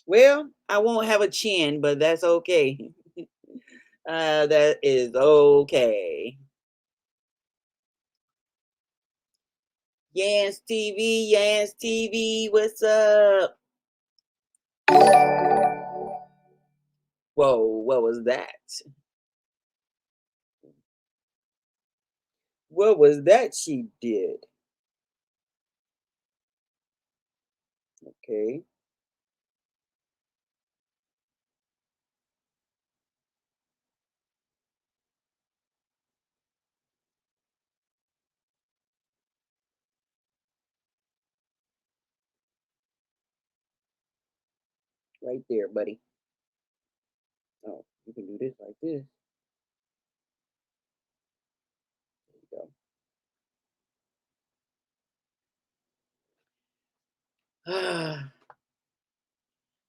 Well, I won't have a chin, but that's okay. That is okay. Yance TV, Yance TV, what's up? Whoa, what was that? What was that she did? Okay. Right there, buddy. Oh, you can do this like this. There you go.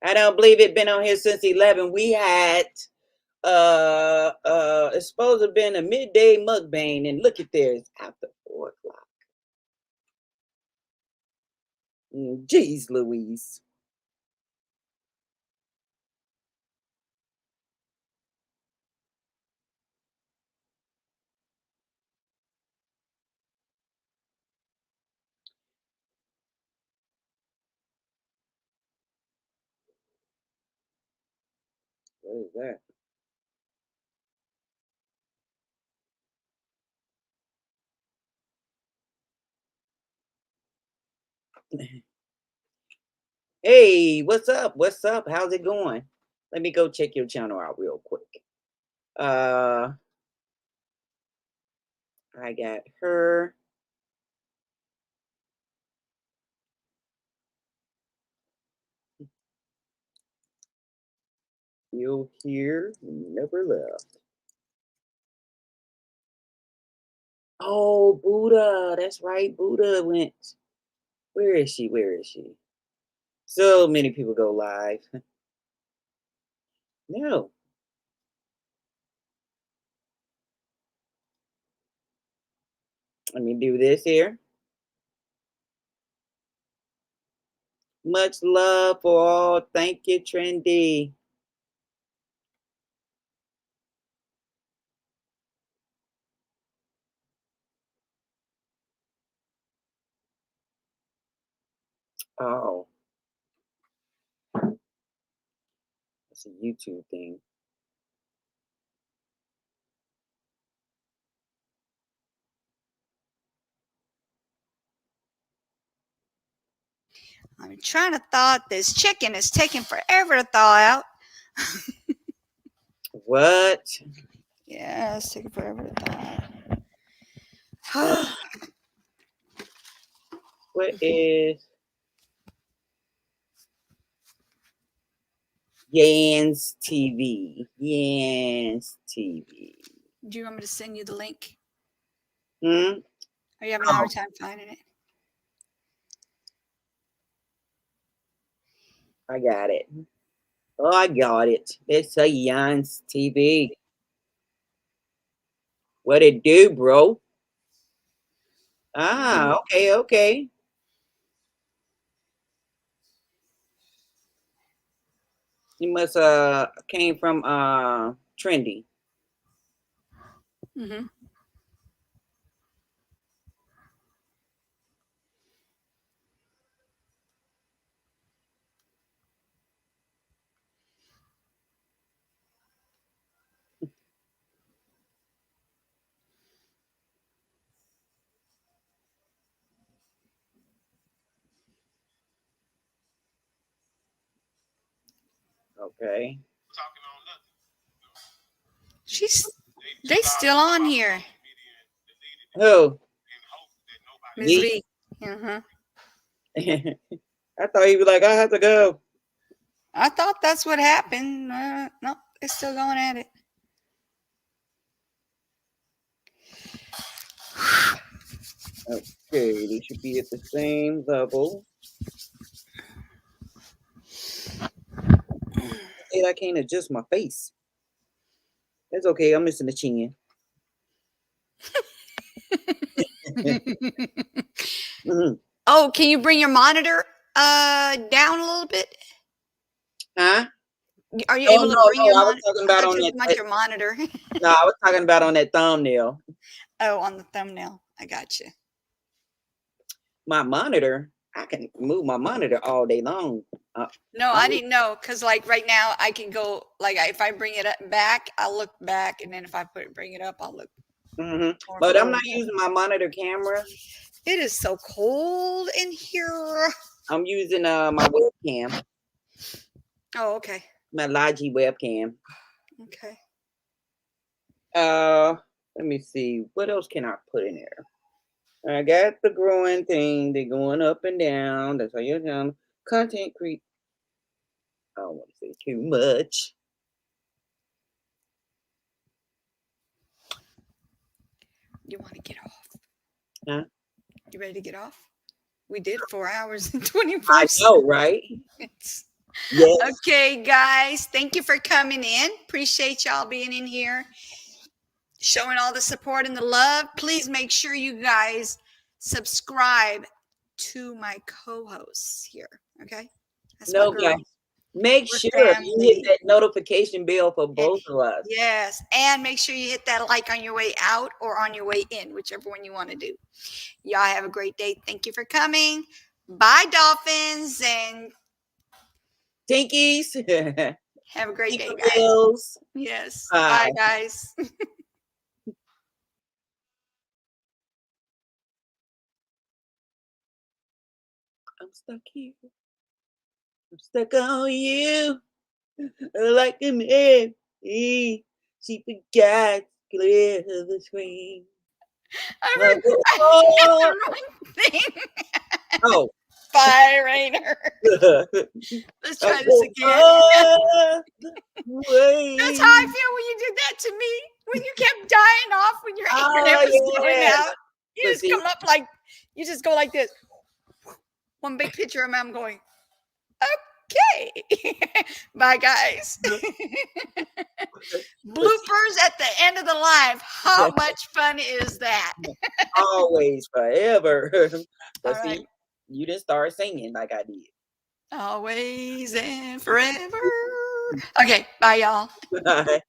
I don't believe it been on here since 11. We had it's supposed to have been a midday mukbang, and look at there, it's after 4 o'clock. Jeez Louise. What is that? Hey, what's up? What's up? How's it going? Let me go check your channel out real quick. I got her. Still here, never left. Oh, Buddha. That's right. Buddha went. Where is she? Where is she? So many people go live. No. Let me do this here. Much love for all. Thank you, Trendy. Oh, it's a YouTube thing. I'm trying to thaw out this chicken. It's taking forever to thaw out. What? Yeah, it's taking forever to thaw out. What is Yans TV? Yans TV. Do you want me to send you the link? Hmm? Are you having a hard time finding it? I got it. Oh, I got it. It's a Yans TV. What it do, bro? Ah, okay, okay. You must came from Trendy. Mm-hmm. Okay. They still on here. Who? Ms. Me? V. Uh-huh. I thought he was like, I have to go. I thought that's what happened. No, they're still going at it. Okay, they should be at the same level. And I can't adjust my face. It's okay. I'm missing the chin. Mhm. Oh, can you bring your monitor down a little bit? Huh? Are you Oh, able to bring your I was monitor? talking I about thought on you were that. talking about your monitor. No, I was talking about on that thumbnail. Oh, on the thumbnail. I got you. My monitor, I can move my monitor all day long. No, I didn't know because like right now I can go like if I bring it up back, I'll look back, and then if I bring it up, I'll look. But I'm not using my monitor camera. It is so cold in here. I'm using my webcam. Oh, okay. My Logi webcam. Okay. Let me see. What else can I put in there? I got the growing thing. They're going up and down. That's how you're down. Content creep. I don't want to say too much. You want to get off? Huh? You ready to get off? We did 4 hours and 24 I know, right? minutes. Yes. Okay, guys. Thank you for coming in. Appreciate y'all being in here, showing all the support and the love. Please make sure you guys subscribe to my co-hosts here. Okay. That's No, my girl. guys. Make We're sure you family. hit that notification bell for both of us. Yes. And make sure you hit that like on your way out or on your way in, whichever one you want to do. Y'all have a great day. Thank you for coming. Bye, dolphins. And Tinkies. have a great day, Tinker guys. Bills. Yes. Bye. Bye, guys. I'm stuck here. I'm stuck on you. Like a man. She forgot to clear the screen. I heard the wrong thing. Oh. Fire Rainer. Let's try this again. That's how I feel when you did that to me. When you kept dying off when your internet was going out. You just come up like, you just go like this. One big picture of me, I'm going, okay. Bye, guys. Bloopers at the end of the live. How much fun is that? Always, forever. But All see, right. you didn't start singing like I did. Always and forever. Okay, bye, y'all. Bye.